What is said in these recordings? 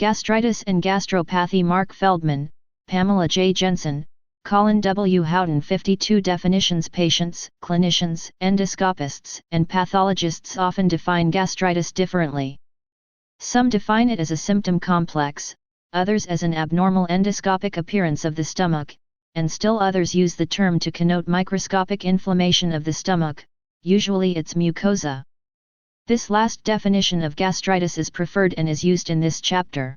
Gastritis and Gastropathy. Mark Feldman, Pamela J. Jensen, Colin W. Houghton. 52 definitions. Patients, clinicians, endoscopists, and pathologists often define gastritis differently. Some define it as a symptom complex, others as an abnormal endoscopic appearance of the stomach, and still others use the term to connote microscopic inflammation of the stomach, usually its mucosa. This last definition of gastritis is preferred and is used in this chapter.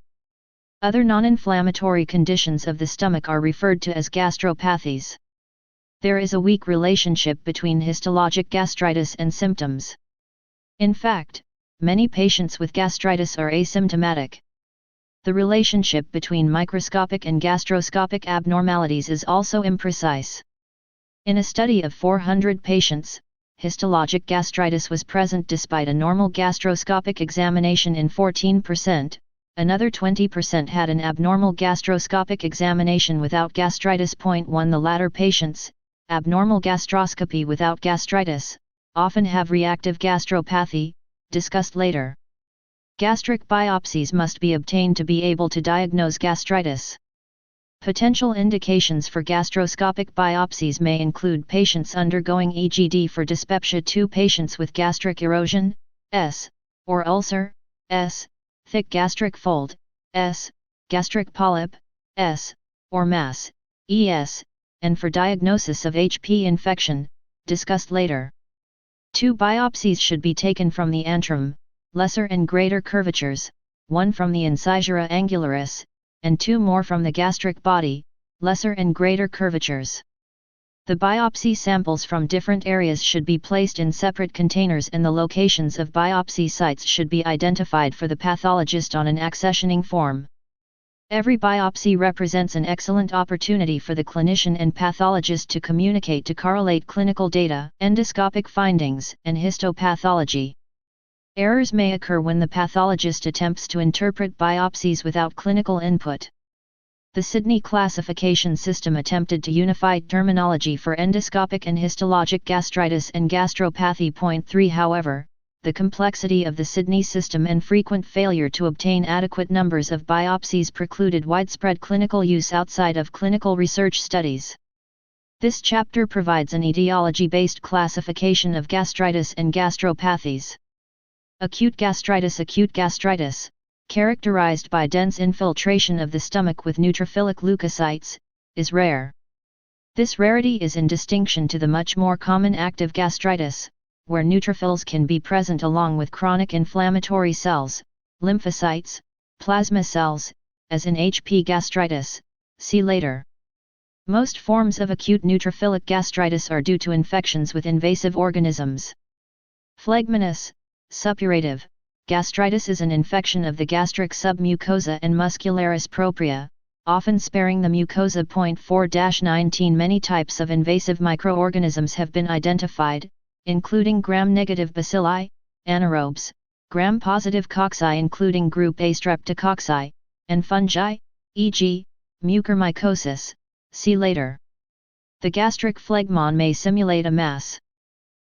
Other non-inflammatory conditions of the stomach are referred to as gastropathies. There is a weak relationship between histologic gastritis and symptoms. In fact, many patients with gastritis are asymptomatic. The relationship between microscopic and gastroscopic abnormalities is also imprecise. In a study of 400 patients, histologic gastritis was present despite a normal gastroscopic examination in 14%, another 20% had an abnormal gastroscopic examination without gastritis. 1 The latter patients, abnormal gastroscopy without gastritis, often have reactive gastropathy, discussed later. Gastric biopsies must be obtained to be able to diagnose gastritis. Potential indications for gastroscopic biopsies may include patients undergoing EGD for dyspepsia, 2 patients with gastric erosion, S, or ulcer, S, thick gastric fold, S, gastric polyp, S, or mass, ES, and for diagnosis of HP infection, discussed later. 2 biopsies should be taken from the antrum, lesser and greater curvatures, 1 from the incisura angularis, and 2 more from the gastric body, lesser and greater curvatures. The biopsy samples from different areas should be placed in separate containers and the locations of biopsy sites should be identified for the pathologist on an accessioning form. Every biopsy represents an excellent opportunity for the clinician and pathologist to communicate to correlate clinical data, endoscopic findings, and histopathology. Errors may occur when the pathologist attempts to interpret biopsies without clinical input. The Sydney classification system attempted to unify terminology for endoscopic and histologic gastritis and gastropathy. 3 However, the complexity of the Sydney system and frequent failure to obtain adequate numbers of biopsies precluded widespread clinical use outside of clinical research studies. This chapter provides an etiology-based classification of gastritis and gastropathies. Acute gastritis, characterized by dense infiltration of the stomach with neutrophilic leukocytes, is rare. This rarity is in distinction to the much more common active gastritis, where neutrophils can be present along with chronic inflammatory cells, lymphocytes, plasma cells, as in HP gastritis, see later. Most forms of acute neutrophilic gastritis are due to infections with invasive organisms. Phlegmonous, suppurative, gastritis is an infection of the gastric submucosa and muscularis propria, often sparing the mucosa. 4-19 Many types of invasive microorganisms have been identified, including gram-negative bacilli, anaerobes, gram-positive cocci including group A streptococci, and fungi, e.g., mucormycosis, see later. The gastric phlegmon may simulate a mass.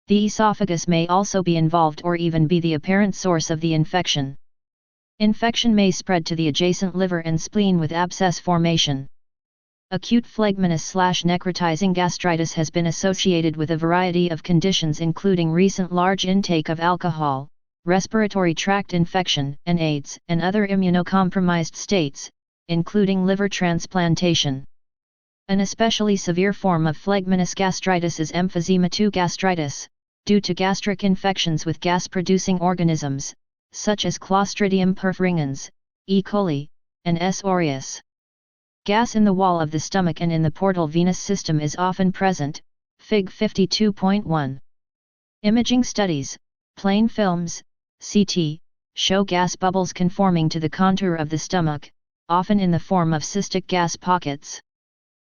The esophagus may also be involved or even be the apparent source of the infection. Infection may spread to the adjacent liver and spleen with abscess formation. Acute phlegmonous/necrotizing gastritis has been associated with a variety of conditions including recent large intake of alcohol, respiratory tract infection and AIDS, and other immunocompromised states, including liver transplantation. An especially severe form of phlegmonous gastritis is emphysema II gastritis, due to gastric infections with gas-producing organisms, such as Clostridium perfringens, E. coli, and S. aureus. Gas in the wall of the stomach and in the portal venous system is often present, Fig. 52.1. Imaging studies, plain films, CT, show gas bubbles conforming to the contour of the stomach, often in the form of cystic gas pockets.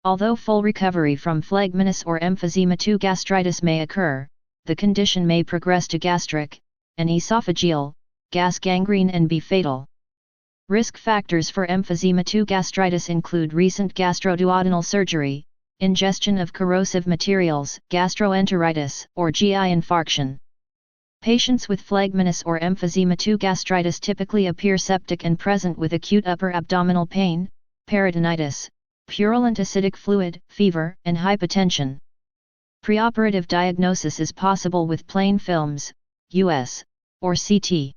Although full recovery from phlegmonous or emphysema II gastritis may occur, the condition may progress to gastric and esophageal gas gangrene and be fatal. Risk factors for emphysema II gastritis include recent gastroduodenal surgery, ingestion of corrosive materials, gastroenteritis, or GI infarction. Patients with phlegmonous or emphysema II gastritis typically appear septic and present with acute upper abdominal pain, peritonitis, purulent acidic fluid, fever, and hypotension. Preoperative diagnosis is possible with plain films, US, or CT.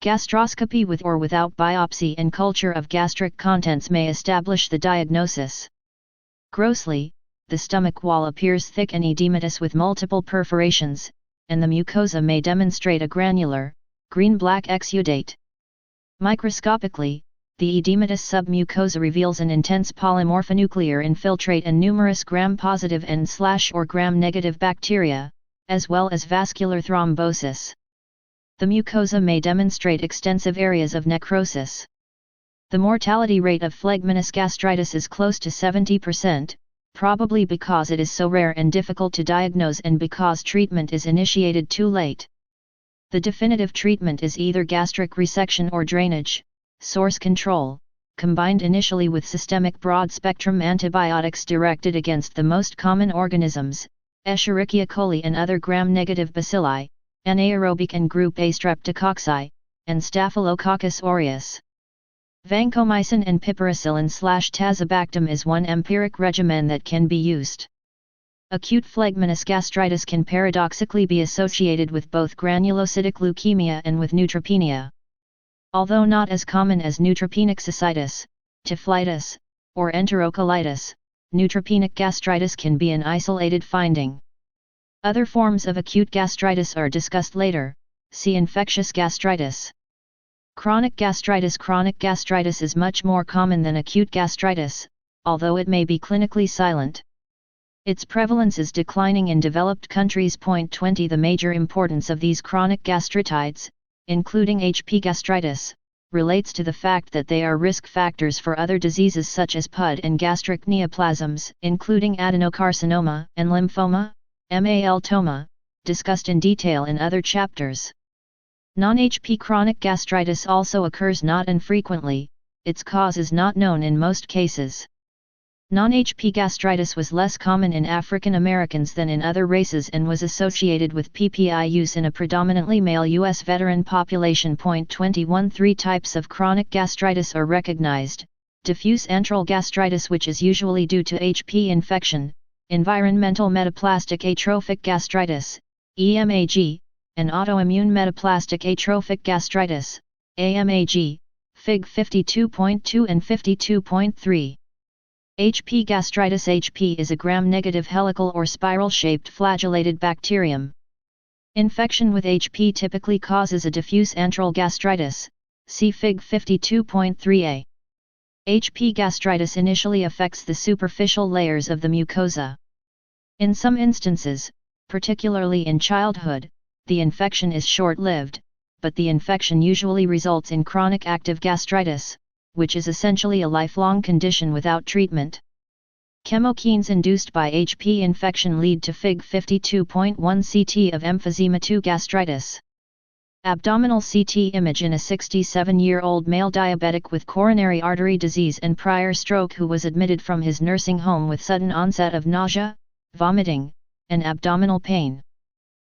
Gastroscopy with or without biopsy and culture of gastric contents may establish the diagnosis. Grossly, the stomach wall appears thick and edematous with multiple perforations, and the mucosa may demonstrate a granular, green-black exudate. Microscopically, the edematous submucosa reveals an intense polymorphonuclear infiltrate and numerous gram-positive and/or gram-negative bacteria, as well as vascular thrombosis. The mucosa may demonstrate extensive areas of necrosis. The mortality rate of phlegmonous gastritis is close to 70%, probably because it is so rare and difficult to diagnose and because treatment is initiated too late. The definitive treatment is either gastric resection or drainage, source control, combined initially with systemic broad-spectrum antibiotics directed against the most common organisms, Escherichia coli and other gram-negative bacilli, anaerobic and group A streptococci, and Staphylococcus aureus. Vancomycin and piperacillin/tazobactam is one empiric regimen that can be used. Acute phlegmonous gastritis can paradoxically be associated with both granulocytic leukemia and with neutropenia. Although not as common as neutropenic cystitis, typhlitis, or enterocolitis, neutropenic gastritis can be an isolated finding. Other forms of acute gastritis are discussed later, see infectious gastritis. Chronic gastritis is much more common than acute gastritis, although it may be clinically silent. Its prevalence is declining in developed countries. 20 The major importance of these chronic gastritides, including HP gastritis, relates to the fact that they are risk factors for other diseases such as PUD and gastric neoplasms, including adenocarcinoma and lymphoma, MALtoma, discussed in detail in other chapters. Non-HP chronic gastritis also occurs not infrequently, its cause is not known in most cases. Non-HP gastritis was less common in African Americans than in other races and was associated with PPI use in a predominantly male U.S. veteran population. 21 Three types of chronic gastritis are recognized: diffuse antral gastritis, which is usually due to HP infection, environmental metaplastic atrophic gastritis, EMAG, and autoimmune metaplastic atrophic gastritis, AMAG, Fig 52.2 and 52.3. HP gastritis. HP is a gram-negative helical or spiral-shaped flagellated bacterium. Infection with HP typically causes a diffuse antral gastritis, see Fig 52.3a. HP gastritis initially affects the superficial layers of the mucosa. In some instances, particularly in childhood, the infection is short-lived, but the infection usually results in chronic active gastritis, which is essentially a lifelong condition without treatment. Chemokines induced by HP infection lead to Fig 52.1 CT of emphysema II gastritis. Abdominal CT image in a 67-year-old male diabetic with coronary artery disease and prior stroke who was admitted from his nursing home with sudden onset of nausea, vomiting, and abdominal pain.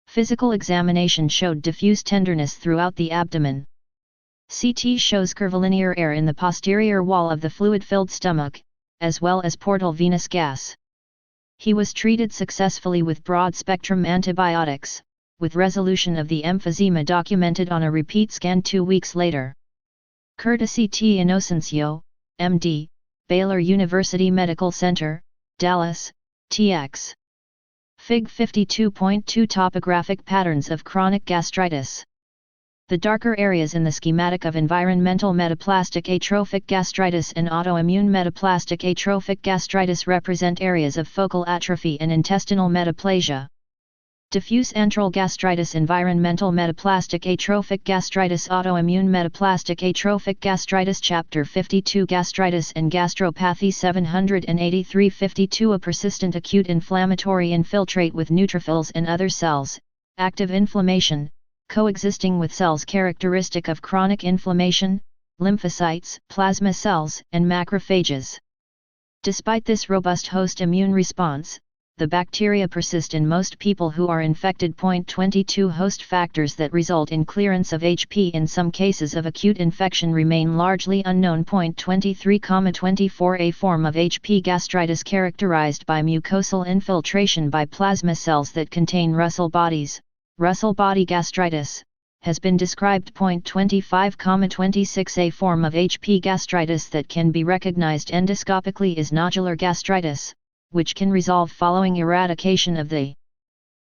Physical examination showed diffuse tenderness throughout the abdomen. CT shows curvilinear air in the posterior wall of the fluid-filled stomach, as well as portal venous gas. He was treated successfully with broad-spectrum antibiotics, with resolution of the emphysema documented on a repeat scan 2 weeks later. Curtis T. Inocencio, MD, Baylor University Medical Center, Dallas, TX. Fig 52.2 Topographic patterns of chronic gastritis. The darker areas in the schematic of environmental metaplastic atrophic gastritis and autoimmune metaplastic atrophic gastritis represent areas of focal atrophy and intestinal metaplasia. Diffuse antral gastritis, environmental metaplastic atrophic gastritis, autoimmune metaplastic atrophic gastritis. Chapter 52 Gastritis and Gastropathy 783 52 A persistent acute inflammatory infiltrate with neutrophils and other cells, active inflammation, coexisting with cells characteristic of chronic inflammation, lymphocytes, plasma cells, and macrophages. Despite this robust host immune response, the bacteria persist in most people who are infected. 22 Host factors that result in clearance of HP in some cases of acute infection remain largely unknown. 23,24 A form of HP gastritis characterized by mucosal infiltration by plasma cells that contain Russell bodies, Russell body gastritis, has been described. 25,26 A form of HP gastritis that can be recognized endoscopically is nodular gastritis, which can resolve following eradication of the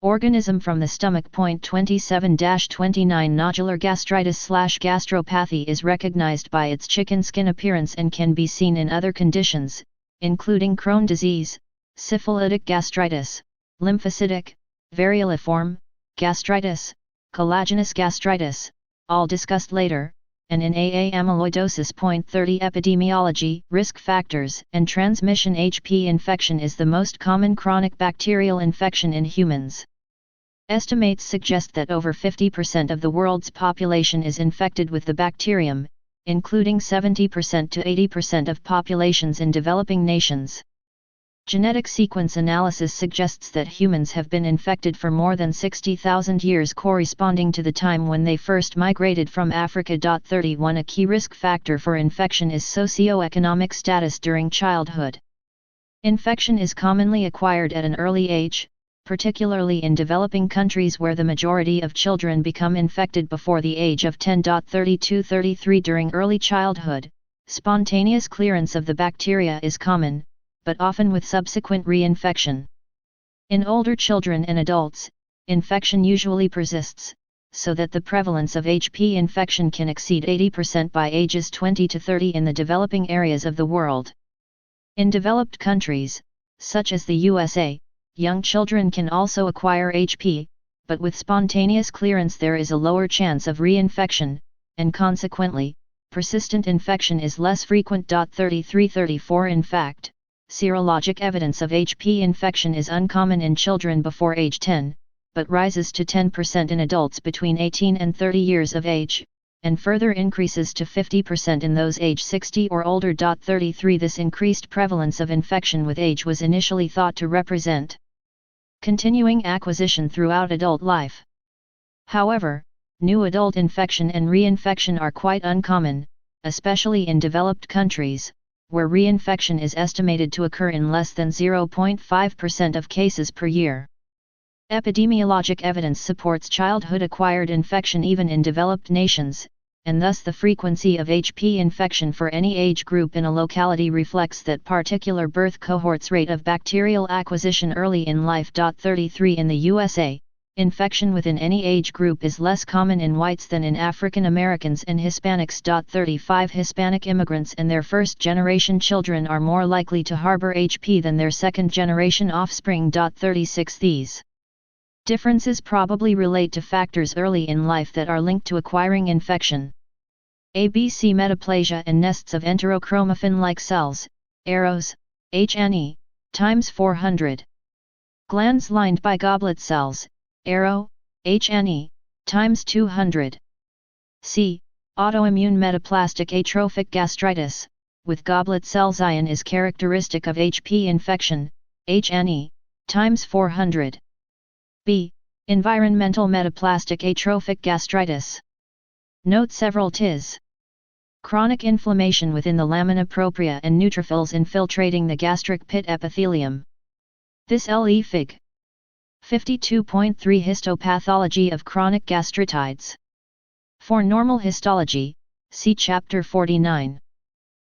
organism from the stomach. 27-29 Nodular gastritis/gastropathy is recognized by its chicken skin appearance and can be seen in other conditions, including Crohn's disease, syphilitic gastritis, lymphocytic, varioliform, gastritis, collagenous gastritis, all discussed later, and in AA amyloidosis. 30 Epidemiology, risk factors, and transmission. HP infection is the most common chronic bacterial infection in humans. Estimates suggest that over 50% of the world's population is infected with the bacterium, including 70% to 80% of populations in developing nations. Genetic sequence analysis suggests that humans have been infected for more than 60,000 years, corresponding to the time when they first migrated from Africa. 31 A key risk factor for infection is socioeconomic status during childhood. Infection is commonly acquired at an early age, particularly in developing countries where the majority of children become infected before the age of 10. 32-33 During early childhood, spontaneous clearance of the bacteria is common, but often with subsequent reinfection. In older children and adults, infection usually persists, so that the prevalence of HP infection can exceed 80% by ages 20 to 30 in the developing areas of the world. In developed countries, such as the USA, young children can also acquire HP, but with spontaneous clearance there is a lower chance of reinfection, and consequently, persistent infection is less frequent. 33-34 In fact, serologic evidence of HP infection is uncommon in children before age 10, but rises to 10% in adults between 18 and 30 years of age, and further increases to 50% in those age 60 or older. 33 This increased prevalence of infection with age was initially thought to represent continuing acquisition throughout adult life. However, new adult infection and reinfection are quite uncommon, especially in developed countries, where reinfection is estimated to occur in less than 0.5% of cases per year. Epidemiologic evidence supports childhood-acquired infection even in developed nations, and thus the frequency of HP infection for any age group in a locality reflects that particular birth cohort's rate of bacterial acquisition early in life. 33 In the USA, infection within any age group is less common in whites than in African Americans and Hispanics. 35 Hispanic immigrants and their first-generation children are more likely to harbor HP than their second-generation offspring. 36 These differences probably relate to factors early in life that are linked to acquiring infection. ABC metaplasia and nests of enterochromaffin-like cells, arrows, HNE, times 400. Glands lined by goblet cells, arrow, HNE, times 200. C. Autoimmune metaplastic atrophic gastritis, with goblet cells. Ion is characteristic of HP infection, HNE, times 400. B. Environmental metaplastic atrophic gastritis. Note several TIS. Chronic inflammation within the lamina propria and neutrophils infiltrating the gastric pit epithelium. This LE Fig. 52.3 Histopathology of chronic gastritis. For normal histology, see Chapter 49.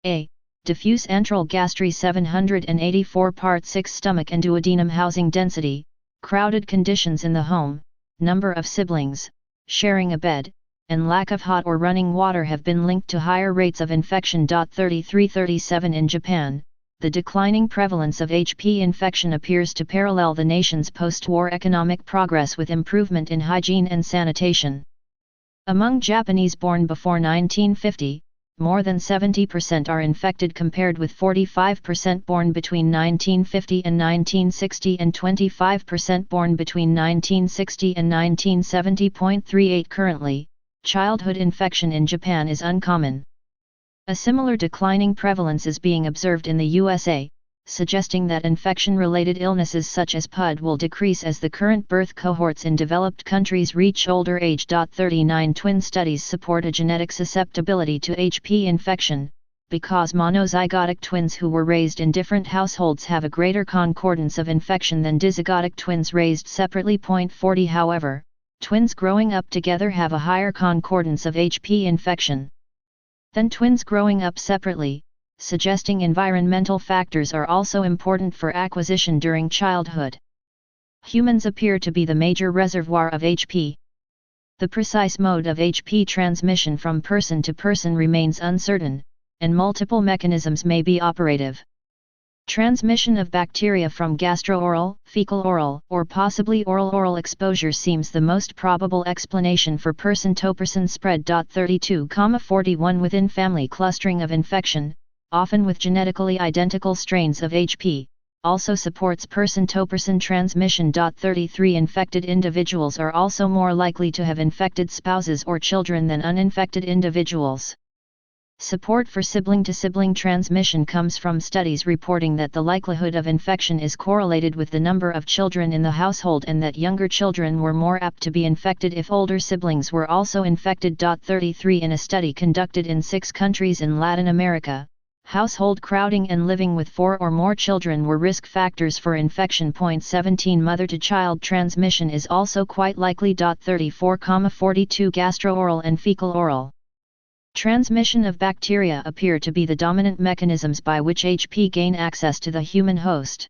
A. Diffuse antral gastry 784 Part 6 Stomach and duodenum housing density, crowded conditions in the home, number of siblings, sharing a bed, and lack of hot or running water have been linked to higher rates of infection. 33-37 In Japan, the declining prevalence of HP infection appears to parallel the nation's post-war economic progress with improvement in hygiene and sanitation. Among Japanese born before 1950, more than 70% are infected compared with 45% born between 1950 and 1960 and 25% born between 1960 and 1970. Currently, childhood infection in Japan is uncommon. A similar declining prevalence is being observed in the USA, suggesting that infection-related illnesses such as PUD will decrease as the current birth cohorts in developed countries reach older age. 39 Twin studies support a genetic susceptibility to HP infection, because monozygotic twins who were raised in different households have a greater concordance of infection than dizygotic twins raised separately. 40 However, twins growing up together have a higher concordance of HP infection than twins growing up separately, suggesting environmental factors are also important for acquisition during childhood. Humans appear to be the major reservoir of HP. The precise mode of HP transmission from person to person remains uncertain, and multiple mechanisms may be operative. Transmission of bacteria from gastro-oral, fecal-oral, or possibly oral-oral exposure seems the most probable explanation for person-to-person spread. 32,41 Within family clustering of infection, often with genetically identical strains of HP, also supports person-to-person transmission. 33 Infected individuals are also more likely to have infected spouses or children than uninfected individuals. Support for sibling-to-sibling transmission comes from studies reporting that the likelihood of infection is correlated with the number of children in the household and that younger children were more apt to be infected if older siblings were also infected. 33 In a study conducted in 6 countries in Latin America, household crowding and living with 4 or more children were risk factors for infection. 17 Mother-to-child transmission is also quite likely. 34,42 Gastro-oral and fecal-oral transmission of bacteria appear to be the dominant mechanisms by which HP gain access to the human host.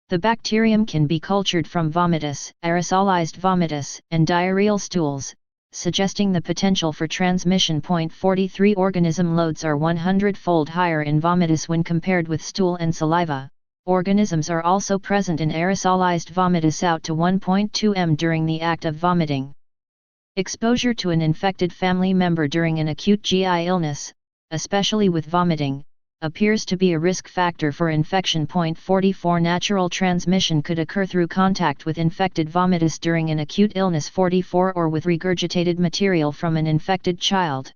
The bacterium can be cultured from vomitus, aerosolized vomitus, and diarrheal stools, suggesting the potential for transmission. 43 Organism loads are 100-fold higher in vomitus when compared with stool and saliva. Organisms are also present in aerosolized vomitus out to 1.2 m during the act of vomiting. Exposure to an infected family member during an acute GI illness, especially with vomiting, appears to be a risk factor for infection. 44 Natural transmission could occur through contact with infected vomitus during an acute illness. 44 Or with regurgitated material from an infected child.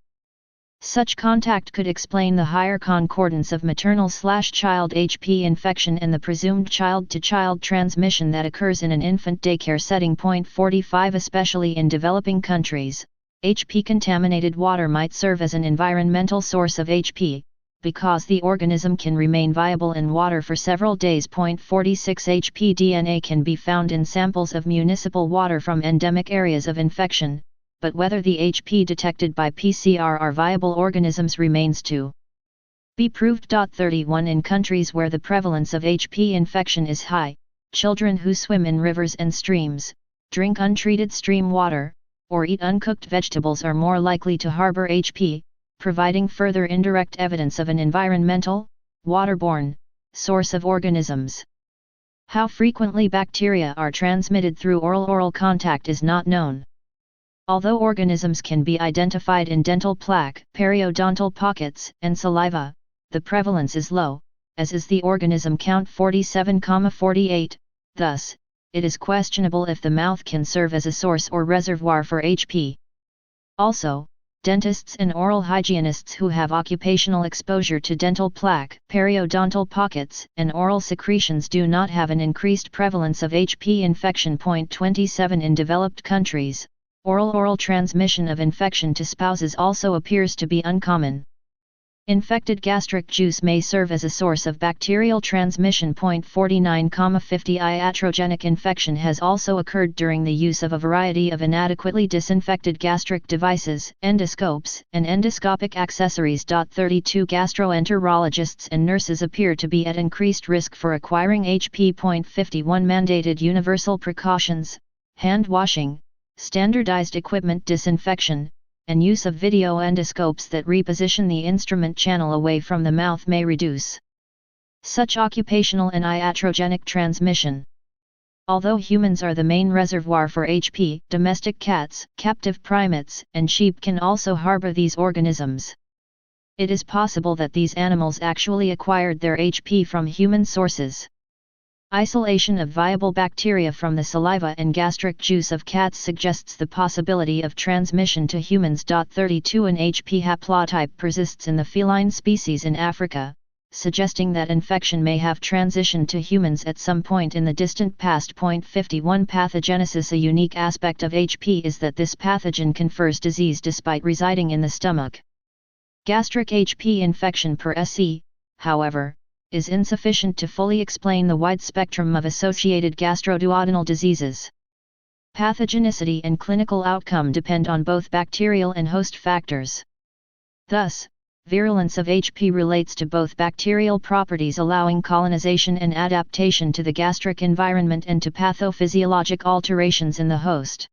Such contact could explain the higher concordance of maternal/child HP infection and the presumed child-to-child transmission that occurs in an infant daycare setting. 45 Especially in developing countries, HP-contaminated water might serve as an environmental source of HP, because the organism can remain viable in water for several days. 46 HP DNA can be found in samples of municipal water from endemic areas of infection, but whether the HP detected by PCR are viable organisms remains to be proved. 31 In countries where the prevalence of HP infection is high, children who swim in rivers and streams, drink untreated stream water, or eat uncooked vegetables are more likely to harbor HP, providing further indirect evidence of an environmental, waterborne, source of organisms. How frequently bacteria are transmitted through oral contact is not known. Although organisms can be identified in dental plaque, periodontal pockets, and saliva, the prevalence is low, as is the organism count. 47,48, thus, it is questionable if the mouth can serve as a source or reservoir for HP. Also, dentists and oral hygienists who have occupational exposure to dental plaque, periodontal pockets, and oral secretions do not have an increased prevalence of HP infection. 27 In developed countries, oral transmission of infection to spouses also appears to be uncommon. Infected gastric juice may serve as a source of bacterial transmission. 49,50 Iatrogenic infection has also occurred during the use of a variety of inadequately disinfected gastric devices, endoscopes, and endoscopic accessories. 32 Gastroenterologists and nurses appear to be at increased risk for acquiring HP. 51 Mandated universal precautions, hand washing, standardized equipment disinfection, and use of video endoscopes that reposition the instrument channel away from the mouth may reduce such occupational and iatrogenic transmission. Although humans are the main reservoir for HP, domestic cats, captive primates, and sheep can also harbor these organisms. It is possible that these animals actually acquired their HP from human sources. Isolation of viable bacteria from the saliva and gastric juice of cats suggests the possibility of transmission to humans. 32 An HP haplotype persists in the feline species in Africa, suggesting that infection may have transitioned to humans at some point in the distant past. 51 Pathogenesis. A unique aspect of HP is that this pathogen confers disease despite residing in the stomach. Gastric HP infection per se, however, is insufficient to fully explain the wide spectrum of associated gastroduodenal diseases. Pathogenicity and clinical outcome depend on both bacterial and host factors. Thus, virulence of HP relates to both bacterial properties allowing colonization and adaptation to the gastric environment and to pathophysiologic alterations in the host.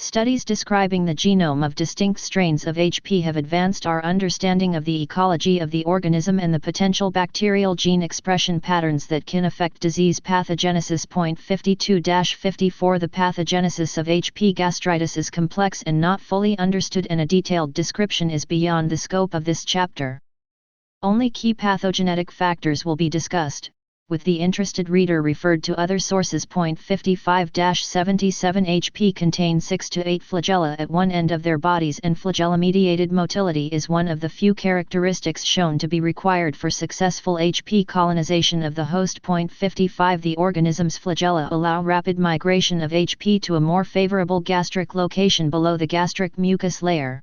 Studies describing the genome of distinct strains of HP have advanced our understanding of the ecology of the organism and the potential bacterial gene expression patterns that can affect disease pathogenesis. 52-54 The pathogenesis of HP gastritis is complex and not fully understood, and a detailed description is beyond the scope of this chapter. Only key pathogenetic factors will be discussed, with the interested reader referred to other sources. 55-77 HP contain 6 to 8 flagella at one end of their bodies, and flagella-mediated motility is one of the few characteristics shown to be required for successful HP colonization of the host. 55 The organism's flagella allow rapid migration of HP to a more favorable gastric location below the gastric mucus layer.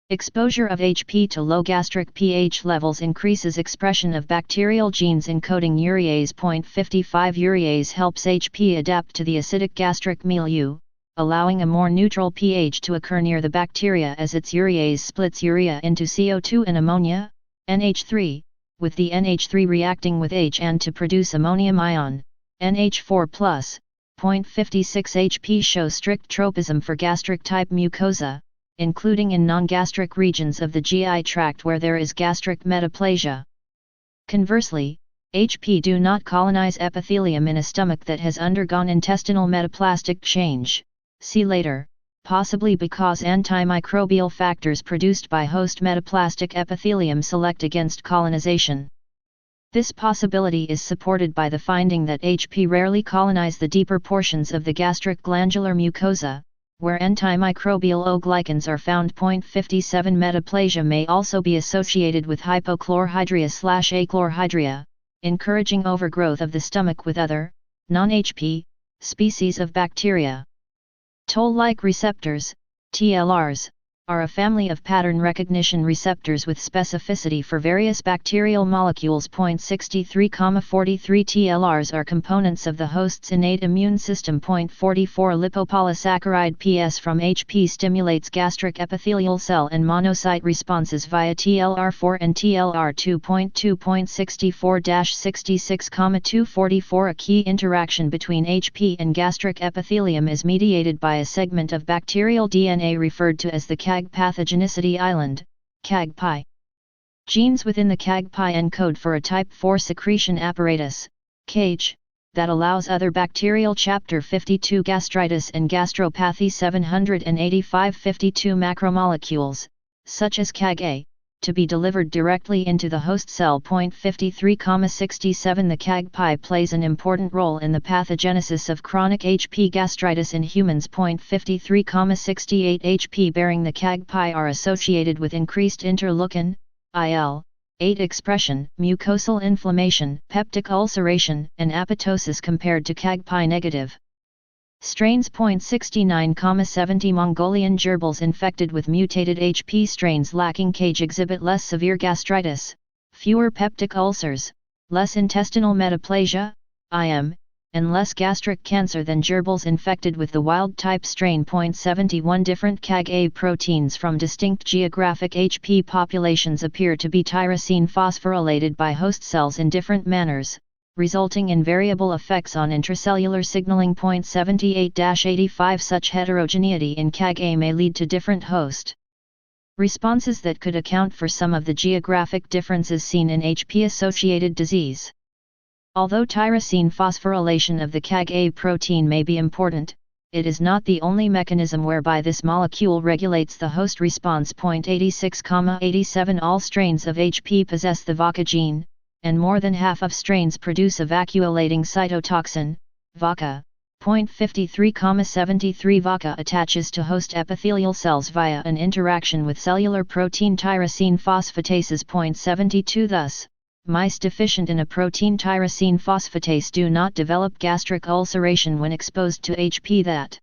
Exposure of HP to low gastric pH levels increases expression of bacterial genes encoding urease. 55 Urease helps HP adapt to the acidic gastric milieu, allowing a more neutral pH to occur near the bacteria as its urease splits urea into CO2 and ammonia, NH3, with the NH3 reacting with HN to produce ammonium ion, NH4+. 56 HP shows strict tropism for gastric-type mucosa, including in non-gastric regions of the GI tract where there is gastric metaplasia. Conversely, HP do not colonize epithelium in a stomach that has undergone intestinal metaplastic change, see later, possibly because antimicrobial factors produced by host metaplastic epithelium select against colonization. This possibility is supported by the finding that HP rarely colonize the deeper portions of the gastric glandular mucosa, where antimicrobial O-glycans are found. 57 Metaplasia may also be associated with hypochlorhydria/achlorhydria, encouraging overgrowth of the stomach with other, non-HP, species of bacteria. Toll-like receptors, TLRs, are a family of pattern recognition receptors with specificity for various bacterial molecules. 63,43 TLRs are components of the host's innate immune system. 44 Lipopolysaccharide PS from HP stimulates gastric epithelial cell and monocyte responses via TLR4 and TLR2. 2.64-66,244 A key interaction between HP and gastric epithelium is mediated by a segment of bacterial DNA referred to as the CAG pathogenicity island, CAG-pi. Genes within the CAG-pi encode for a type 4 secretion apparatus, CAGE, that allows other bacterial chapter 52 gastritis and gastropathy 785-52 macromolecules, such as CAG-A, to be delivered directly into the host cell. 53,67 The CAG-pi plays an important role in the pathogenesis of chronic HP gastritis in humans. 53,68 HP bearing the CAG-pi are associated with increased interleukin, IL-8 expression, mucosal inflammation, peptic ulceration, and apoptosis compared to CAG-pi negative strains. 69,70 Mongolian gerbils infected with mutated HP strains lacking CAGE exhibit less severe gastritis, fewer peptic ulcers, less intestinal metaplasia, IM, and less gastric cancer than gerbils infected with the wild-type strain. 71 Different CAG-A proteins from distinct geographic HP populations appear to be tyrosine phosphorylated by host cells in different manners, resulting in variable effects on intracellular signaling. 78-85 Such heterogeneity in CAG-A may lead to different host responses that could account for some of the geographic differences seen in HP-associated disease. Although tyrosine phosphorylation of the CAG-A protein may be important, it is not the only mechanism whereby this molecule regulates the host response. 86,87 All strains of HP possess the VACA gene, and more than half of strains produce a vacuolating cytotoxin, VACA. 53,73 VACA attaches to host epithelial cells via an interaction with cellular protein tyrosine phosphatases. 72 Thus, mice deficient in a protein tyrosine phosphatase do not develop gastric ulceration when exposed to HP that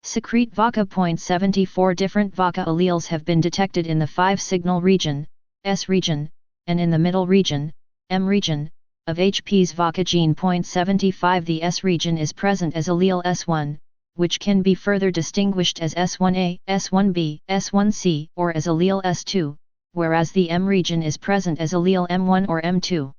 secrete VACA.74. Different VACA alleles have been detected in the 5-signal region, S region, and in the middle region, M region, of HP's VACA gene. 75. The S region is present as allele S1, which can be further distinguished as S1A, S1B, S1C, or as allele S2, whereas the M region is present as allele M1 or M2.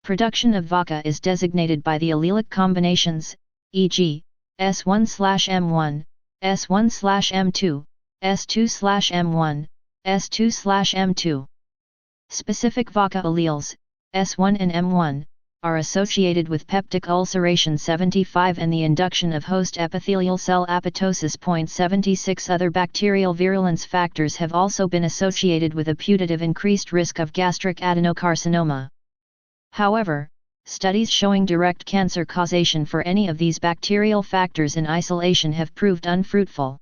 Production of VACA is designated by the allelic combinations, e.g., S1/M1, S1/M2, S2/M1, S2/M2. Specific VACA alleles, S1 and M1, are associated with peptic ulceration. 75 and the induction of host epithelial cell apoptosis. 76 Other bacterial virulence factors have also been associated with a putative increased risk of gastric adenocarcinoma. However, studies showing direct cancer causation for any of these bacterial factors in isolation have proved unfruitful.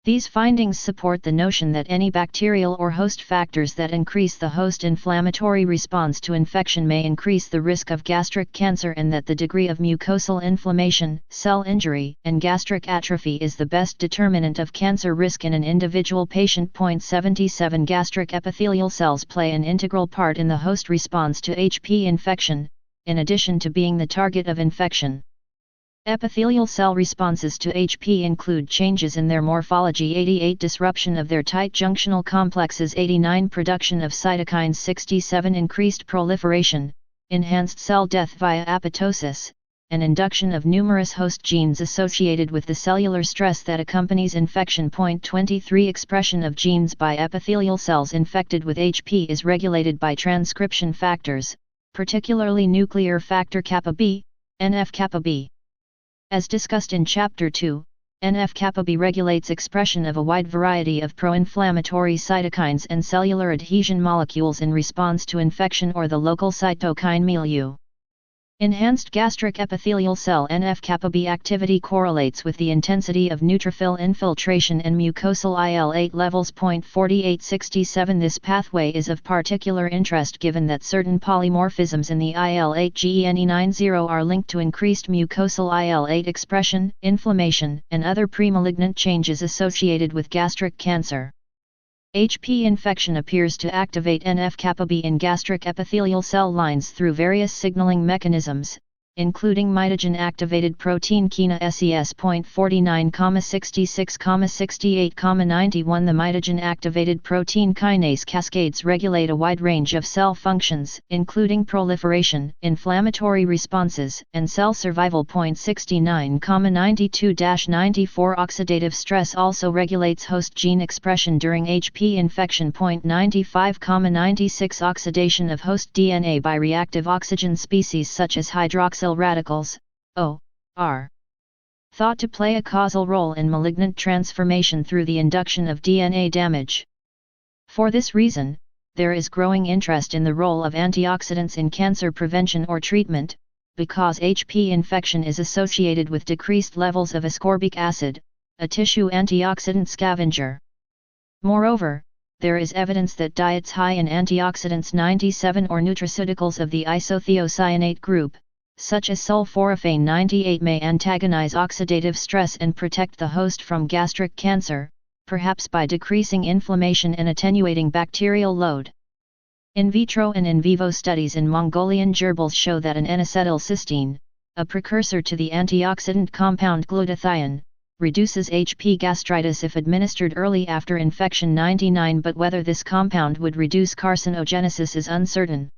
These findings support the notion that any bacterial or host factors that increase the host inflammatory response to infection may increase the risk of gastric cancer, and that the degree of mucosal inflammation, cell injury, and gastric atrophy is the best determinant of cancer risk in an individual patient. 77 Gastric epithelial cells play an integral part in the host response to HP infection, in addition to being the target of infection. Epithelial cell responses to HP include changes in their morphology, 88 disruption of their tight junctional complexes, 89 production of cytokines, 67 increased proliferation, enhanced cell death via apoptosis, and induction of numerous host genes associated with the cellular stress that accompanies infection. 23 Expression of genes by epithelial cells infected with HP is regulated by transcription factors, particularly nuclear factor kappa B, NF-kappa B. As discussed in Chapter 2, NF-kappa B regulates expression of a wide variety of pro-inflammatory cytokines and cellular adhesion molecules in response to infection or the local cytokine milieu. Enhanced gastric epithelial cell NF-kappa B activity correlates with the intensity of neutrophil infiltration and mucosal IL-8 levels. 4867 This pathway is of particular interest given that certain polymorphisms in the IL-8 GNE90 are linked to increased mucosal IL-8 expression, inflammation, and other premalignant changes associated with gastric cancer. HP infection appears to activate NF-kappa B in gastric epithelial cell lines through various signaling mechanisms, including mitogen-activated protein KINA SES. 49, 66, 68, 91 The mitogen-activated protein kinase cascades regulate a wide range of cell functions, including proliferation, inflammatory responses, and cell survival. 69, 92-94 Oxidative stress also regulates host gene expression during HP infection. 95, 96 Oxidation of host DNA by reactive oxygen species such as hydroxyl radicals, O, are thought to play a causal role in malignant transformation through the induction of DNA damage. For this reason, there is growing interest in the role of antioxidants in cancer prevention or treatment, because HP infection is associated with decreased levels of ascorbic acid, a tissue antioxidant scavenger. Moreover, there is evidence that diets high in antioxidants 97 or nutraceuticals of the isothiocyanate group, such as sulforaphane 98, may antagonize oxidative stress and protect the host from gastric cancer, perhaps by decreasing inflammation and attenuating bacterial load. In vitro and in vivo studies in Mongolian gerbils show that an N-acetylcysteine, a precursor to the antioxidant compound glutathione, reduces HP gastritis if administered early after infection. 99 But whether this compound would reduce carcinogenesis is uncertain.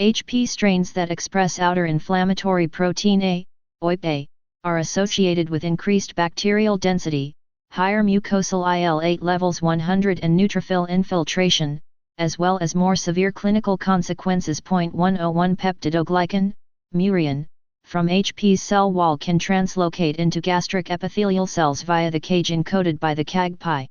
HP strains that express outer inflammatory protein A, OIP-A, are associated with increased bacterial density, higher mucosal IL-8 levels 100 and neutrophil infiltration, as well as more severe clinical consequences. 101 Peptidoglycan, murine, from HP's cell wall can translocate into gastric epithelial cells via the cage encoded by the CAG-pi.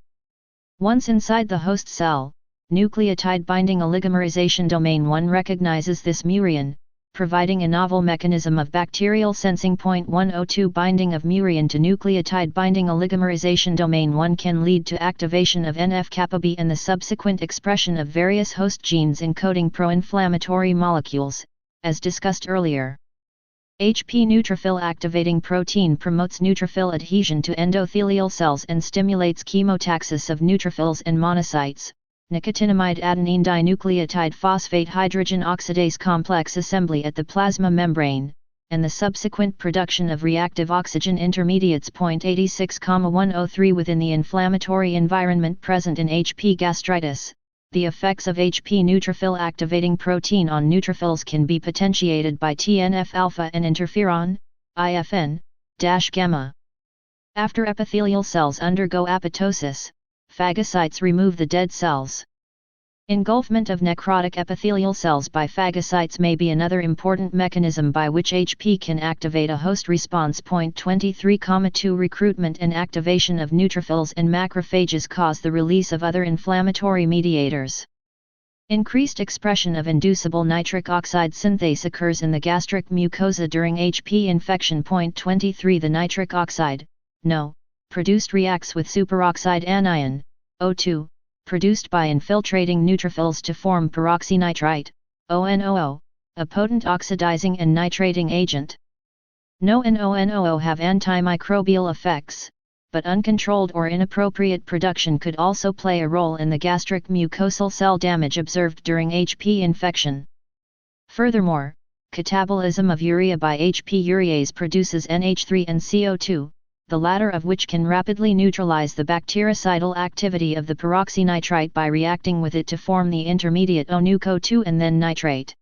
Once inside the host cell, nucleotide binding oligomerization domain 1 recognizes this murine, providing a novel mechanism of bacterial sensing. 102 Binding of murine to nucleotide binding oligomerization. Domain 1 can lead to activation of NF-kappa B and the subsequent expression of various host genes encoding pro-inflammatory molecules, as discussed earlier. HP neutrophil activating protein promotes neutrophil adhesion to endothelial cells and stimulates chemotaxis of neutrophils and monocytes. Nicotinamide adenine dinucleotide phosphate hydrogen oxidase complex assembly at the plasma membrane, and the subsequent production of reactive oxygen intermediates. 86,103 Within the inflammatory environment present in HP gastritis, the effects of HP neutrophil activating protein on neutrophils can be potentiated by TNF-alpha and interferon, IFN-gamma. After epithelial cells undergo apoptosis, phagocytes remove the dead cells. Engulfment of necrotic epithelial cells by phagocytes may be another important mechanism by which HP can activate a host response. 23,2 Recruitment and activation of neutrophils and macrophages cause the release of other inflammatory mediators. Increased expression of inducible nitric oxide synthase occurs in the gastric mucosa during HP infection. 23 The nitric oxide, NO, produced reacts with superoxide anion, O2, produced by infiltrating neutrophils to form peroxynitrite, ONOO, a potent oxidizing and nitrating agent. NO and ONOO have antimicrobial effects, but uncontrolled or inappropriate production could also play a role in the gastric mucosal cell damage observed during HP infection. Furthermore, catabolism of urea by HP urease produces NH3 and CO2, the latter of which can rapidly neutralize the bactericidal activity of the peroxynitrite by reacting with it to form the intermediate ONUCO2 and then nitrate.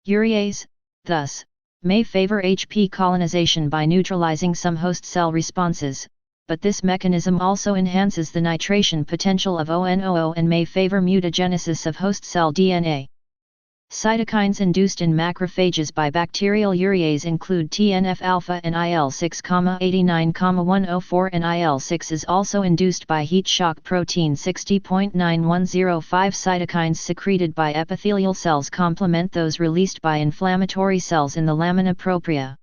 Urease, thus, may favor HP colonization by neutralizing some host cell responses, but this mechanism also enhances the nitration potential of ONOO and may favor mutagenesis of host cell DNA. Cytokines induced in macrophages by bacterial urease include TNF-alpha and IL-6, 89,104 and IL-6 is also induced by heat shock protein 60.9105. Cytokines secreted by epithelial cells complement those released by inflammatory cells in the lamina propria.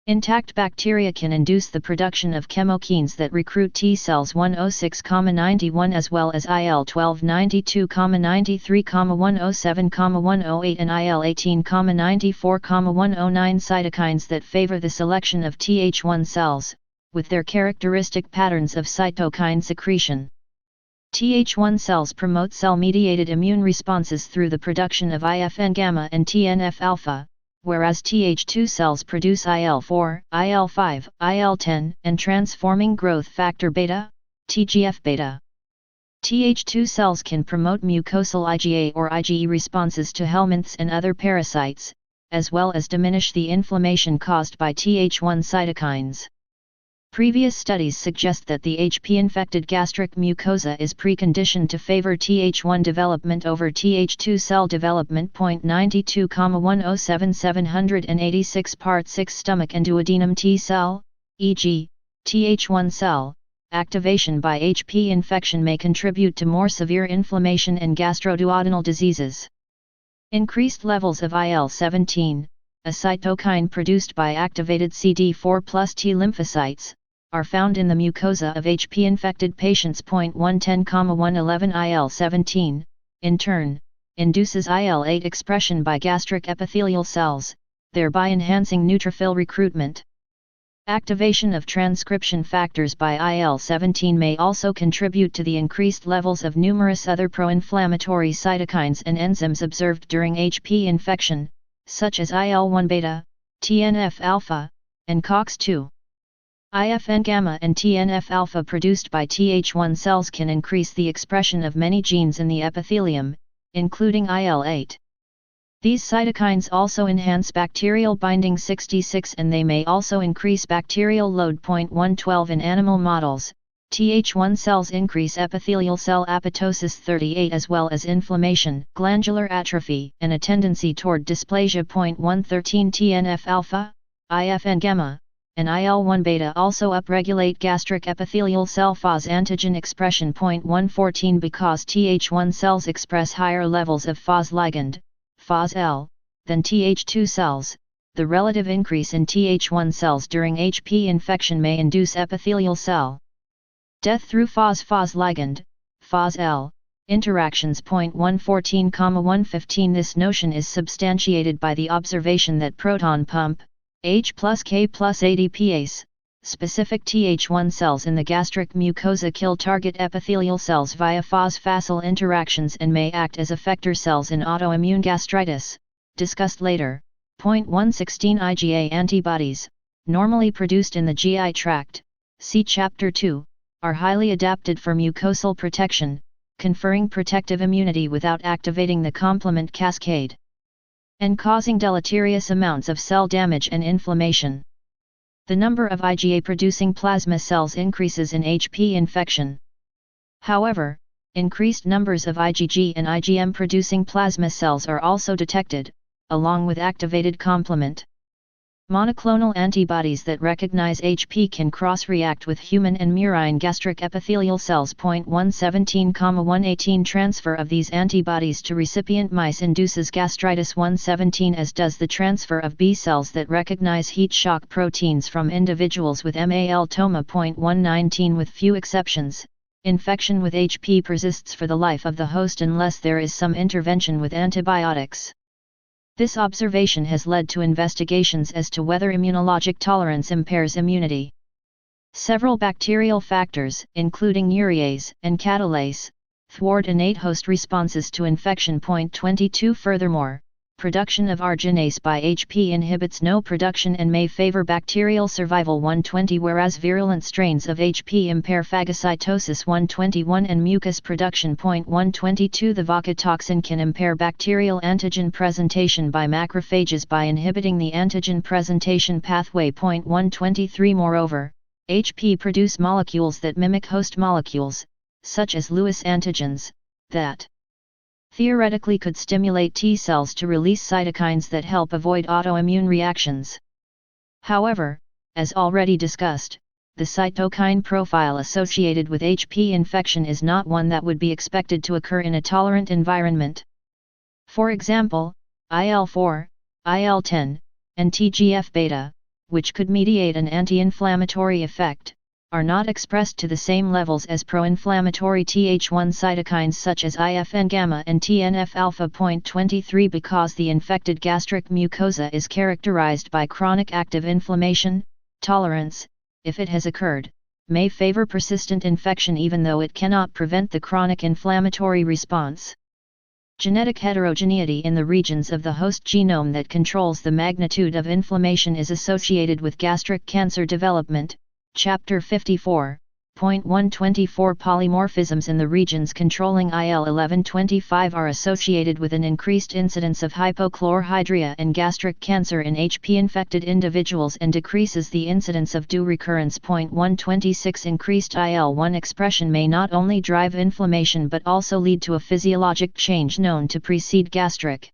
Intact bacteria can induce the production of chemokines that recruit T cells 106,91 as well as IL-12 92,93, 107, 108 and IL-18, 94, 109 cytokines that favor the selection of Th1 cells, with their characteristic patterns of cytokine secretion. Th1 cells promote cell-mediated immune responses through the production of IFN-gamma and TNF-alpha, whereas Th2 cells produce IL-4, IL-5, IL-10, and transforming growth factor beta, TGF-beta. Th2 cells can promote mucosal IgA or IgE responses to helminths and other parasites, as well as diminish the inflammation caused by Th1 cytokines. Previous studies suggest that the HP-infected gastric mucosa is preconditioned to favor Th1 development over Th2 cell development. 92,107 786 Part 6 Stomach and duodenum T cell, e.g., Th1 cell, activation by HP infection may contribute to more severe inflammation and gastroduodenal diseases. Increased levels of IL-17, a cytokine produced by activated CD4 plus T lymphocytes, are found in the mucosa of HP-infected patients. 110,111 IL-17, in turn, induces IL-8 expression by gastric epithelial cells, thereby enhancing neutrophil recruitment. Activation of transcription factors by IL-17 may also contribute to the increased levels of numerous other pro-inflammatory cytokines and enzymes observed during HP infection, such as IL-1 beta, TNF-alpha, and COX-2. IFN-gamma and TNF-alpha produced by Th1 cells can increase the expression of many genes in the epithelium, including IL-8. These cytokines also enhance bacterial binding 66 and they may also increase bacterial load. 112 In animal models, Th1 cells increase epithelial cell apoptosis 38 as well as inflammation, glandular atrophy, and a tendency toward dysplasia. 113 TNF-alpha, IFN-gamma, and IL-1 beta also upregulate gastric epithelial cell Fos antigen expression. 114 Because Th1 cells express higher levels of Fos ligand, Fos-L, than Th2 cells. The relative increase in Th1 cells during HP infection may induce epithelial cell death through Fos ligand, Fos-L, interactions. 114,115. This notion is substantiated by the observation that proton pump, H plus K plus ADPase, specific Th1 cells in the gastric mucosa kill target epithelial cells via Fos-Facil interactions and may act as effector cells in autoimmune gastritis, discussed later. 116. IgA antibodies, normally produced in the GI tract, see Chapter 2, are highly adapted for mucosal protection, conferring protective immunity without activating the complement cascade, and causing deleterious amounts of cell damage and inflammation. The number of IgA-producing plasma cells increases in HP infection. However, increased numbers of IgG and IgM-producing plasma cells are also detected, along with activated complement. Monoclonal antibodies that recognize HP can cross-react with human and murine gastric epithelial cells. 117,118. Transfer of these antibodies to recipient mice induces gastritis. 117, as does the transfer of B cells that recognize heat shock proteins from individuals with MAL toma. 119. With few exceptions, infection with HP persists for the life of the host unless there is some intervention with antibiotics. This observation has led to investigations as to whether immunologic tolerance impairs immunity. Several bacterial factors, including urease and catalase, thwart innate host responses to infection. 22. Furthermore, production of arginase by HP inhibits no production and may favor bacterial survival. 120. Whereas virulent strains of HP impair phagocytosis. 121. And mucus production. 122. The VACA toxin can impair bacterial antigen presentation by macrophages by inhibiting the antigen presentation pathway. 123. Moreover, HP produce molecules that mimic host molecules, such as Lewis antigens, that theoretically could stimulate T cells to release cytokines that help avoid autoimmune reactions. However, as already discussed, the cytokine profile associated with HP infection is not one that would be expected to occur in a tolerant environment. For example, IL-4, IL-10, and TGF-beta, which could mediate an anti-inflammatory effect, are not expressed to the same levels as pro-inflammatory Th1 cytokines such as IFN-gamma and TNF-alpha. 23. Because the infected gastric mucosa is characterized by chronic active inflammation, tolerance, if it has occurred, may favor persistent infection even though it cannot prevent the chronic inflammatory response. Genetic heterogeneity in the regions of the host genome that controls the magnitude of inflammation is associated with gastric cancer development. Chapter 54, 124. Polymorphisms in the regions controlling IL-11/25 are associated with an increased incidence of hypochlorhydria and gastric cancer in HP-infected individuals and decreases the incidence of DO recurrence. 126. Increased IL-1 expression may not only drive inflammation but also lead to a physiologic change known to precede gastric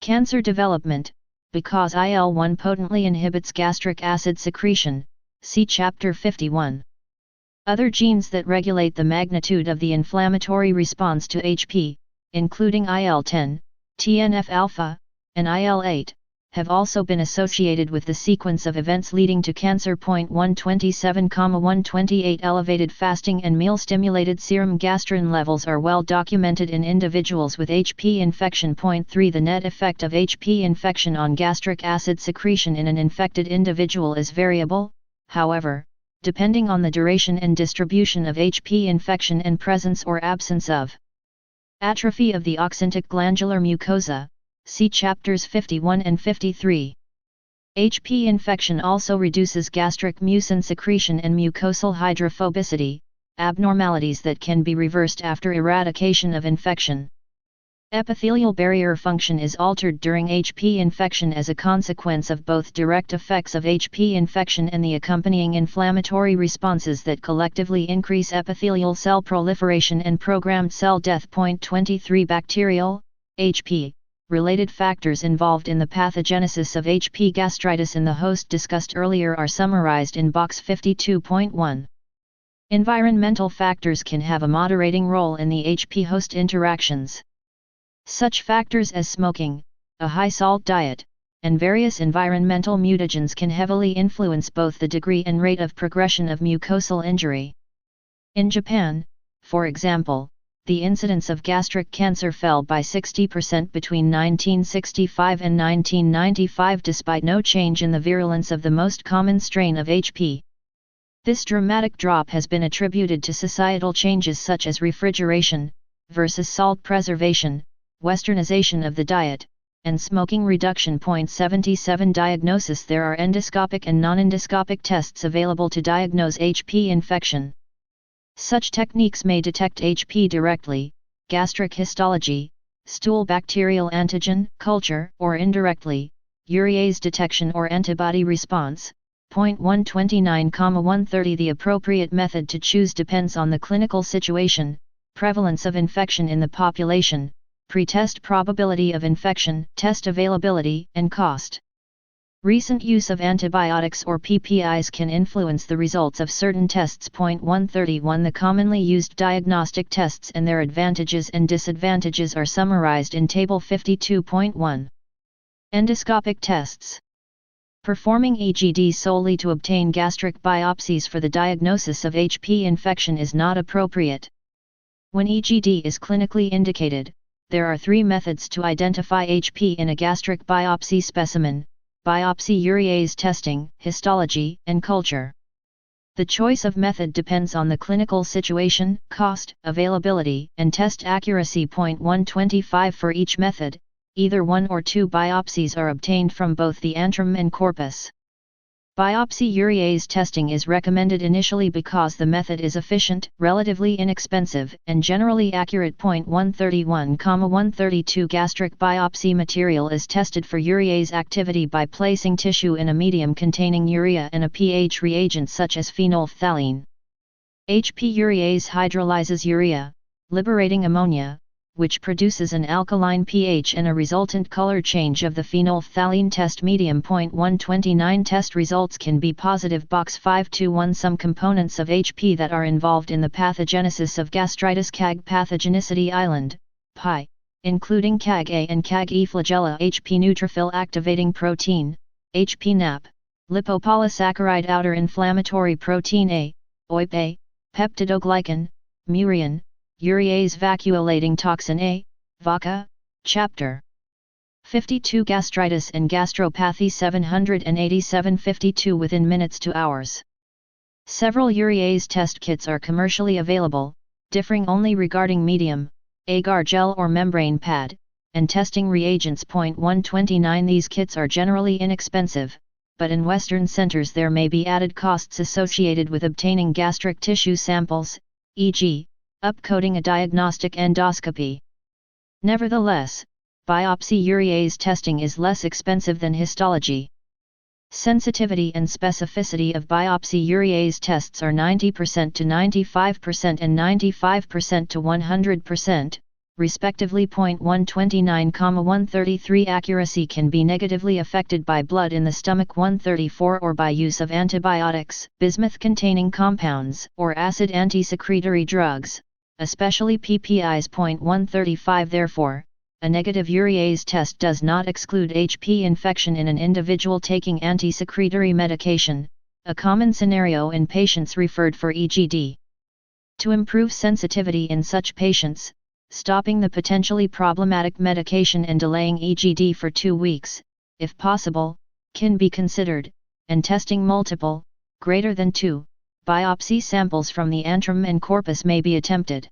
cancer development, because IL-1 potently inhibits gastric acid secretion. See Chapter 51. Other genes that regulate the magnitude of the inflammatory response to HP, including IL-10, TNF-alpha, and IL-8, have also been associated with the sequence of events leading to cancer. 127,128. Elevated fasting and meal-stimulated serum gastrin levels are well documented in individuals with HP infection. 3. The net effect of HP infection on gastric acid secretion in an infected individual is variable, however, depending on the duration and distribution of HP infection and presence or absence of atrophy of the oxyntic glandular mucosa, see Chapters 51 and 53. HP infection also reduces gastric mucin secretion and mucosal hydrophobicity, abnormalities that can be reversed after eradication of infection. Epithelial barrier function is altered during HP infection as a consequence of both direct effects of HP infection and the accompanying inflammatory responses that collectively increase epithelial cell proliferation and programmed cell death. 23. Bacterial, HP, related factors involved in the pathogenesis of HP gastritis in the host discussed earlier are summarized in box 52.1. Environmental factors can have a moderating role in the HP host interactions. Such factors as smoking, a high-salt diet, and various environmental mutagens can heavily influence both the degree and rate of progression of mucosal injury. In Japan, for example, the incidence of gastric cancer fell by 60% between 1965 and 1995 despite no change in the virulence of the most common strain of HP. This dramatic drop has been attributed to societal changes such as refrigeration versus salt preservation, westernization of the diet, and smoking reduction. 77 Diagnosis. There are endoscopic and non-endoscopic tests available to diagnose HP infection. Such techniques may detect HP directly, gastric histology, stool bacterial antigen culture, or indirectly, urease detection or antibody response. 129,130 The appropriate method to choose depends on the clinical situation, prevalence of infection in the population, pre-test probability of infection, test availability, and cost. Recent use of antibiotics or PPIs can influence the results of certain tests. 131 The commonly used diagnostic tests and their advantages and disadvantages are summarized in Table 52.1. Endoscopic tests. Performing EGD solely to obtain gastric biopsies for the diagnosis of HP infection is not appropriate. When EGD is clinically indicated, there are three methods to identify HP in a gastric biopsy specimen: biopsy urease testing, histology, and culture. The choice of method depends on the clinical situation, cost, availability, and test accuracy. 125 For each method, either one or two biopsies are obtained from both the antrum and corpus. Biopsy urease testing is recommended initially because the method is efficient, relatively inexpensive, and generally accurate. 131,132 Gastric biopsy material is tested for urease activity by placing tissue in a medium containing urea and a pH reagent such as phenolphthalein. HP urease hydrolyzes urea, liberating ammonia, which produces an alkaline pH and a resultant color change of the phenolphthalein test medium. 129 Test results can be positive. Box 521 Some components of HP that are involved in the pathogenesis of gastritis. CAG pathogenicity island, pi, including CAG-A and CAG-E flagella. HP neutrophil activating protein, HP NAP, lipopolysaccharide outer inflammatory protein A, OIP-A, peptidoglycan, muriin, urease vacuolating toxin A, VACA. Chapter 52 Gastritis and Gastropathy 787 52 Within minutes to hours. Several urease test kits are commercially available, differing only regarding medium, agar gel or membrane pad, and testing reagents. 129 These kits are generally inexpensive, but in Western centers there may be added costs associated with obtaining gastric tissue samples, e.g., upcoding a diagnostic endoscopy. Nevertheless, biopsy urease testing is less expensive than histology. Sensitivity and specificity of biopsy urease tests are 90% to 95% and 95% to 100%, respectively. 129,133 Accuracy can be negatively affected by blood in the stomach. 134 Or by use of antibiotics, bismuth-containing compounds, or acid anti-secretory drugs, especially PPIs. 135 Therefore, a negative urease test does not exclude HP infection in an individual taking anti-secretory medication, a common scenario in patients referred for EGD. To improve sensitivity in such patients, stopping the potentially problematic medication and delaying EGD for 2 weeks, if possible, can be considered, and testing multiple, greater than 2, biopsy samples from the antrum and corpus may be attempted.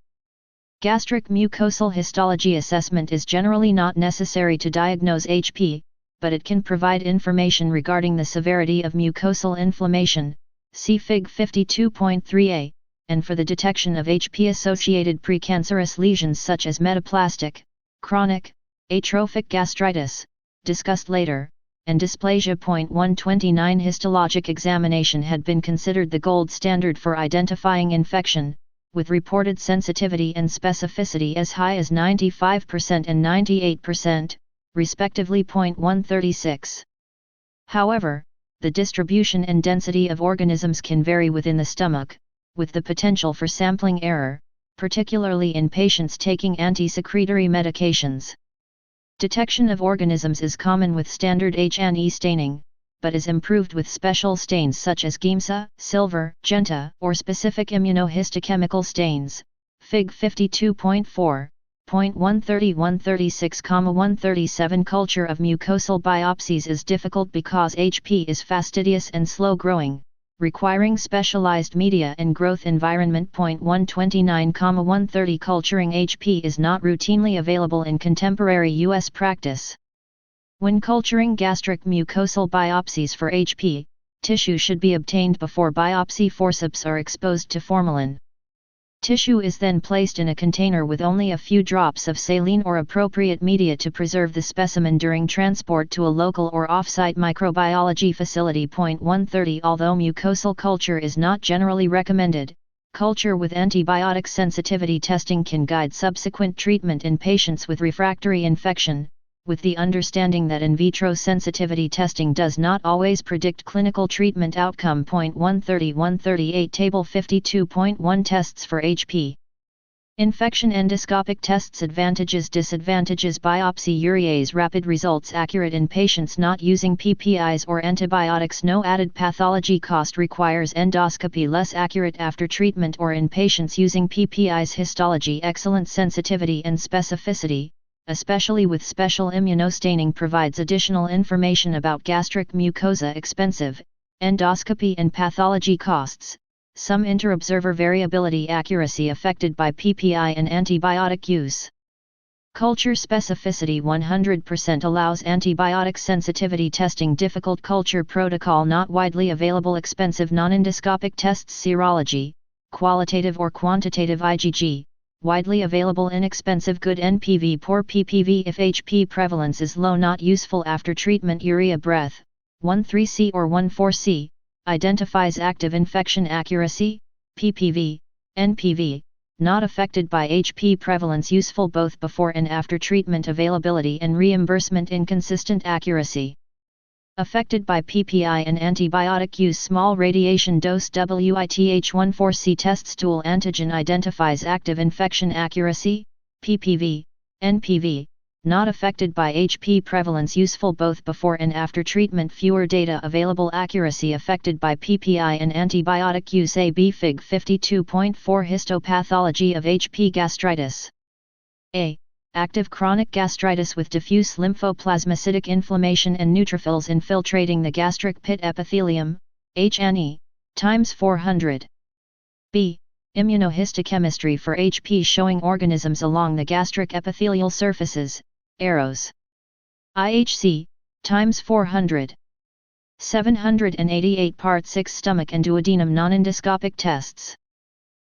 Gastric mucosal histology assessment is generally not necessary to diagnose HP, but it can provide information regarding the severity of mucosal inflammation, see Fig 52.3a, and for the detection of HP-associated precancerous lesions such as metaplastic, chronic, atrophic gastritis, discussed later, and dysplasia. 129 Histologic examination had been considered the gold standard for identifying infection, with reported sensitivity and specificity as high as 95% and 98%, respectively. 136. However, the distribution and density of organisms can vary within the stomach, with the potential for sampling error, particularly in patients taking anti-secretory medications. Detection of organisms is common with standard H&E staining, but is improved with special stains such as Giemsa, silver, Genta, or specific immunohistochemical stains. Fig 52.4. 130-136-137 Culture of mucosal biopsies is difficult because HP is fastidious and slow-growing, requiring specialized media and growth environment. 129-130 Culturing HP is not routinely available in contemporary U.S. practice. When culturing gastric mucosal biopsies for HP, tissue should be obtained before biopsy forceps are exposed to formalin. Tissue is then placed in a container with only a few drops of saline or appropriate media to preserve the specimen during transport to a local or off-site microbiology facility. 130 Although mucosal culture is not generally recommended, culture with antibiotic sensitivity testing can guide subsequent treatment in patients with refractory infection, with the understanding that in vitro sensitivity testing does not always predict clinical treatment outcome. 130-138 Table 52.1 Tests for HP. Infection endoscopic tests. Advantages, disadvantages. Biopsy urease rapid results, accurate in patients not using PPIs or antibiotics. No added pathology cost, requires endoscopy, less accurate after treatment or in patients using PPIs. Histology, excellent sensitivity and specificity, especially with special immunostaining, provides additional information about gastric mucosa. Expensive, endoscopy and pathology costs, some inter-observer variability, accuracy affected by PPI and antibiotic use. Culture specificity 100% allows antibiotic sensitivity testing. Difficult culture protocol not widely available. Expensive non-endoscopic tests. Serology, qualitative or quantitative IgG, widely available. Inexpensive. Good NPV, poor PPV. If HP prevalence is low, not useful after treatment. Urea breath, 1,3C or 1,4C, identifies active infection. Accuracy, PPV, NPV, not affected by HP prevalence. Useful both before and after treatment. Availability and reimbursement. Inconsistent accuracy. Affected by PPI and antibiotic use. Small radiation dose. WITH14C test stool antigen identifies active infection. Accuracy, PPV, NPV, not affected by HP prevalence. Useful both before and after treatment. Fewer data available. Accuracy affected by PPI and antibiotic use. AB Fig 52.4 Histopathology of HP gastritis. A. Active chronic gastritis with diffuse lymphoplasmacytic inflammation and neutrophils infiltrating the gastric pit epithelium, H&E, times 400. B. Immunohistochemistry for HP showing organisms along the gastric epithelial surfaces, arrows. IHC, times 400. 788 Part 6 Stomach and duodenum non-endoscopic tests.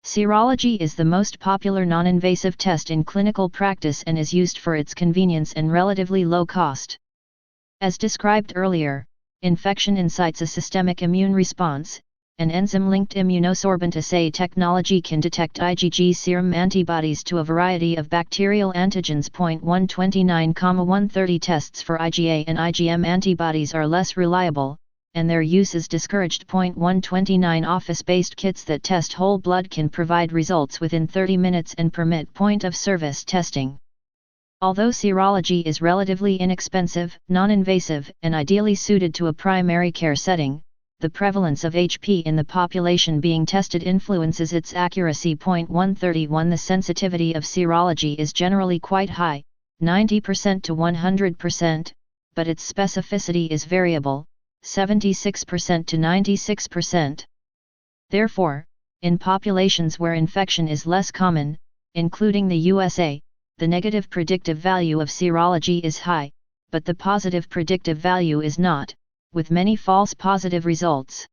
Serology is the most popular non-invasive test in clinical practice and is used for its convenience and relatively low cost. As described earlier, infection incites a systemic immune response. An enzyme-linked immunosorbent assay technology can detect IgG serum antibodies to a variety of bacterial antigens. 129-130 Tests for IgA and IgM antibodies are less reliable, and their use is discouraged. 129 Office-based kits that test whole blood can provide results within 30 minutes and permit point-of-service testing. Although serology is relatively inexpensive, non-invasive, and ideally suited to a primary care setting, the prevalence of HP in the population being tested influences its accuracy. 131 The sensitivity of serology is generally quite high, 90% to 100%, but its specificity is variable, 76% to 96%. Therefore, in populations where infection is less common, including the USA, the negative predictive value of serology is high, but the positive predictive value is not, with many false positive results.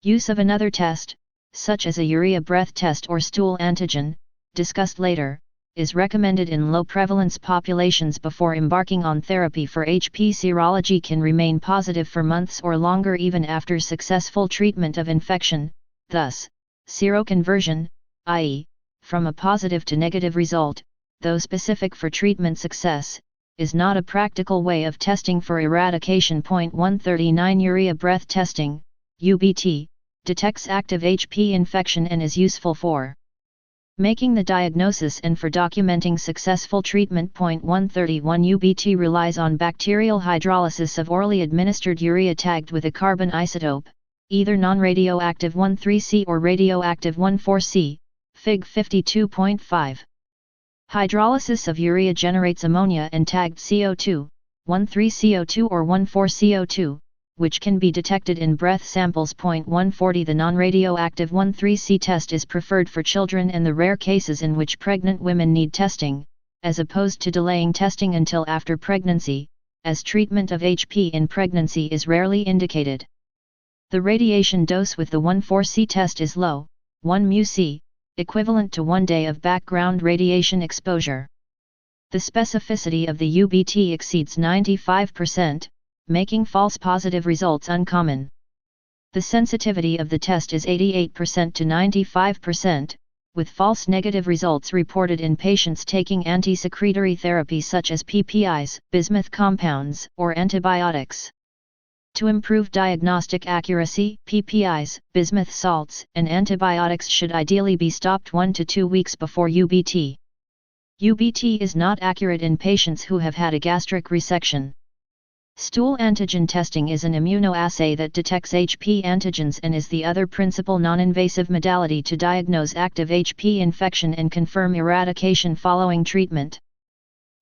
Use of another test, such as a urea breath test or stool antigen, discussed later, is recommended in low prevalence populations before embarking on therapy for HP. Serology can remain positive for months or longer even after successful treatment of infection, thus, seroconversion, i.e., from a positive to negative result, though specific for treatment success, is not a practical way of testing for eradication. 139 Urea breath testing, UBT, detects active HP infection and is useful for Making the diagnosis and for documenting successful treatment. 131 UBT relies on bacterial hydrolysis of orally administered urea tagged with a carbon isotope, either non-radioactive 13C or radioactive 14C, Fig 52.5. Hydrolysis of urea generates ammonia and tagged CO2, 13CO2 or 14CO2, which can be detected in breath samples. 140 The non-radioactive 13C test is preferred for children and the rare cases in which pregnant women need testing, as opposed to delaying testing until after pregnancy, as treatment of HP in pregnancy is rarely indicated. The radiation dose with the 14C test is low, 1 μc, equivalent to 1 day of background radiation exposure. The specificity of the UBT exceeds 95%, making false positive results uncommon. The sensitivity of the test is 88% to 95%, with false negative results reported in patients taking anti-secretory therapy such as PPIs, bismuth compounds, or antibiotics. To improve diagnostic accuracy, PPIs, bismuth salts, and antibiotics should ideally be stopped 1 to 2 weeks before UBT. UBT is not accurate in patients who have had a gastric resection. Stool antigen testing is an immunoassay that detects HP antigens and is the other principal non-invasive modality to diagnose active HP infection and confirm eradication following treatment.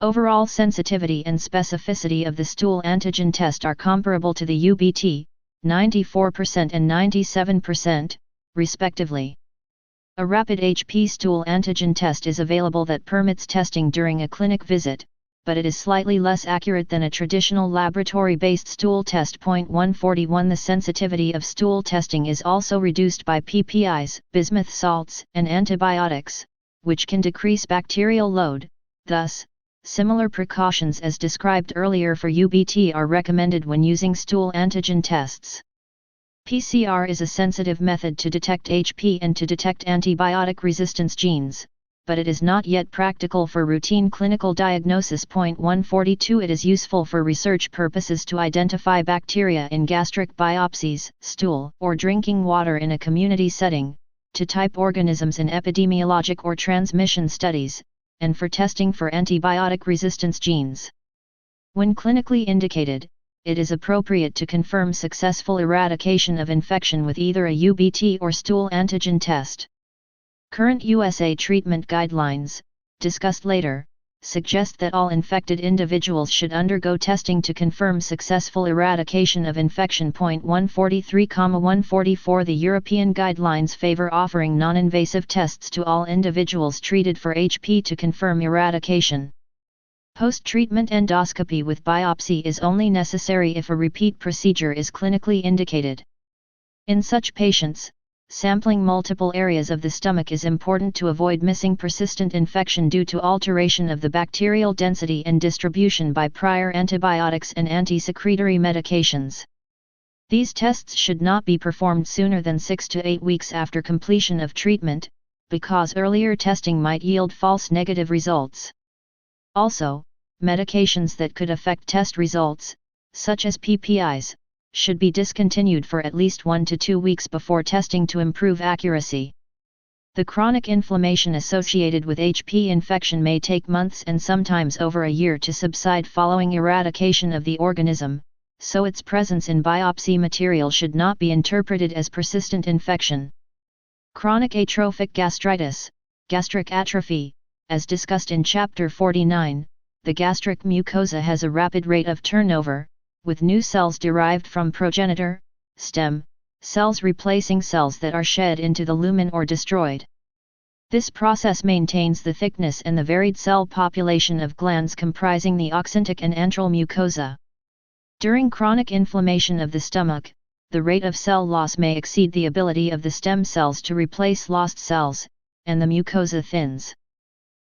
Overall sensitivity and specificity of the stool antigen test are comparable to the UBT, 94% and 97%, respectively. A rapid HP stool antigen test is available that permits testing during a clinic visit, but it is slightly less accurate than a traditional laboratory-based stool test. 141 The sensitivity of stool testing is also reduced by PPIs, bismuth salts, and antibiotics, which can decrease bacterial load. Thus, similar precautions as described earlier for UBT are recommended when using stool antigen tests. PCR is a sensitive method to detect HP and to detect antibiotic resistance genes, but it is not yet practical for routine clinical diagnosis. 142 It is useful for research purposes to identify bacteria in gastric biopsies, stool, or drinking water in a community setting, to type organisms in epidemiologic or transmission studies, and for testing for antibiotic resistance genes. When clinically indicated, it is appropriate to confirm successful eradication of infection with either a UBT or stool antigen test. Current USA treatment guidelines, discussed later, suggest that all infected individuals should undergo testing to confirm successful eradication of infection. 143,144 The European guidelines favor offering non-invasive tests to all individuals treated for HP to confirm eradication. Post-treatment endoscopy with biopsy is only necessary if a repeat procedure is clinically indicated. In such patients, sampling multiple areas of the stomach is important to avoid missing persistent infection due to alteration of the bacterial density and distribution by prior antibiotics and anti-secretory medications. These tests should not be performed sooner than 6 to 8 weeks after completion of treatment, because earlier testing might yield false negative results. Also, medications that could affect test results, such as PPIs, should be discontinued for at least 1 to 2 weeks before testing to improve accuracy. The chronic inflammation associated with HP infection may take months and sometimes over a year to subside following eradication of the organism, so its presence in biopsy material should not be interpreted as persistent infection. Chronic atrophic gastritis, gastric atrophy, as discussed in Chapter 49, the gastric mucosa has a rapid rate of turnover, with new cells derived from progenitor, stem, cells replacing cells that are shed into the lumen or destroyed. This process maintains the thickness and the varied cell population of glands comprising the oxyntic and antral mucosa. During chronic inflammation of the stomach, the rate of cell loss may exceed the ability of the stem cells to replace lost cells, and the mucosa thins.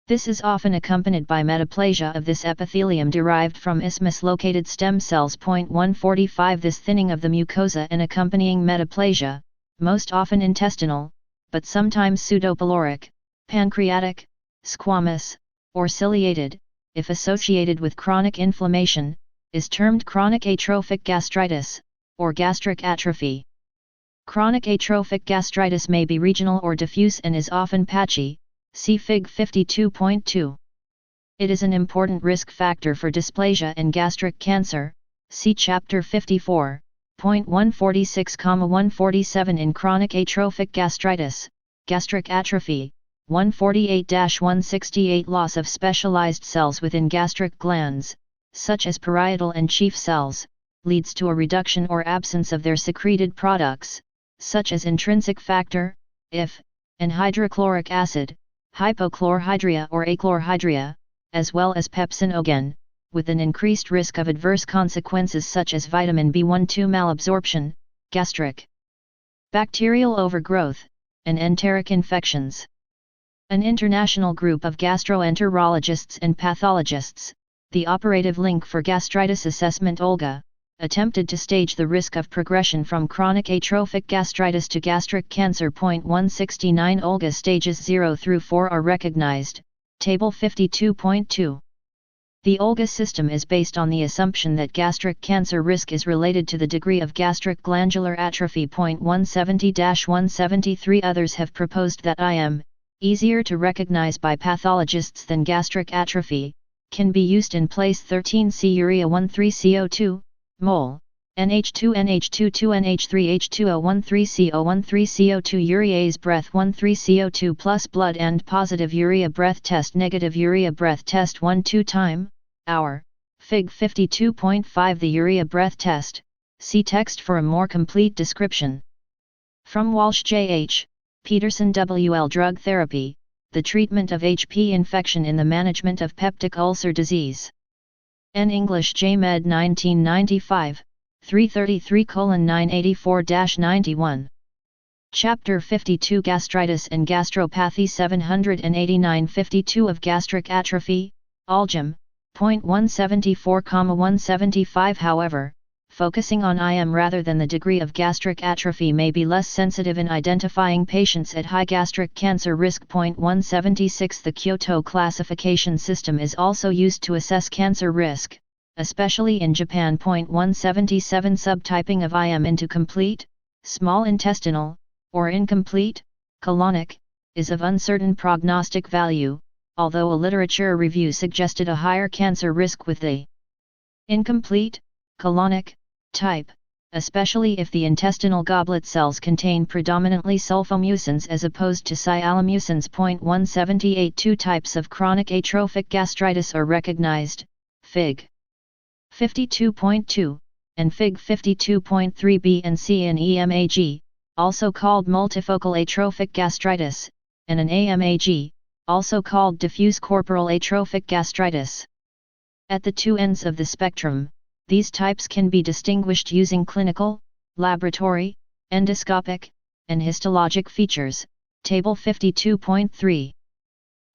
This is often accompanied by metaplasia of this epithelium derived from isthmus-located stem cells. 145 This thinning of the mucosa and accompanying metaplasia, most often intestinal, but sometimes pseudopyloric, pancreatic, squamous, or ciliated, if associated with chronic inflammation, is termed chronic atrophic gastritis, or gastric atrophy. Chronic atrophic gastritis may be regional or diffuse and is often patchy, See Fig 52.2. It is an important risk factor for dysplasia and gastric cancer, see Chapter 54, point 146-147 in chronic atrophic gastritis, gastric atrophy, 148-168 loss of specialized cells within gastric glands, such as parietal and chief cells, leads to a reduction or absence of their secreted products, such as intrinsic factor, IF, and hydrochloric acid, hypochlorhydria or achlorhydria, as well as pepsinogen, with an increased risk of adverse consequences such as vitamin B12 malabsorption, gastric bacterial overgrowth, and enteric infections. An international group of gastroenterologists and pathologists, the Operative Link for Gastritis Assessment (OLGA), attempted to stage the risk of progression from chronic atrophic gastritis to gastric cancer. 169 OLGA stages 0 through 4 are recognized, Table 52.2. The OLGA system is based on the assumption that gastric cancer risk is related to the degree of gastric glandular atrophy. 170-173 Others have proposed that IM, easier to recognize by pathologists than gastric atrophy, can be used in place. 13C urea 13CO2, mol, NH2 NH22 NH3 H2O 13CO 13CO2 urease breath 13CO2 plus blood and positive urea breath test negative urea breath test 1-2 time, hour, Fig 52.5 The urea breath test, see text for a more complete description. From Walsh J.H., Peterson W.L. Drug Therapy, the treatment of HP infection in the management of peptic ulcer disease. N. English J. Med 1995, 333:984-91. Chapter 52 Gastritis and Gastropathy 789-52 of gastric atrophy, Algem, point 174-175 However, focusing on IM rather than the degree of gastric atrophy may be less sensitive in identifying patients at high gastric cancer risk. 176 The Kyoto classification system is also used to assess cancer risk, especially in Japan. 177 Subtyping of IM into complete, small intestinal, or incomplete, colonic, is of uncertain prognostic value, although a literature review suggested a higher cancer risk with the incomplete, colonic, type, especially if the intestinal goblet cells contain predominantly sulfomucins as opposed to sialomucins. 178 Two types of chronic atrophic gastritis are recognized, Fig. 52.2, and Fig. 52.3b and c in EMAG, also called multifocal atrophic gastritis, and an AMAG, also called diffuse corporal atrophic gastritis. At the two ends of the spectrum, these types can be distinguished using clinical, laboratory, endoscopic, and histologic features, Table 52.3.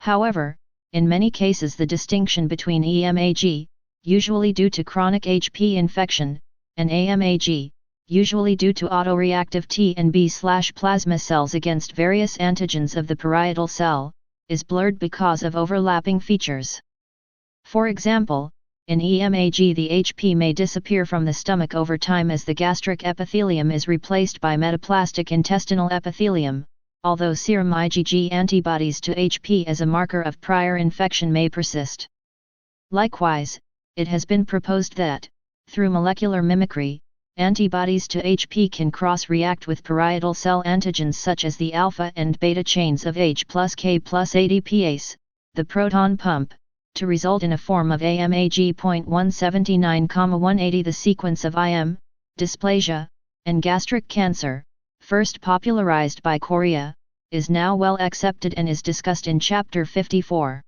However, in many cases the distinction between EMAG, usually due to chronic HP infection, and AMAG, usually due to autoreactive T and B/plasma cells against various antigens of the parietal cell, is blurred because of overlapping features. For example, in EMAG the HP may disappear from the stomach over time as the gastric epithelium is replaced by metaplastic intestinal epithelium, although serum IgG antibodies to HP as a marker of prior infection may persist. Likewise, it has been proposed that, through molecular mimicry, antibodies to HP can cross-react with parietal cell antigens such as the alpha and beta chains of H plus K plus ADPase, the proton pump, to result in a form of AMAG. 179-180 The sequence of IM, dysplasia, and gastric cancer, first popularized by Korea, is now well accepted and is discussed in Chapter 54.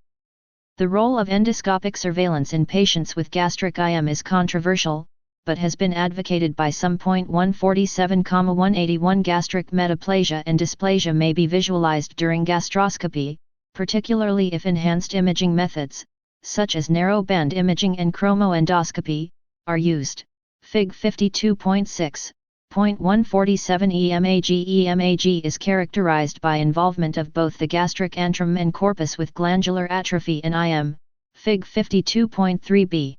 The role of endoscopic surveillance in patients with gastric IM is controversial, but has been advocated by some. 147-181 Gastric metaplasia and dysplasia may be visualized during gastroscopy, particularly if enhanced imaging methods, such as narrowband imaging and chromoendoscopy, are used. Fig. 52.6, point 147 EMAG is characterized by involvement of both the gastric antrum and corpus with glandular atrophy in IM, Fig. 52.3b.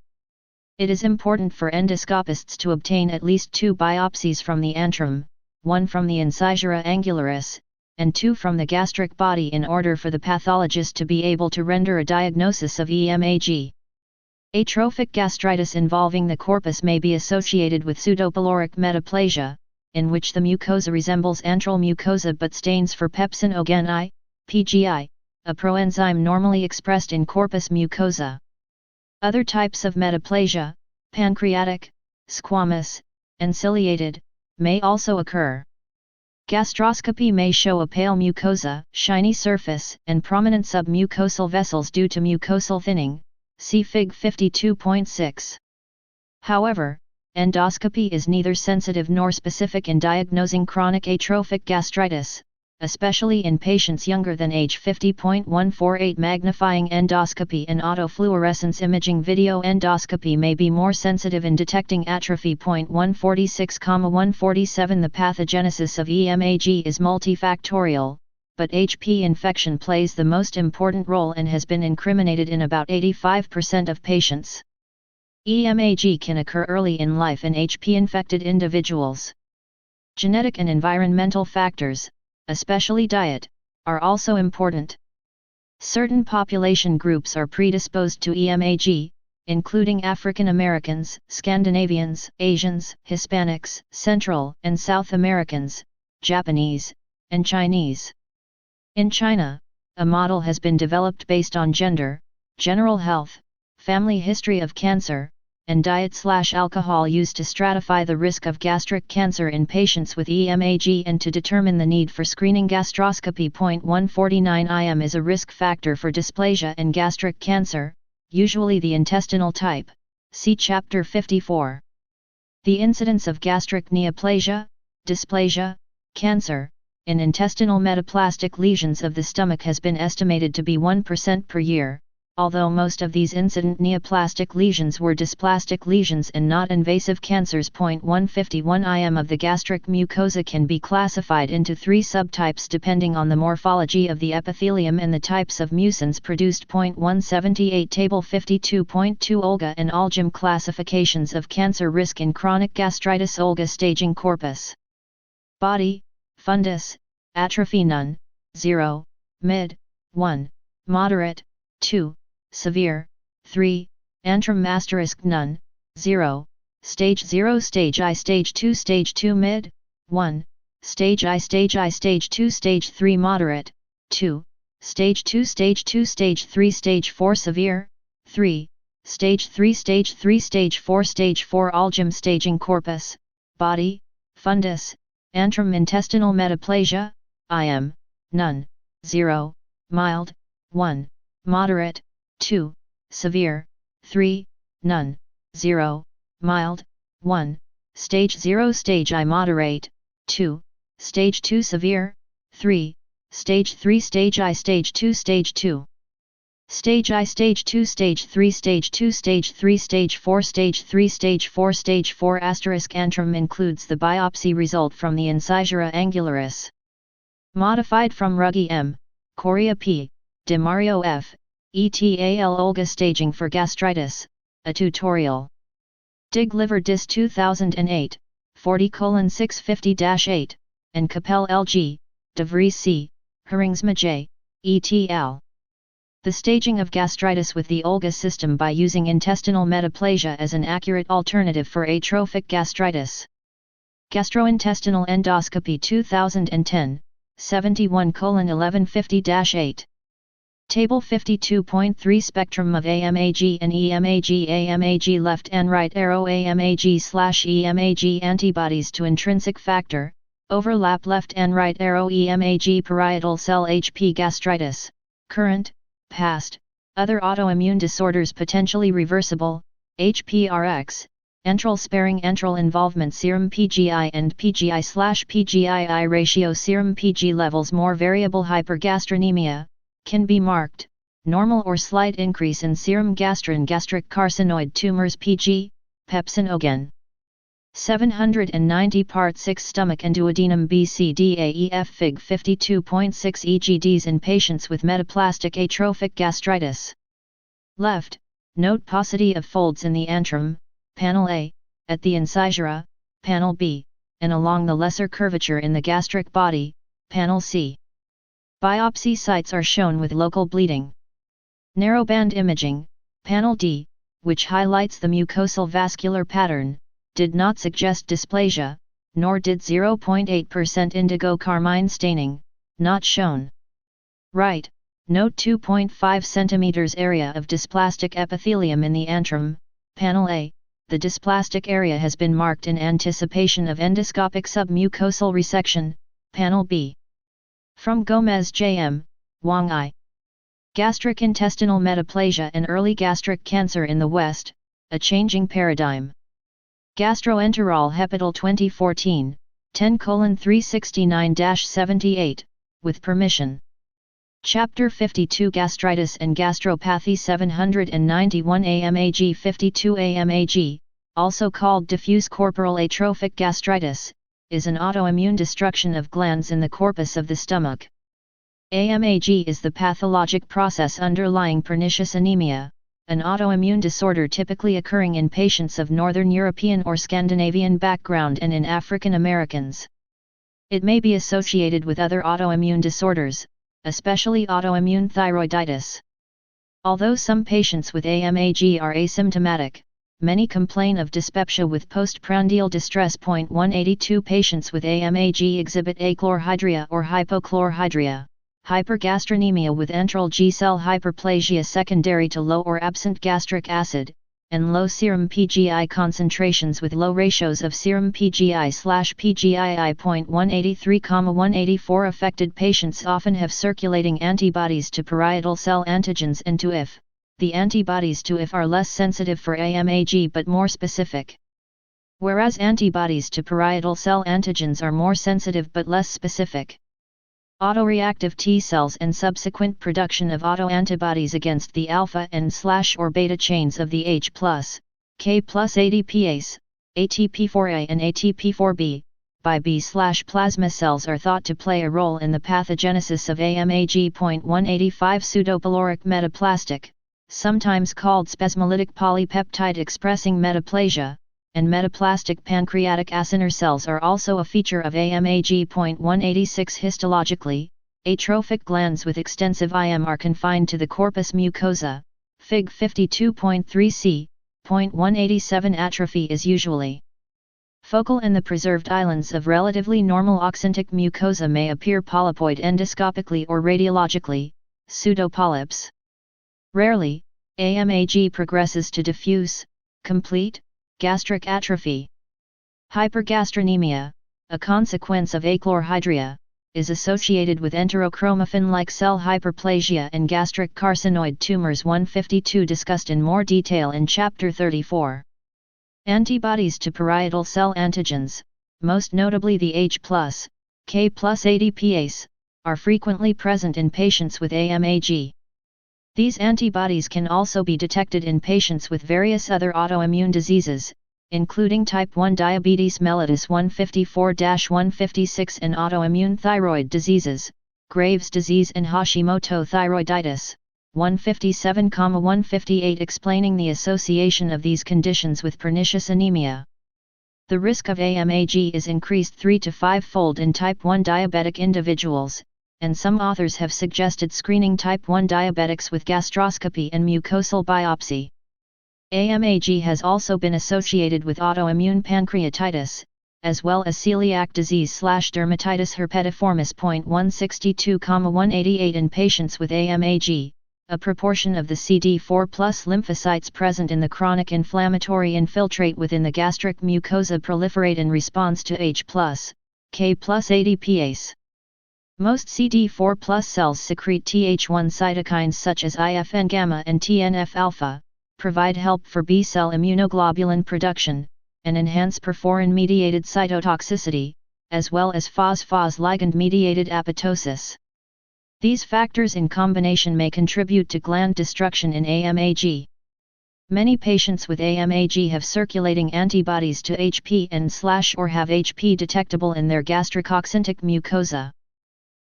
It is important for endoscopists to obtain at least 2 biopsies from the antrum, one from the incisura angularis, and 2 from the gastric body in order for the pathologist to be able to render a diagnosis of EMAG. Atrophic gastritis involving the corpus may be associated with pseudopyloric metaplasia, in which the mucosa resembles antral mucosa but stains for pepsin ogen I, PGI, a proenzyme normally expressed in corpus mucosa. Other types of metaplasia, pancreatic, squamous, and ciliated, may also occur. Gastroscopy may show a pale mucosa, shiny surface, and prominent submucosal vessels due to mucosal thinning, see Fig 52.6. However, endoscopy is neither sensitive nor specific in diagnosing chronic atrophic gastritis, especially in patients younger than age 50.148. Magnifying endoscopy and autofluorescence imaging video endoscopy may be more sensitive in detecting atrophy. 146,147 The pathogenesis of EMAG is multifactorial, but HP infection plays the most important role and has been incriminated in about 85% of patients. EMAG can occur early in life in HP-infected individuals. Genetic and environmental factors, especially diet, are also important. Certain population groups are predisposed to EMAG, including African Americans, Scandinavians, Asians, Hispanics, Central and South Americans, Japanese, and Chinese. In China, a model has been developed based on gender, general health, family history of cancer, and diet/alcohol use to stratify the risk of gastric cancer in patients with EMAG and to determine the need for screening. Gastroscopy. 149 IM is a risk factor for dysplasia and gastric cancer, usually the intestinal type, see Chapter 54. The incidence of gastric neoplasia, dysplasia, cancer, in intestinal metaplastic lesions of the stomach has been estimated to be 1% per year, although most of these incident neoplastic lesions were dysplastic lesions and not invasive cancers. 151 IM of the gastric mucosa can be classified into 3 subtypes depending on the morphology of the epithelium and the types of mucins produced. 178 Table 52.2 Olga and Aljam classifications of cancer risk in chronic gastritis. Olga staging: corpus, body, fundus, atrophy none, 0, mid, 1, moderate, 2, severe, 3, antrum * none, 0, stage 0, stage I, stage 2, stage 2, mid, 1, stage I, stage 2, stage 3, moderate, 2, stage 2, stage 2, stage 3, stage 4, severe, 3, stage 3, stage 4, stage 4. Aljam staging: corpus, body, fundus, antrum intestinal metaplasia, IM, none, 0, mild, 1, moderate, 2, severe, 3, none, 0, mild, 1, stage 0, stage I, moderate, 2, stage 2, severe, 3, stage 3, stage I, stage 2, stage 2. Stage I, stage 2, stage 3, stage 2, stage 3, stage 4, stage 3, stage 4, stage 4. Antrum includes the biopsy result from the incisura angularis. Modified from Ruggie M., Coria P., De Mario F., ETAL. Olga staging for gastritis, a tutorial. Dig Liver Dis 2008, 40:650-8, and Capel L.G., De Vries C., Heringsma J., ETAL. The staging of gastritis with the Olga system by using intestinal metaplasia as an accurate alternative for atrophic gastritis. Gastrointestinal endoscopy 2010, 71:1150-8. Table 52.3 Spectrum of AMAG and EMAG. AMAG left and right arrow. AMAG/EMAG antibodies to intrinsic factor, overlap left and right arrow. EMAG parietal cell HP gastritis, current, past, other autoimmune disorders potentially reversible, HPRX, antral sparing. Antral involvement serum PGI and PGI/PGII ratio. Serum PG levels more variable. Hypergastrinemia can be marked, normal or slight increase in serum gastrin. Gastric carcinoid tumors. PG, pepsin ogen. 790 Part 6 Stomach and duodenum. BCDAEF Fig 52.6 EGDs in patients with metaplastic atrophic gastritis. Left, note paucity of folds in the antrum, panel A, at the incisura, panel B, and along the lesser curvature in the gastric body, panel C. Biopsy sites are shown with local bleeding. Narrowband imaging, panel D, which highlights the mucosal vascular pattern, did not suggest dysplasia, nor did 0.8% indigo carmine staining, not shown. Right, note 2.5 cm area of dysplastic epithelium in the antrum, panel A. The dysplastic area has been marked in anticipation of endoscopic submucosal resection, panel B. From Gomez J.M., Wang I. Gastric-intestinal metaplasia and early gastric cancer in the West, a changing paradigm. Gastroenterol Hepatil 2014, 10:369-78, with permission. Chapter 52 Gastritis and Gastropathy 791 AMAG 52 AMAG, also called diffuse corporal atrophic gastritis, is an autoimmune destruction of glands in the corpus of the stomach. AMAG is the pathologic process underlying pernicious anemia, an autoimmune disorder typically occurring in patients of Northern European or Scandinavian background and in African Americans. It may be associated with other autoimmune disorders, especially autoimmune thyroiditis. Although some patients with AMAG are asymptomatic, many complain of dyspepsia with postprandial distress. 182 patients with AMAG exhibit achlorhydria or hypochlorhydria, hypergastrinemia with enteral G-cell hyperplasia secondary to low or absent gastric acid, and low serum PGI concentrations with low ratios of serum PGI/PGII. 183,184 affected patients often have circulating antibodies to parietal cell antigens and to IF. The antibodies to IF are less sensitive for AMAG but more specific. Whereas antibodies to parietal cell antigens are more sensitive but less specific. Autoreactive T cells and subsequent production of autoantibodies against the alpha and/or beta chains of the H+, K+ ADPase, ATP4A and ATP4B, by B/plasma cells are thought to play a role in the pathogenesis of AMAG. 185 Pseudopyloric metaplastic, sometimes called spasmolytic polypeptide-expressing metaplasia, and metaplastic pancreatic acinar cells are also a feature of AMAG. 186 Histologically, atrophic glands with extensive IM are confined to the corpus mucosa, Fig 52.3c. 187 Atrophy is usually focal and the preserved islands of relatively normal oxyntic mucosa may appear polypoid endoscopically or radiologically, pseudopolyps. Rarely, AMAG progresses to diffuse, complete, gastric atrophy. Hypergastrinemia, a consequence of achlorhydria, is associated with enterochromaffin-like cell hyperplasia and gastric carcinoid tumors. 152 discussed in more detail in Chapter 34. Antibodies to parietal cell antigens, most notably the H+, K+ ADPase, are frequently present in patients with AMAG. These antibodies can also be detected in patients with various other autoimmune diseases, including type 1 diabetes mellitus. 154-156 and autoimmune thyroid diseases, Graves' disease and Hashimoto thyroiditis. 157-158 explaining the association of these conditions with pernicious anemia. The risk of AMAG is increased 3 to 5-fold in type 1 diabetic individuals, and some authors have suggested screening type 1 diabetics with gastroscopy and mucosal biopsy. AMAG has also been associated with autoimmune pancreatitis, as well as celiac disease/dermatitis herpetiformis. 162-188 in patients with AMAG, a proportion of the CD4+ lymphocytes present in the chronic inflammatory infiltrate within the gastric mucosa proliferate in response to H+, K+ ADPase. Most CD4+ cells secrete Th1 cytokines such as IFN-gamma and TNF-alpha, provide help for B-cell immunoglobulin production, and enhance perforin-mediated cytotoxicity, as well as Fos ligand-mediated apoptosis. These factors in combination may contribute to gland destruction in AMAG. Many patients with AMAG have circulating antibodies to HP and/or have HP detectable in their gastric oxyntic mucosa.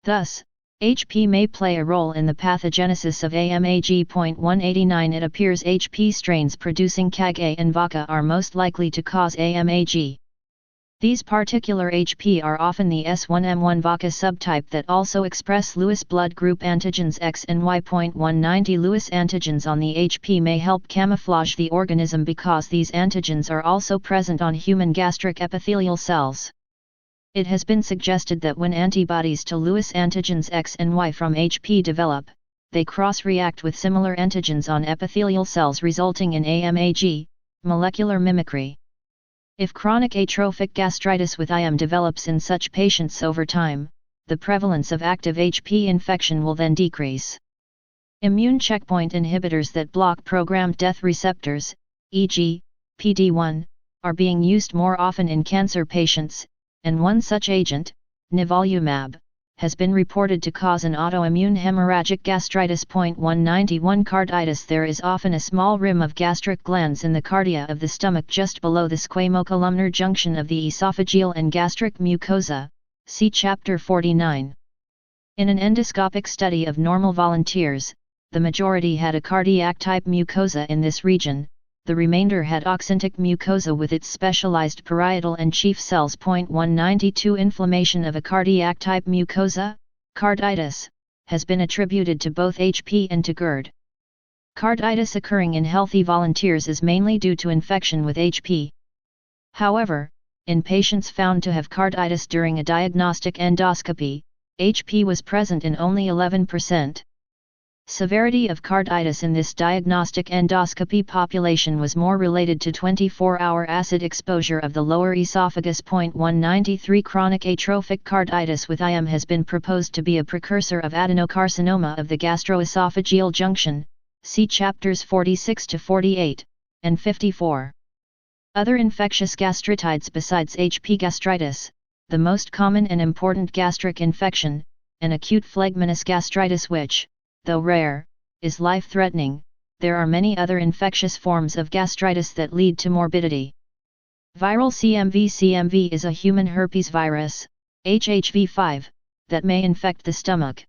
Thus, HP may play a role in the pathogenesis of AMAG. 189 It appears HP strains producing CAG-A and VACA are most likely to cause AMAG. These particular HP are often the S1M1 Vaca subtype that also express Lewis blood group antigens X and Y.190. Lewis antigens on the HP may help camouflage the organism because these antigens are also present on human gastric epithelial cells. It has been suggested that when antibodies to Lewis antigens X and Y from HP develop, they cross-react with similar antigens on epithelial cells, resulting in AMAG, molecular mimicry. If chronic atrophic gastritis with IM develops in such patients over time, the prevalence of active HP infection will then decrease. Immune checkpoint inhibitors that block programmed death receptors, e.g., PD-1, are being used more often in cancer patients, and one such agent, nivolumab, has been reported to cause an autoimmune hemorrhagic gastritis. 191 Carditis. There is often a small rim of gastric glands in the cardia of the stomach just below the squamocolumnar junction of the esophageal and gastric mucosa, see Chapter 49. In an endoscopic study of normal volunteers, the majority had a cardiac-type mucosa in this region, the remainder had oxyntic mucosa with its specialized parietal and chief cells. 192 Inflammation of a cardiac-type mucosa, carditis, has been attributed to both HP and to GERD. Carditis occurring in healthy volunteers is mainly due to infection with HP. However, in patients found to have carditis during a diagnostic endoscopy, HP was present in only 11%. Severity of carditis in this diagnostic endoscopy population was more related to 24-hour acid exposure of the lower esophagus. 193 Chronic atrophic carditis with IM has been proposed to be a precursor of adenocarcinoma of the gastroesophageal junction, see Chapters 46 to 48, and 54. Other infectious gastritides besides HP gastritis, the most common and important gastric infection, an acute phlegmonous gastritis which, though rare, is life-threatening. There are many other infectious forms of gastritis that lead to morbidity. Viral CMV. CMV is a human herpes virus, HHV5, that may infect the stomach.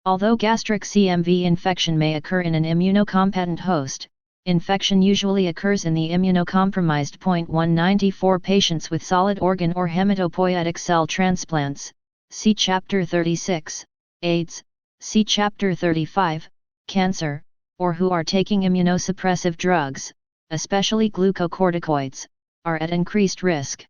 Although gastric CMV infection may occur in an immunocompetent host, infection usually occurs in the immunocompromised. 194 Patients with solid organ or hematopoietic cell transplants, see Chapter 36, AIDS, see Chapter 35, Cancer, or who are taking immunosuppressive drugs, especially glucocorticoids, are at increased risk.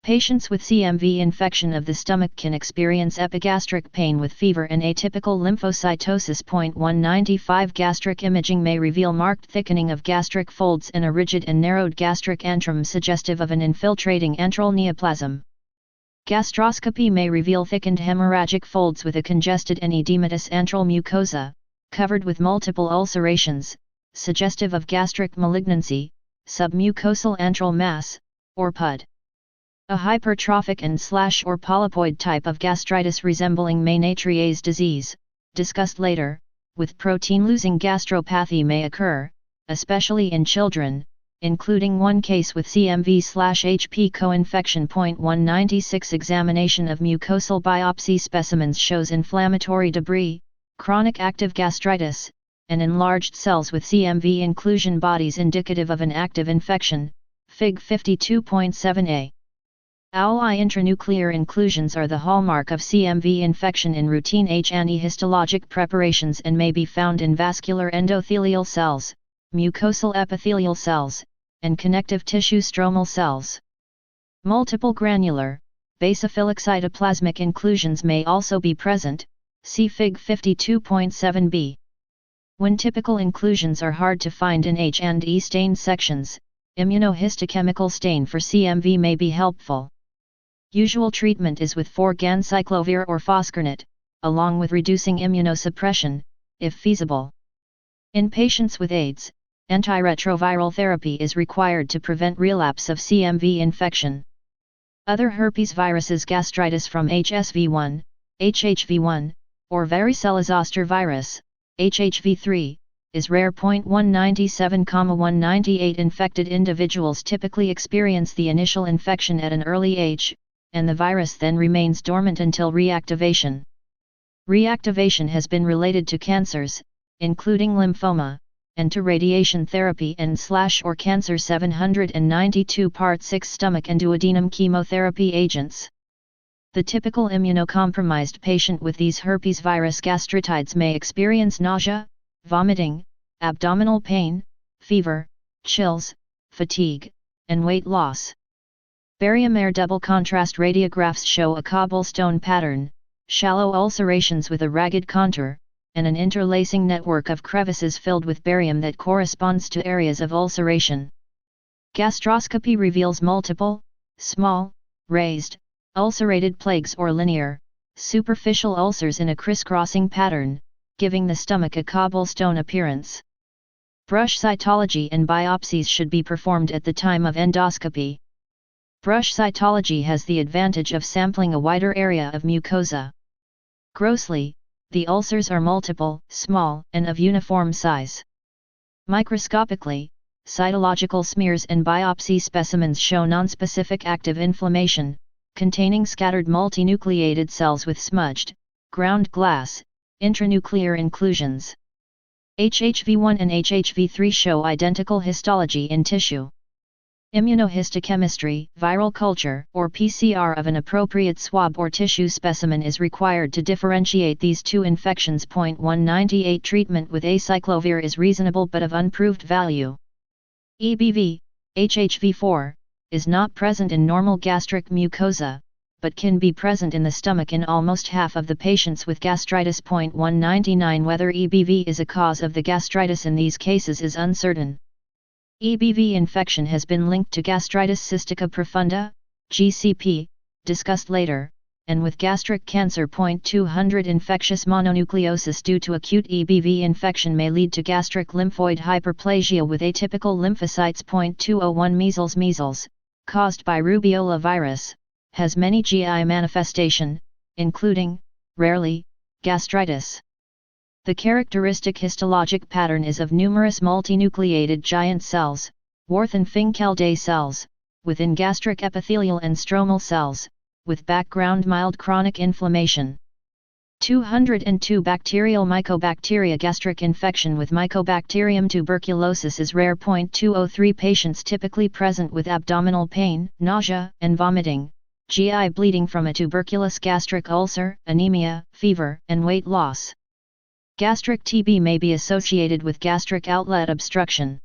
Patients with CMV infection of the stomach can experience epigastric pain with fever and atypical lymphocytosis. 195 Gastric imaging may reveal marked thickening of gastric folds and a rigid and narrowed gastric antrum suggestive of an infiltrating antral neoplasm. Gastroscopy may reveal thickened hemorrhagic folds with a congested and edematous antral mucosa, covered with multiple ulcerations, suggestive of gastric malignancy, submucosal antral mass, or PUD. A hypertrophic and/or polypoid type of gastritis resembling Menetrier's disease, discussed later, with protein-losing gastropathy may occur, especially in children, including one case with CMV/HP co-infection. 196 Examination of mucosal biopsy specimens shows inflammatory debris, chronic active gastritis, and enlarged cells with CMV inclusion bodies indicative of an active infection, Fig 52.7a. AUI intranuclear inclusions are the hallmark of CMV infection in routine H&E histologic preparations and may be found in vascular endothelial cells, mucosal epithelial cells, and connective tissue stromal cells. Multiple granular, basophilic cytoplasmic inclusions may also be present, see Fig 52.7b. When typical inclusions are hard to find in H&E stain sections, immunohistochemical stain for CMV may be helpful. Usual treatment is with 4-ganciclovir or foscarnet, along with reducing immunosuppression, if feasible. In patients with AIDS, antiretroviral therapy is required to prevent relapse of CMV infection. Other herpes viruses, gastritis from HSV1, HHV1, or varicella-zoster virus, HHV3, is rare. 197,198 Infected individuals typically experience the initial infection at an early age, and the virus then remains dormant until reactivation. Reactivation has been related to cancers, including lymphoma, and to radiation therapy and/or cancer 792 Part 6 stomach and duodenum chemotherapy agents. The typical immunocompromised patient with these herpes virus gastritides may experience nausea, vomiting, abdominal pain, fever, chills, fatigue, and weight loss. Barium air double contrast radiographs show a cobblestone pattern, shallow ulcerations with a ragged contour, and an interlacing network of crevices filled with barium that corresponds to areas of ulceration. Gastroscopy reveals multiple, small, raised, ulcerated plaques or linear, superficial ulcers in a crisscrossing pattern, giving the stomach a cobblestone appearance. Brush cytology and biopsies should be performed at the time of endoscopy. Brush cytology has the advantage of sampling a wider area of mucosa. Grossly, the ulcers are multiple, small, and of uniform size. Microscopically, cytological smears and biopsy specimens show nonspecific active inflammation, containing scattered multinucleated cells with smudged, ground glass, intranuclear inclusions. HHV1 and HHV3 show identical histology in tissue. Immunohistochemistry, viral culture, or PCR of an appropriate swab or tissue specimen is required to differentiate these two infections. 198 Treatment with acyclovir is reasonable but of unproved value. EBV, HHV4, is not present in normal gastric mucosa, but can be present in the stomach in almost half of the patients with gastritis. 199 Whether EBV is a cause of the gastritis in these cases is uncertain. EBV infection has been linked to gastritis cystica profunda, GCP, discussed later, and with gastric cancer. 200 Infectious mononucleosis due to acute EBV infection may lead to gastric lymphoid hyperplasia with atypical lymphocytes. 201 Measles, caused by rubeola virus, has many GI manifestation, including, rarely, gastritis. The characteristic histologic pattern is of numerous multinucleated giant cells, Warthin-Finkelday cells, within gastric epithelial and stromal cells, with background mild chronic inflammation. 202 Bacterial Mycobacteria gastric infection with Mycobacterium tuberculosis is rare. 203 Patients typically present with abdominal pain, nausea, and vomiting, GI bleeding from a tuberculous gastric ulcer, anemia, fever, and weight loss. Gastric TB may be associated with gastric outlet obstruction.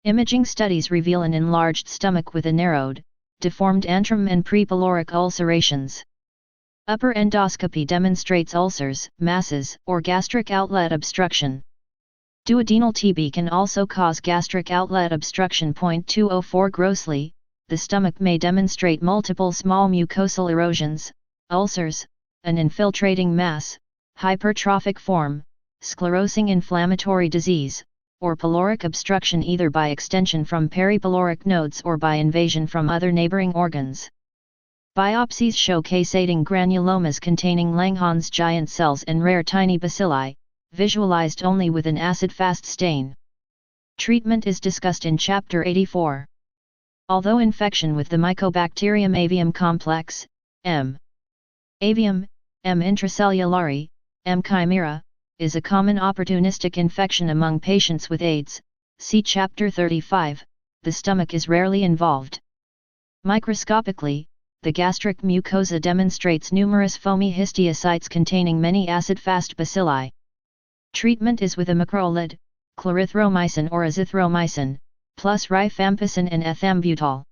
Imaging studies reveal an enlarged stomach with a narrowed, deformed antrum and prepyloric ulcerations. Upper endoscopy demonstrates ulcers, masses, or gastric outlet obstruction. Duodenal TB can also cause gastric outlet obstruction. 204 Grossly, the stomach may demonstrate multiple small mucosal erosions, ulcers, an infiltrating mass, hypertrophic form, sclerosing inflammatory disease, or pyloric obstruction either by extension from peripyloric nodes or by invasion from other neighboring organs. Biopsies show casating granulomas containing Langhans giant cells and rare tiny bacilli, visualized only with an acid-fast stain. Treatment is discussed in Chapter 84. Although infection with the Mycobacterium avium complex, M. avium, M. intracellulare, M. chimera, is a common opportunistic infection among patients with AIDS, see Chapter 35, the stomach is rarely involved. Microscopically, the gastric mucosa demonstrates numerous foamy histiocytes containing many acid-fast bacilli. Treatment is with imicrolide, clarithromycin or azithromycin, plus rifampicin and ethambutol.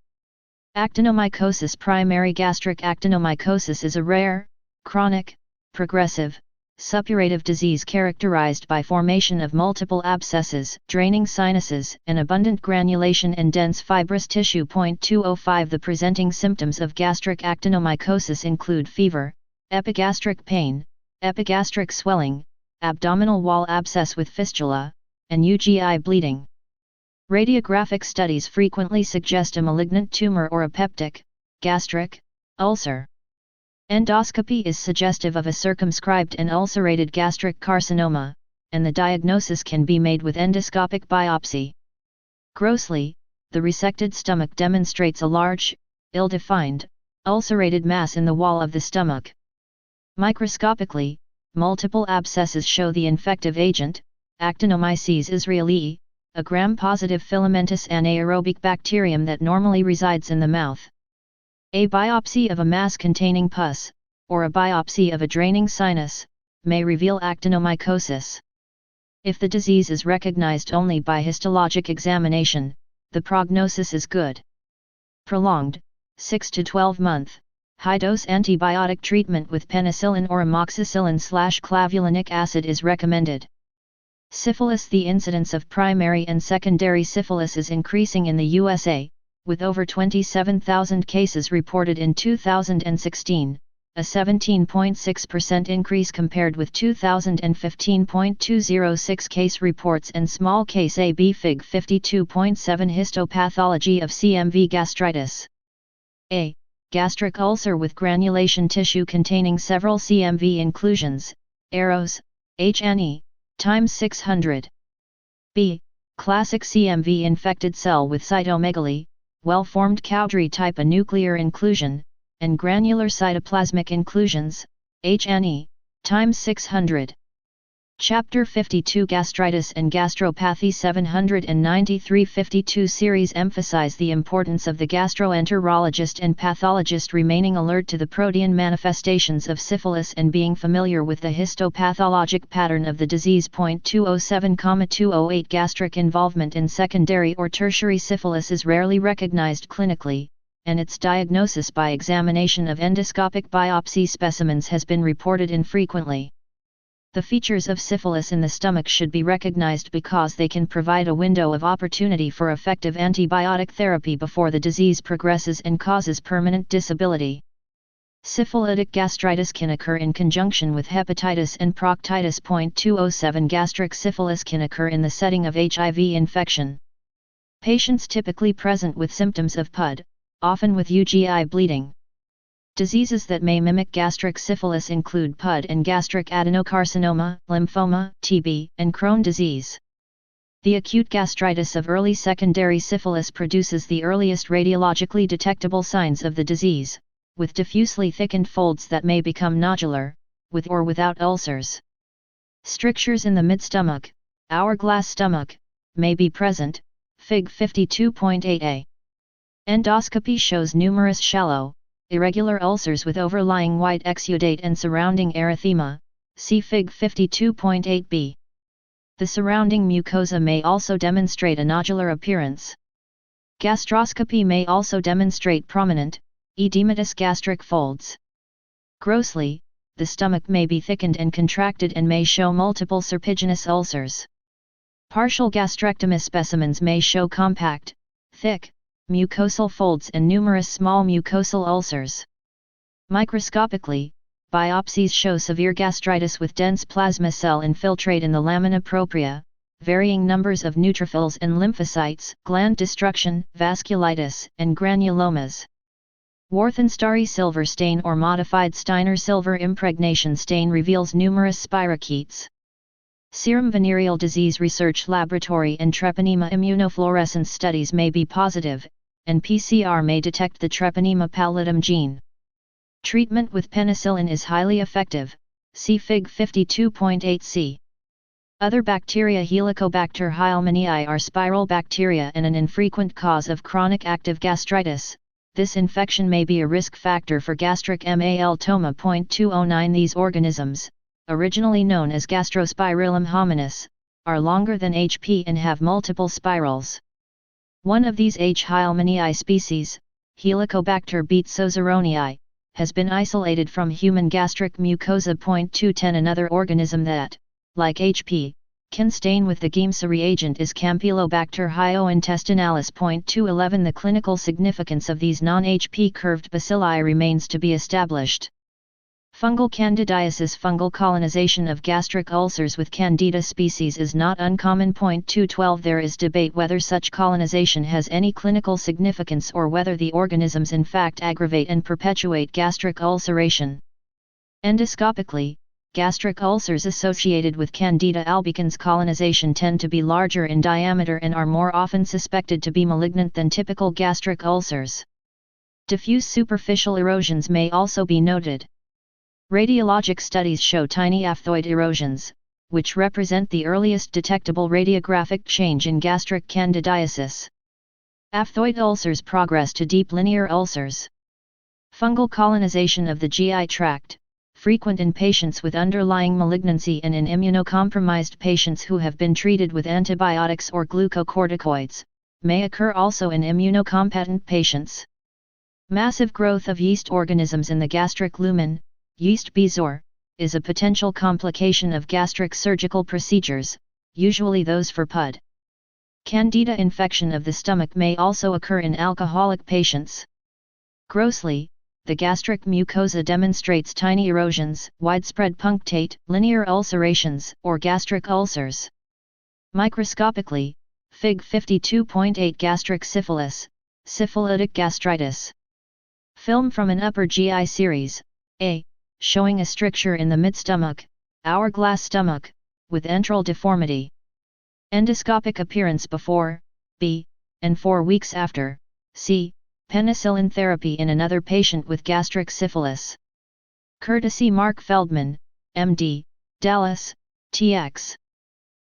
Actinomycosis. Primary gastric actinomycosis is a rare, chronic, progressive, suppurative disease characterized by formation of multiple abscesses, draining sinuses, and abundant granulation and dense fibrous tissue. 205 The presenting symptoms of gastric actinomycosis include fever, epigastric pain, epigastric swelling, abdominal wall abscess with fistula, and UGI bleeding. Radiographic studies frequently suggest a malignant tumor or a peptic, gastric, ulcer. Endoscopy is suggestive of a circumscribed and ulcerated gastric carcinoma, and the diagnosis can be made with endoscopic biopsy. Grossly, the resected stomach demonstrates a large, ill-defined, ulcerated mass in the wall of the stomach. Microscopically, multiple abscesses show the infective agent, Actinomyces israelii, a gram-positive filamentous anaerobic bacterium that normally resides in the mouth. A biopsy of a mass containing pus, or a biopsy of a draining sinus, may reveal actinomycosis. If the disease is recognized only by histologic examination, the prognosis is good. Prolonged, 6 to 12-month, high-dose antibiotic treatment with penicillin or amoxicillin/clavulanic acid is recommended. Syphilis. The incidence of primary and secondary syphilis is increasing in the USA, with over 27,000 cases reported in 2016, a 17.6% increase compared with 2015.206 case reports and small case AB Fig 52.7 histopathology of CMV gastritis. A. Gastric ulcer with granulation tissue containing several CMV inclusions, arrows, HNE, times 600. B. Classic CMV infected cell with cytomegaly, well-formed Cowdery type a nuclear inclusion, and granular cytoplasmic inclusions, HNE, times 600. Chapter 52 Gastritis and Gastropathy 793-52 series emphasize the importance of the gastroenterologist and pathologist remaining alert to the protean manifestations of syphilis and being familiar with the histopathologic pattern of the disease. 207,208 Gastric involvement in secondary or tertiary syphilis is rarely recognized clinically, and its diagnosis by examination of endoscopic biopsy specimens has been reported infrequently. The features of syphilis in the stomach should be recognized because they can provide a window of opportunity for effective antibiotic therapy before the disease progresses and causes permanent disability. Syphilitic gastritis can occur in conjunction with hepatitis and proctitis. 207 Gastric syphilis can occur in the setting of HIV infection. Patients typically present with symptoms of PUD, often with UGI bleeding. Diseases that may mimic gastric syphilis include PUD and gastric adenocarcinoma, lymphoma, TB, and Crohn's disease. The acute gastritis of early secondary syphilis produces the earliest radiologically detectable signs of the disease, with diffusely thickened folds that may become nodular, with or without ulcers. Strictures in the midstomach, hourglass stomach, may be present, Fig 52.8a. Endoscopy shows numerous shallow, irregular ulcers with overlying white exudate and surrounding erythema, see Fig 52.8b. The surrounding mucosa may also demonstrate a nodular appearance. Gastroscopy may also demonstrate prominent, edematous gastric folds. Grossly, the stomach may be thickened and contracted and may show multiple serpiginous ulcers. Partial gastrectomy specimens may show compact, thick, mucosal folds and numerous small mucosal ulcers. Microscopically, biopsies show severe gastritis with dense plasma cell infiltrate in the lamina propria, varying numbers of neutrophils and lymphocytes, gland destruction, vasculitis, and granulomas. Warthin-Starry silver stain or modified Steiner silver impregnation stain reveals numerous spirochetes. Serum venereal disease research laboratory and treponema immunofluorescence studies may be positive, and PCR may detect the treponema pallidum gene. Treatment with penicillin is highly effective, see Fig 52.8c. Other bacteria Helicobacter pneumoniae are spiral bacteria and an infrequent cause of chronic active gastritis. This infection may be a risk factor for gastric maltoma. 209 These organisms, originally known as Gastrospirillum hominis, are longer than HP and have multiple spirals. One of these H. pneumoniae species, Helicobacter beetsozeronii, has been isolated from human gastric mucosa. 210 Another organism that, like HP, can stain with the Giemsa reagent is Campylobacter hyointestinalis. 211 The clinical significance of these non-HP curved bacilli remains to be established. Fungal candidiasis. Fungal colonization of gastric ulcers with Candida species is not uncommon. 212 There is debate whether such colonization has any clinical significance or whether the organisms in fact aggravate and perpetuate gastric ulceration. Endoscopically, gastric ulcers associated with Candida albicans colonization tend to be larger in diameter and are more often suspected to be malignant than typical gastric ulcers. Diffuse superficial erosions may also be noted. Radiologic studies show tiny aphthoid erosions, which represent the earliest detectable radiographic change in gastric candidiasis. Aphthoid ulcers progress to deep linear ulcers. Fungal colonization of the GI tract, frequent in patients with underlying malignancy and in immunocompromised patients who have been treated with antibiotics or glucocorticoids, may occur also in immunocompetent patients. Massive growth of yeast organisms in the gastric lumen, yeast bezoar, is a potential complication of gastric surgical procedures, usually those for PUD. Candida infection of the stomach may also occur in alcoholic patients. Grossly, the gastric mucosa demonstrates tiny erosions, widespread punctate, linear ulcerations, or gastric ulcers. Microscopically, Fig 52.8 gastric syphilis, syphilitic gastritis. Film from an upper GI series, A, showing a stricture in the midstomach, hourglass stomach, with enteral deformity. Endoscopic appearance before, B, and 4 weeks after, C, penicillin therapy in another patient with gastric syphilis. Courtesy Mark Feldman, MD, Dallas, TX.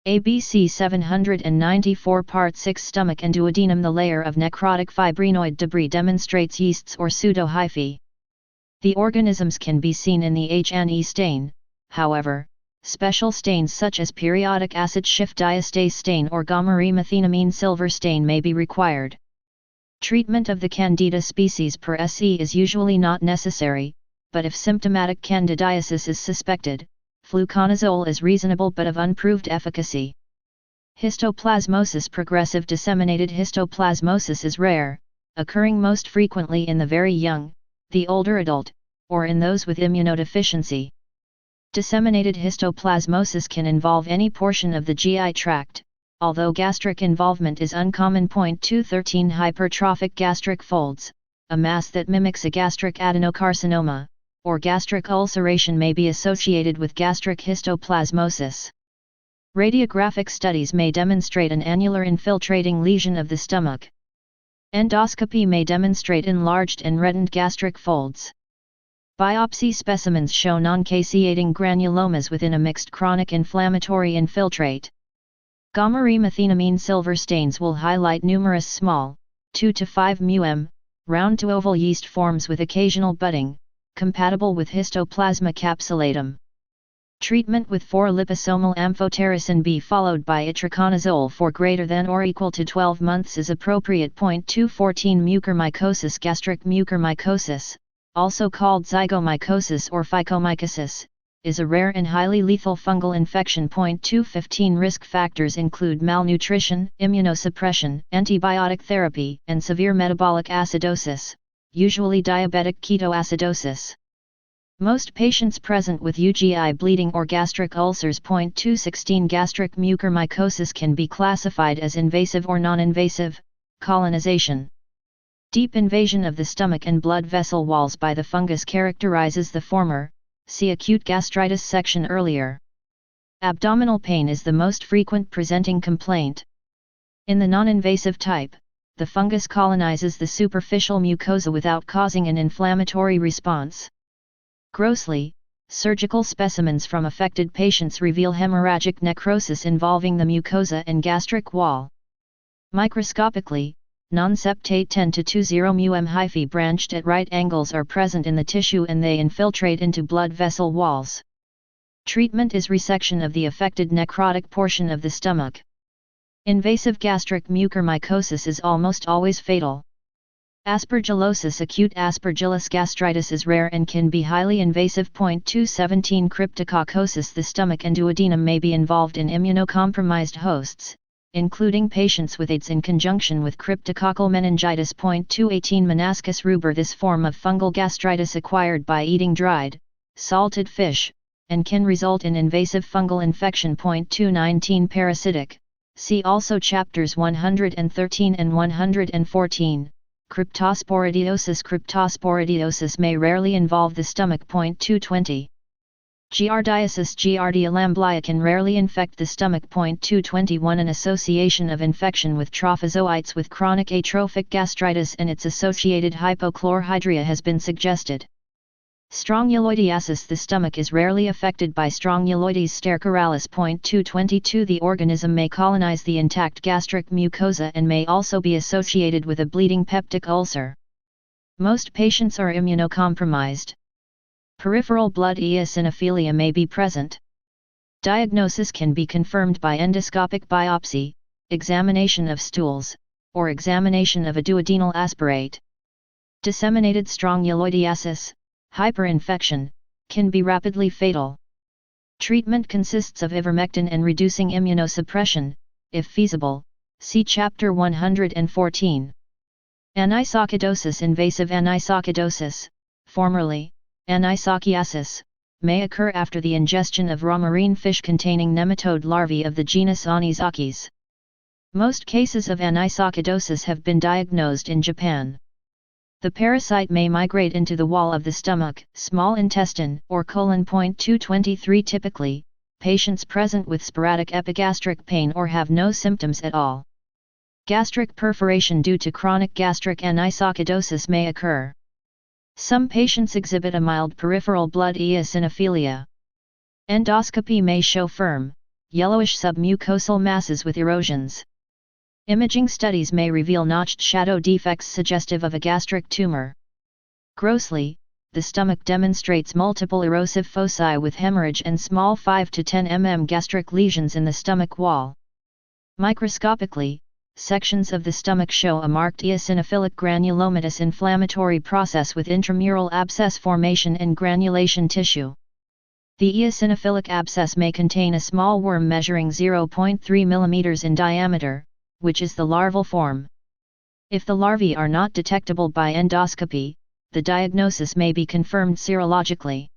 ABC 794 Part 6 Stomach and duodenum. The layer of necrotic fibrinoid debris demonstrates yeasts or pseudohyphae. The organisms can be seen in the H&E stain, however, special stains such as periodic acid Schiff diastase stain or gamma-methenamine silver stain may be required. Treatment of the Candida species per SE is usually not necessary, but if symptomatic candidiasis is suspected, fluconazole is reasonable but of unproved efficacy. Histoplasmosis. Progressive disseminated histoplasmosis is rare, occurring most frequently in the very young, the older adult, or in those with immunodeficiency. Disseminated histoplasmosis can involve any portion of the GI tract, although gastric involvement is uncommon. 213 Hypertrophic gastric folds, a mass that mimics a gastric adenocarcinoma, or gastric ulceration may be associated with gastric histoplasmosis. Radiographic studies may demonstrate an annular infiltrating lesion of the stomach. Endoscopy may demonstrate enlarged and reddened gastric folds. Biopsy specimens show non-caseating granulomas within a mixed chronic inflammatory infiltrate. Gamma-methenamine silver stains will highlight numerous small, 2 to 5 μm, round to oval yeast forms with occasional budding, compatible with Histoplasma capsulatum. Treatment with 4-liposomal amphotericin B followed by itraconazole for greater than or equal to 12 months is appropriate. 214 Mucormycosis. Gastric mucormycosis, also called zygomycosis or phycomycosis, is a rare and highly lethal fungal infection. 215 Risk factors include malnutrition, immunosuppression, antibiotic therapy, and severe metabolic acidosis, usually diabetic ketoacidosis. Most patients present with UGI bleeding or gastric ulcers. 216 Gastric mucormycosis can be classified as invasive or non-invasive. Colonization. Deep invasion of the stomach and blood vessel walls by the fungus characterizes the former, see acute gastritis section earlier. Abdominal pain is the most frequent presenting complaint. In the non-invasive type, the fungus colonizes the superficial mucosa without causing an inflammatory response. Grossly, surgical specimens from affected patients reveal hemorrhagic necrosis involving the mucosa and gastric wall. Microscopically, non-septate 10 to 20 μm hyphae branched at right angles are present in the tissue and they infiltrate into blood vessel walls. Treatment is resection of the affected necrotic portion of the stomach. Invasive gastric mucormycosis is almost always fatal. Aspergillosis. Acute Aspergillus gastritis is rare and can be highly invasive. 217 Cryptococcosis. The stomach and duodenum may be involved in immunocompromised hosts, including patients with AIDS in conjunction with cryptococcal meningitis. 218 Meniscus rubor. This form of fungal gastritis acquired by eating dried, salted fish, and can result in invasive fungal infection. 219 Parasitic. See also chapters 113 and 114. Cryptosporidiosis. Cryptosporidiosis may rarely involve the stomach. 220. Giardiasis. Giardia lamblia can rarely infect the stomach. 221 An association of infection with trophozoites with chronic atrophic gastritis and its associated hypochlorhydria has been suggested. Strongyloidiasis. The stomach is rarely affected by Strongyloides stercoralis. 222 The organism may colonize the intact gastric mucosa and may also be associated with a bleeding peptic ulcer. Most patients are immunocompromised. Peripheral blood eosinophilia may be present. Diagnosis can be confirmed by endoscopic biopsy, examination of stools, or examination of a duodenal aspirate. Disseminated strongyloidiasis, hyperinfection, can be rapidly fatal. Treatment consists of ivermectin and reducing immunosuppression, if feasible, see Chapter 114. Anisocradosis. Invasive anisocradosis, formerly, anisokiasis, may occur after the ingestion of raw marine fish containing nematode larvae of the genus Anisakis. Most cases of anisocradosis have been diagnosed in Japan. The parasite may migrate into the wall of the stomach, small intestine, or colon. 223 Typically, patients present with sporadic epigastric pain or have no symptoms at all. Gastric perforation due to chronic gastric anisocradosis may occur. Some patients exhibit a mild peripheral blood eosinophilia. Endoscopy may show firm, yellowish submucosal masses with erosions. Imaging studies may reveal notched shadow defects suggestive of a gastric tumor. Grossly, the stomach demonstrates multiple erosive foci with hemorrhage and small 5 to 10 mm gastric lesions in the stomach wall. Microscopically, sections of the stomach show a marked eosinophilic granulomatous inflammatory process with intramural abscess formation and granulation tissue. The eosinophilic abscess may contain a small worm measuring 0.3 mm in diameter, which is the larval form. If the larvae are not detectable by endoscopy, the diagnosis may be confirmed serologically.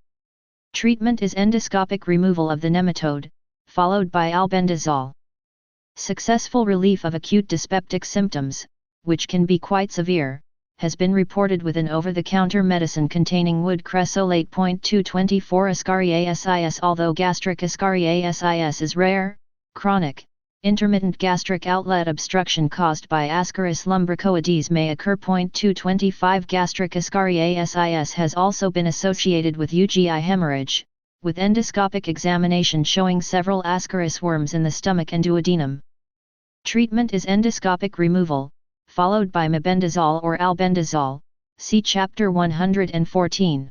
Treatment is endoscopic removal of the nematode, followed by albendazole. Successful relief of acute dyspeptic symptoms, which can be quite severe, has been reported with an over-the-counter medicine containing wood cresolate. 224 Ascariasis. Although gastric ascariasis is rare, chronic, intermittent gastric outlet obstruction caused by Ascaris lumbricoides may occur. 225 Gastric ascariasis has also been associated with UGI hemorrhage, with endoscopic examination showing several Ascaris worms in the stomach and duodenum. Treatment is endoscopic removal, followed by mebendazole or albendazole, see Chapter 114.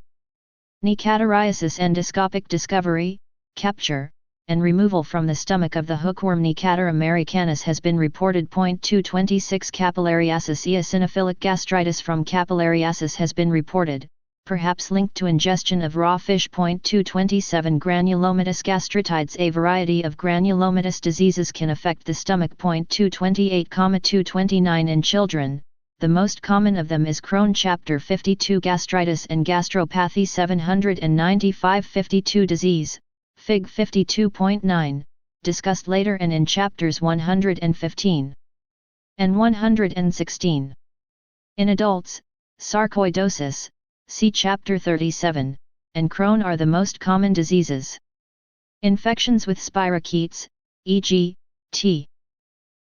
Nicatariasis. Endoscopic discovery, capture, and removal from the stomach of the hookworm Nicator americanus has been reported. 226 Capillariasis. Eosinophilic gastritis from capillariasis has been reported, perhaps linked to ingestion of raw fish. 227 Granulomatous gastritides. A variety of granulomatous diseases can affect the stomach. 228,229 In children, the most common of them is Crohn. Chapter 52 Gastritis and Gastropathy. 795 52 Disease, Fig 52.9, discussed later and in chapters 115 and 116. In adults, sarcoidosis, see Chapter 37, and Crohn are the most common diseases. Infections with spirochetes, e.g., T.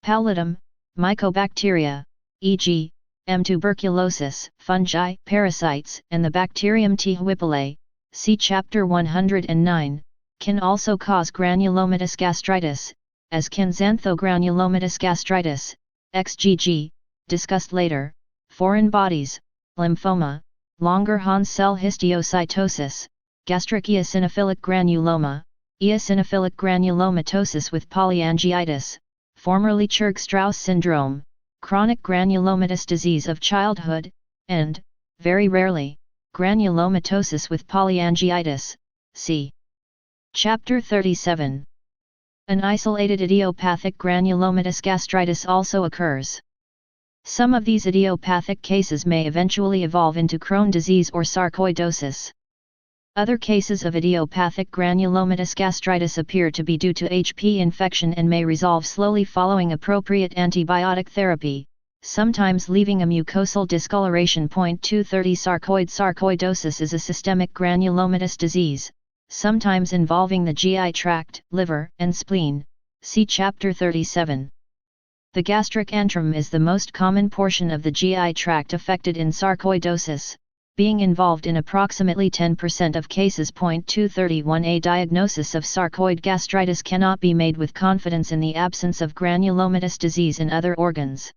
pallidum, mycobacteria, e.g., M. tuberculosis, fungi, parasites, and the bacterium T. huipolae, see Chapter 109, can also cause granulomatous gastritis, as can xanthogranulomatous gastritis, XGG, discussed later, foreign bodies, lymphoma, Langerhans cell histiocytosis, gastric eosinophilic granuloma, eosinophilic granulomatosis with polyangiitis, formerly Churg-Strauss syndrome, chronic granulomatous disease of childhood, and, very rarely, granulomatosis with polyangiitis, see Chapter 37. An isolated idiopathic granulomatous gastritis also occurs. Some of these idiopathic cases may eventually evolve into Crohn disease or sarcoidosis. Other cases of idiopathic granulomatous gastritis appear to be due to HP infection and may resolve slowly following appropriate antibiotic therapy, sometimes leaving a mucosal discoloration. 230 Sarcoidosis is a systemic granulomatous disease, sometimes involving the GI tract, liver, and spleen, see Chapter 37. The gastric antrum is the most common portion of the GI tract affected in sarcoidosis, being involved in approximately 10% of cases. 231. A diagnosis of sarcoid gastritis cannot be made with confidence in the absence of granulomatous disease in other organs.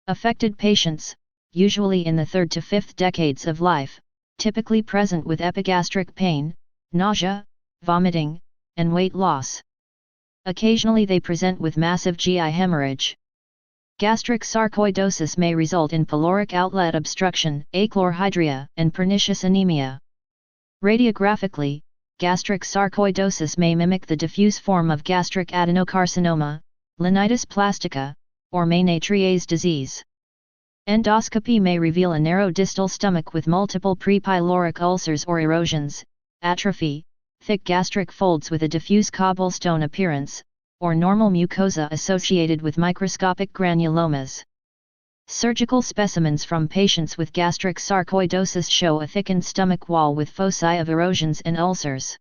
Affected patients, usually in the 3rd to 5th decades of life, typically present with epigastric pain, nausea, vomiting, and weight loss. Occasionally they present with massive GI hemorrhage. Gastric sarcoidosis may result in pyloric outlet obstruction, achlorhydria, and pernicious anemia. Radiographically, gastric sarcoidosis may mimic the diffuse form of gastric adenocarcinoma, linitis plastica, or Menetrier's disease. Endoscopy may reveal a narrow distal stomach with multiple prepyloric ulcers or erosions, atrophy, thick gastric folds with a diffuse cobblestone appearance, or normal mucosa associated with microscopic granulomas. Surgical specimens from patients with gastric sarcoidosis show a thickened stomach wall with foci of erosions and ulcers.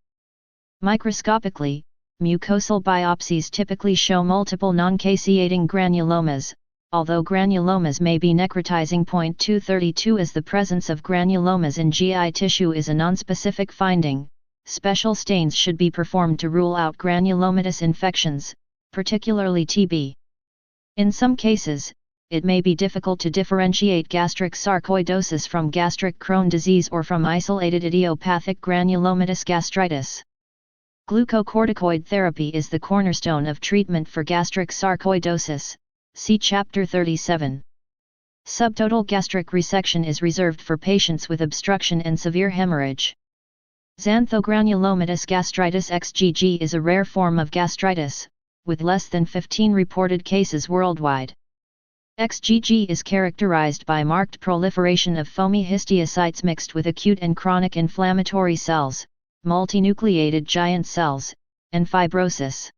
Microscopically, mucosal biopsies typically show multiple non-caseating granulomas, although granulomas may be necrotizing. 232 As the presence of granulomas in GI tissue is a nonspecific finding, special stains should be performed to rule out granulomatous infections, particularly TB. In some cases, it may be difficult to differentiate gastric sarcoidosis from gastric Crohn disease or from isolated idiopathic granulomatous gastritis. Glucocorticoid therapy is the cornerstone of treatment for gastric sarcoidosis, see Chapter 37. Subtotal gastric resection is reserved for patients with obstruction and severe hemorrhage. Xanthogranulomatous gastritis (XGG) is a rare form of gastritis, with less than 15 reported cases worldwide. XGG is characterized by marked proliferation of foamy histiocytes mixed with acute and chronic inflammatory cells, multinucleated giant cells, and fibrosis.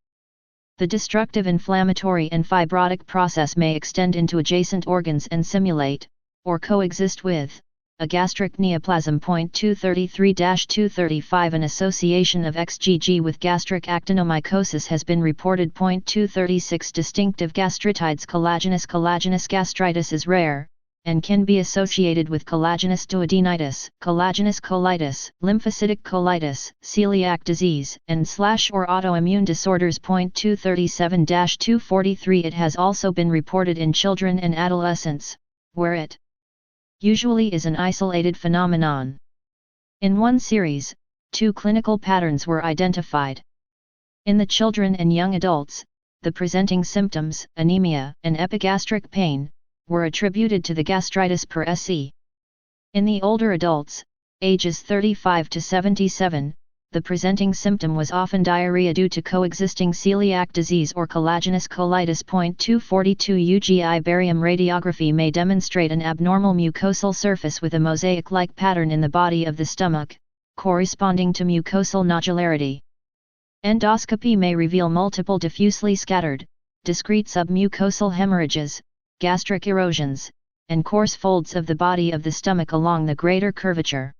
The destructive inflammatory and fibrotic process may extend into adjacent organs and simulate, or coexist with, a gastric neoplasm. 233-235 An association of XGG with gastric actinomycosis has been reported. 236 Distinctive gastritides. Collagenous gastritis is rare, and can be associated with collagenous duodenitis, collagenous colitis, lymphocytic colitis, celiac disease, and /or autoimmune disorders. 237-243 It has also been reported in children and adolescents, where it usually is an isolated phenomenon. In one series, 2 clinical patterns were identified. In the children and young adults, the presenting symptoms, anemia, and epigastric pain, were attributed to the gastritis per SE. In the older adults, ages 35 to 77, the presenting symptom was often diarrhea due to coexisting celiac disease or collagenous colitis. 242 UGI barium radiography may demonstrate an abnormal mucosal surface with a mosaic-like pattern in the body of the stomach, corresponding to mucosal nodularity. Endoscopy may reveal multiple diffusely scattered, discrete submucosal hemorrhages, gastric erosions, and coarse folds of the body of the stomach along the greater curvature.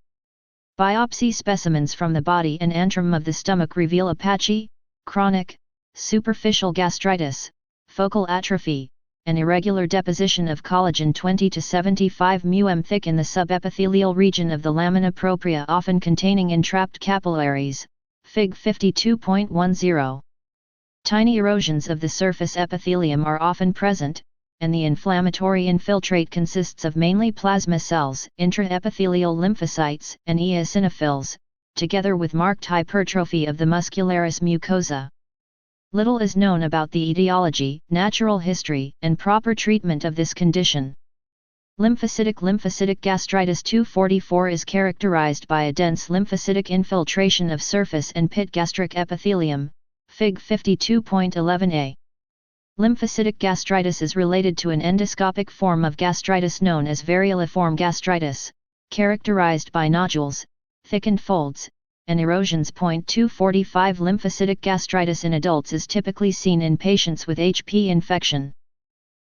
Biopsy specimens from the body and antrum of the stomach reveal a patchy, chronic, superficial gastritis, focal atrophy, and irregular deposition of collagen 20 to 75 μm thick in the subepithelial region of the lamina propria, often containing entrapped capillaries, Fig 52.10. Tiny erosions of the surface epithelium are often present, and the inflammatory infiltrate consists of mainly plasma cells, intraepithelial lymphocytes, and eosinophils, together with marked hypertrophy of the muscularis mucosa. Little is known about the etiology, natural history, and proper treatment of this condition. Lymphocytic gastritis 244 is characterized by a dense lymphocytic infiltration of surface and pit gastric epithelium, Fig 52.11a. Lymphocytic gastritis is related to an endoscopic form of gastritis known as varioliform gastritis, characterized by nodules, thickened folds, and erosions. 245 Lymphocytic gastritis in adults is typically seen in patients with HP infection.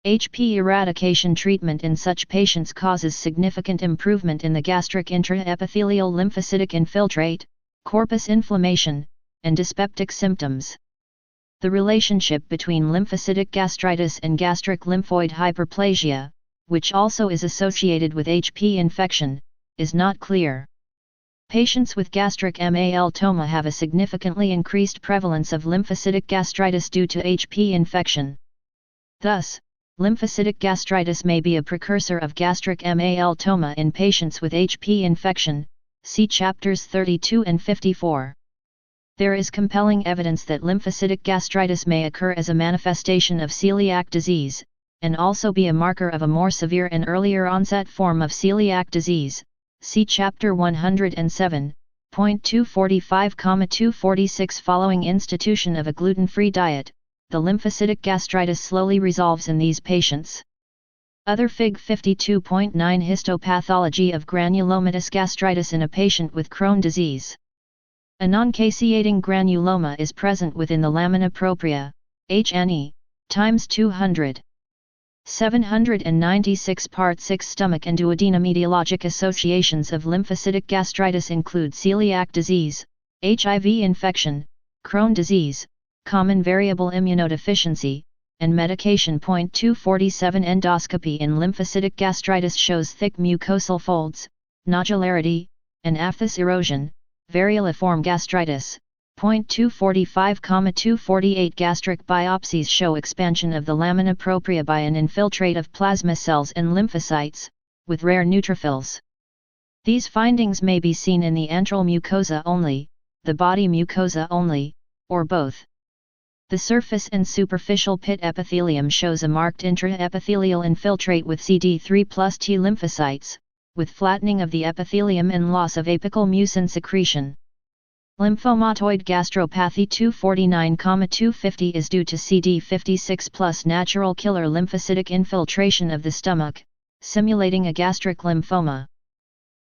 HP eradication treatment in such patients causes significant improvement in the gastric intraepithelial lymphocytic infiltrate, corpus inflammation, and dyspeptic symptoms. The relationship between lymphocytic gastritis and gastric lymphoid hyperplasia, which also is associated with HP infection, is not clear. Patients with gastric maltoma have a significantly increased prevalence of lymphocytic gastritis due to HP infection. Thus, lymphocytic gastritis may be a precursor of gastric maltoma in patients with HP infection, see chapters 32 and 54. There is compelling evidence that lymphocytic gastritis may occur as a manifestation of celiac disease, and also be a marker of a more severe and earlier onset form of celiac disease, see chapter 107.245-246. Following institution of a gluten-free diet, the lymphocytic gastritis slowly resolves in these patients. Other Fig 52.9 Histopathology of granulomatous gastritis in a patient with Crohn's disease. A non-caseating granuloma is present within the lamina propria, HNE, times 200. 796 Part 6 Stomach and duodenum. Etiologic associations of lymphocytic gastritis include celiac disease, HIV infection, Crohn's disease, common variable immunodeficiency, and medication. 247 Endoscopy in lymphocytic gastritis shows thick mucosal folds, nodularity, and aphthous erosion, varioliform gastritis. 245-248 Gastric biopsies show expansion of the lamina propria by an infiltrate of plasma cells and lymphocytes, with rare neutrophils. These findings may be seen in the antral mucosa only, the body mucosa only, or both. The surface and superficial pit epithelium shows a marked intraepithelial infiltrate with CD3 plus T lymphocytes, with flattening of the epithelium and loss of apical mucin secretion. Lymphomatoid gastropathy. 249-250 is due to CD56 plus natural killer lymphocytic infiltration of the stomach, simulating a gastric lymphoma.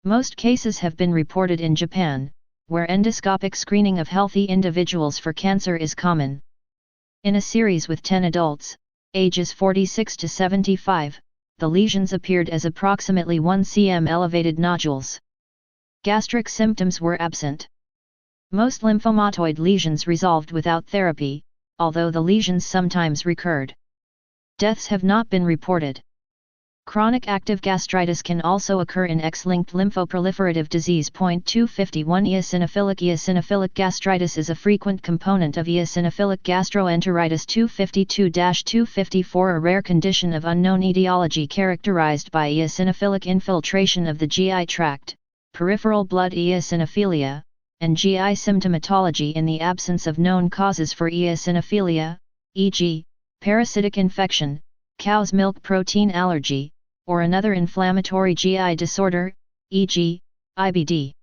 Most cases have been reported in Japan, where endoscopic screening of healthy individuals for cancer is common. In a series with 10 adults, ages 46 to 75, the lesions appeared as approximately 1 cm elevated nodules. Gastric symptoms were absent. Most lymphomatoid lesions resolved without therapy, although the lesions sometimes recurred. Deaths have not been reported. Chronic active gastritis can also occur in X-linked lymphoproliferative disease. 251 Eosinophilic gastritis is a frequent component of eosinophilic gastroenteritis. 252-254 A rare condition of unknown etiology characterized by eosinophilic infiltration of the GI tract, peripheral blood eosinophilia, and GI symptomatology in the absence of known causes for eosinophilia, e.g., parasitic infection, cow's milk protein allergy, or another inflammatory GI disorder, e.g., IBD.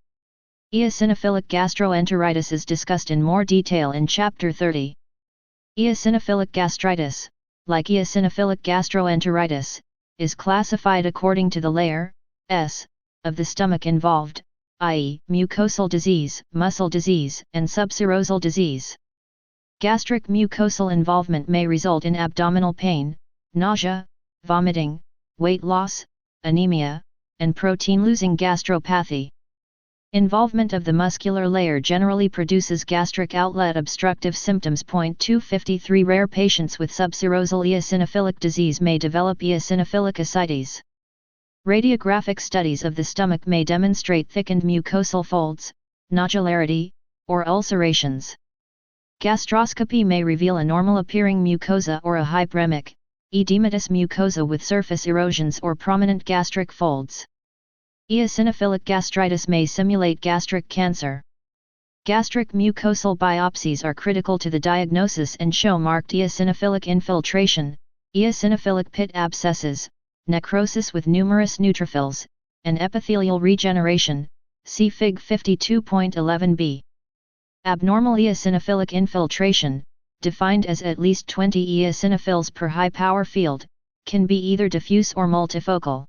Eosinophilic gastroenteritis is discussed in more detail in Chapter 30. Eosinophilic gastritis, like eosinophilic gastroenteritis, is classified according to the layer, S, of the stomach involved, i.e., mucosal disease, muscle disease, and subserosal disease. Gastric mucosal involvement may result in abdominal pain, nausea, vomiting, weight loss, anemia, and protein-losing gastropathy. Involvement of the muscular layer generally produces gastric outlet obstructive symptoms. 253 Rare patients with subserosal eosinophilic disease may develop eosinophilic ascites. Radiographic studies of the stomach may demonstrate thickened mucosal folds, nodularity, or ulcerations. Gastroscopy may reveal a normal-appearing mucosa or a hyperemic, edematous mucosa with surface erosions or prominent gastric folds. Eosinophilic gastritis may simulate gastric cancer. Gastric mucosal biopsies are critical to the diagnosis and show marked eosinophilic infiltration, eosinophilic pit abscesses, necrosis with numerous neutrophils, and epithelial regeneration, see Fig 52.11b. Abnormal eosinophilic infiltration, defined as at least 20 eosinophils per high power field, can be either diffuse or multifocal.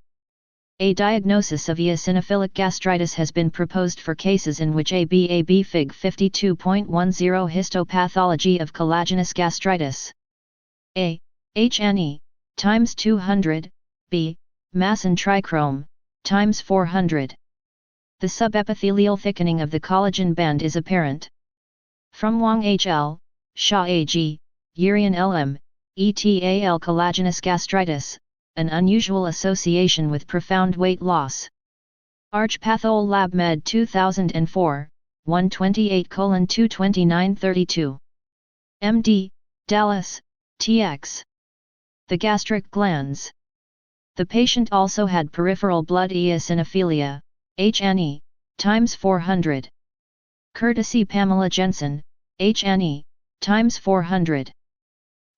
A diagnosis of eosinophilic gastritis has been proposed for cases in which ABAB Fig 52.10 Histopathology of collagenous gastritis. A. HNE, times 200, B. Mass and trichrome, times 400. The subepithelial thickening of the collagen band is apparent. From Wang H.L., Shah A.G., Yerian L.M., ETAL collagenous gastritis, an unusual association with profound weight loss. Archpathol LabMed 2004, 128:22932. MD, Dallas, TX. The gastric glands. The patient also had peripheral blood eosinophilia, HNE, times 400. Courtesy Pamela Jensen, HNE, times 400.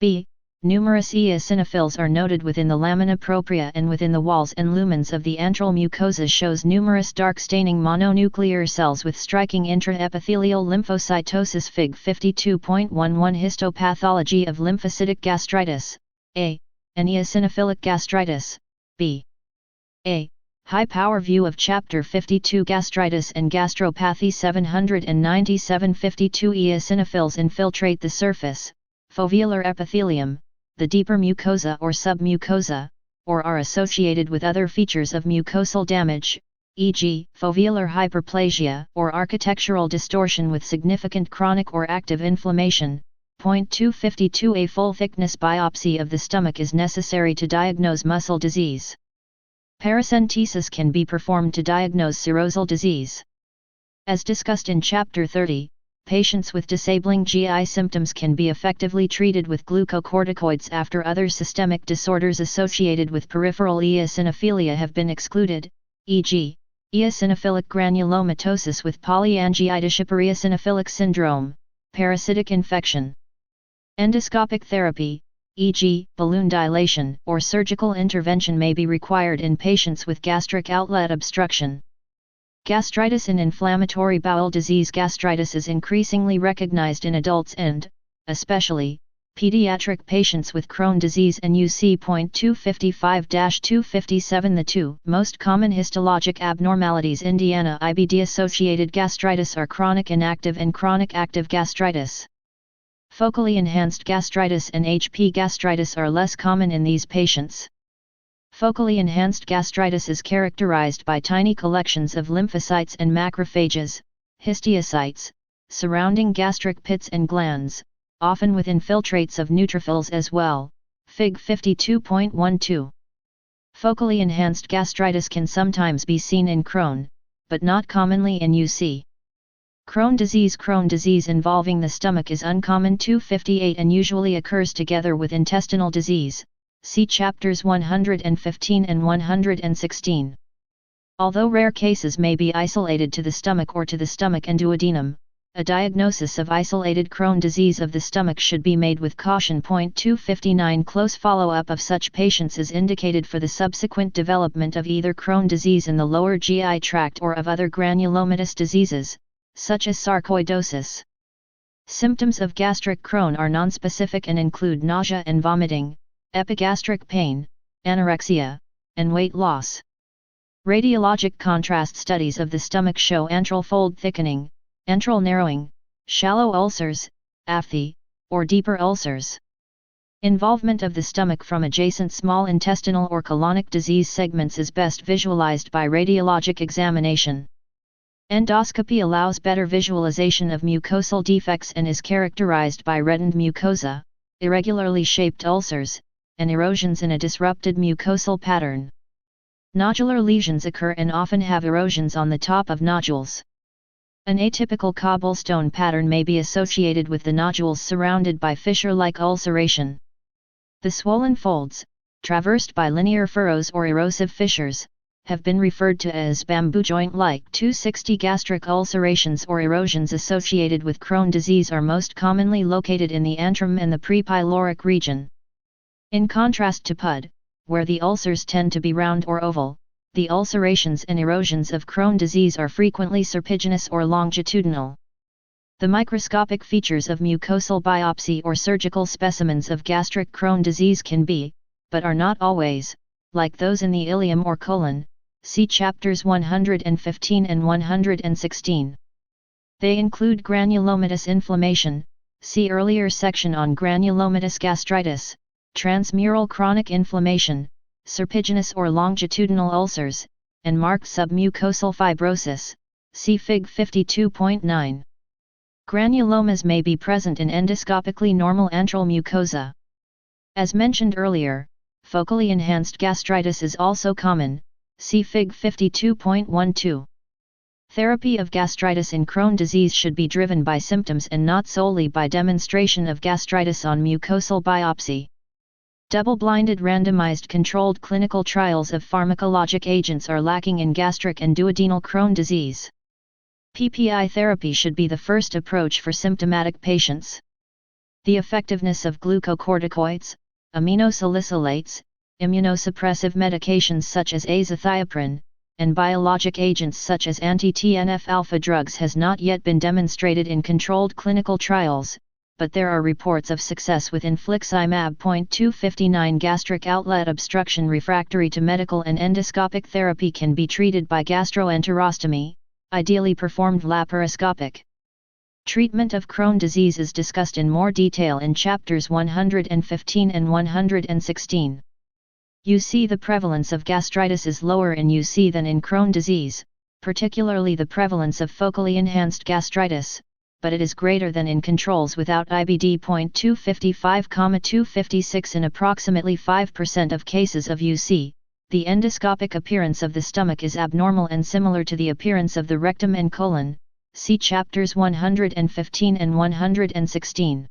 B. Numerous eosinophils are noted within the lamina propria and within the walls and lumens of the antral mucosa, shows numerous dark staining mononuclear cells with striking intraepithelial lymphocytosis. Fig 52.11 Histopathology of lymphocytic gastritis, A. And eosinophilic gastritis, B. A. High-power view of Chapter 52 Gastritis and Gastropathy 797. 52 Eosinophils infiltrate the surface, foveolar epithelium, the deeper mucosa or submucosa, or are associated with other features of mucosal damage, e.g., foveolar hyperplasia or architectural distortion with significant chronic or active inflammation. Point 252. A full thickness biopsy of the stomach is necessary to diagnose muscle disease. Paracentesis can be performed to diagnose serosal disease. As discussed in Chapter 30, patients with disabling GI symptoms can be effectively treated with glucocorticoids after other systemic disorders associated with peripheral eosinophilia have been excluded, e.g., eosinophilic granulomatosis with polyangiitis, hypereosinophilic syndrome, parasitic infection. Endoscopic therapy, e.g., balloon dilation or surgical intervention, may be required in patients with gastric outlet obstruction. Gastritis and inflammatory bowel disease. Gastritis is increasingly recognized in adults and, especially, pediatric patients with Crohn's disease and UC. 255-257. The two most common histologic abnormalities Indiana IBD-associated gastritis are chronic inactive and chronic active gastritis. Focally enhanced gastritis and HP gastritis are less common in these patients. Focally enhanced gastritis is characterized by tiny collections of lymphocytes and macrophages, histiocytes, surrounding gastric pits and glands, often with infiltrates of neutrophils as well. Fig 52.12. Focally enhanced gastritis can sometimes be seen in Crohn, but not commonly in UC. Crohn's disease involving the stomach is uncommon. 258 and usually occurs together with intestinal disease. See chapters 115 and 116. Although rare cases may be isolated to the stomach or to the stomach and duodenum, a diagnosis of isolated Crohn's disease of the stomach should be made with caution. 259 Close follow-up of such patients is indicated for the subsequent development of either Crohn's disease in the lower GI tract or of other granulomatous diseases, such as sarcoidosis. Symptoms of gastric Crohn are nonspecific and include nausea and vomiting, epigastric pain, anorexia, and weight loss. Radiologic contrast studies of the stomach show antral fold thickening, antral narrowing, shallow ulcers, aphthy, or deeper ulcers. Involvement of the stomach from adjacent small intestinal or colonic disease segments is best visualized by radiologic examination. Endoscopy allows better visualization of mucosal defects and is characterized by reddened mucosa, irregularly shaped ulcers, and erosions in a disrupted mucosal pattern. Nodular lesions occur and often have erosions on the top of nodules. An atypical cobblestone pattern may be associated with the nodules surrounded by fissure-like ulceration. The swollen folds, traversed by linear furrows or erosive fissures, have been referred to as bamboo joint-like. 260 Gastric ulcerations or erosions associated with Crohn's disease are most commonly located in the antrum and the prepyloric region. In contrast to PUD, where the ulcers tend to be round or oval, the ulcerations and erosions of Crohn's disease are frequently serpiginous or longitudinal. The microscopic features of mucosal biopsy or surgical specimens of gastric Crohn's disease can be, but are not always, like those in the ileum or colon. See chapters 115 and 116. They include granulomatous inflammation, see earlier section on granulomatous gastritis, transmural chronic inflammation, serpiginous or longitudinal ulcers, and marked submucosal fibrosis, see Fig 52.9. Granulomas may be present in endoscopically normal antral mucosa. As mentioned earlier, focally enhanced gastritis is also common. see Fig 52.12. Therapy of gastritis in Crohn's disease should be driven by symptoms and not solely by demonstration of gastritis on mucosal biopsy. Double-blinded randomized controlled clinical trials of pharmacologic agents are lacking in gastric and duodenal Crohn's disease. PPI therapy should be the first approach for symptomatic patients. The effectiveness of glucocorticoids, aminosalicylates, immunosuppressive medications such as azathioprine, and biologic agents such as anti-TNF-alpha drugs has not yet been demonstrated in controlled clinical trials, but there are reports of success with infliximab. 259 Gastric outlet obstruction refractory to medical and endoscopic therapy can be treated by gastroenterostomy, ideally performed laparoscopic. Treatment of Crohn's disease is discussed in more detail in chapters 115 and 116. UC. The prevalence of gastritis is lower in UC than in Crohn's disease, particularly the prevalence of focally enhanced gastritis, but it is greater than in controls without IBD. 255,256 In approximately 5% of cases of UC, the endoscopic appearance of the stomach is abnormal and similar to the appearance of the rectum and colon, see chapters 115 and 116.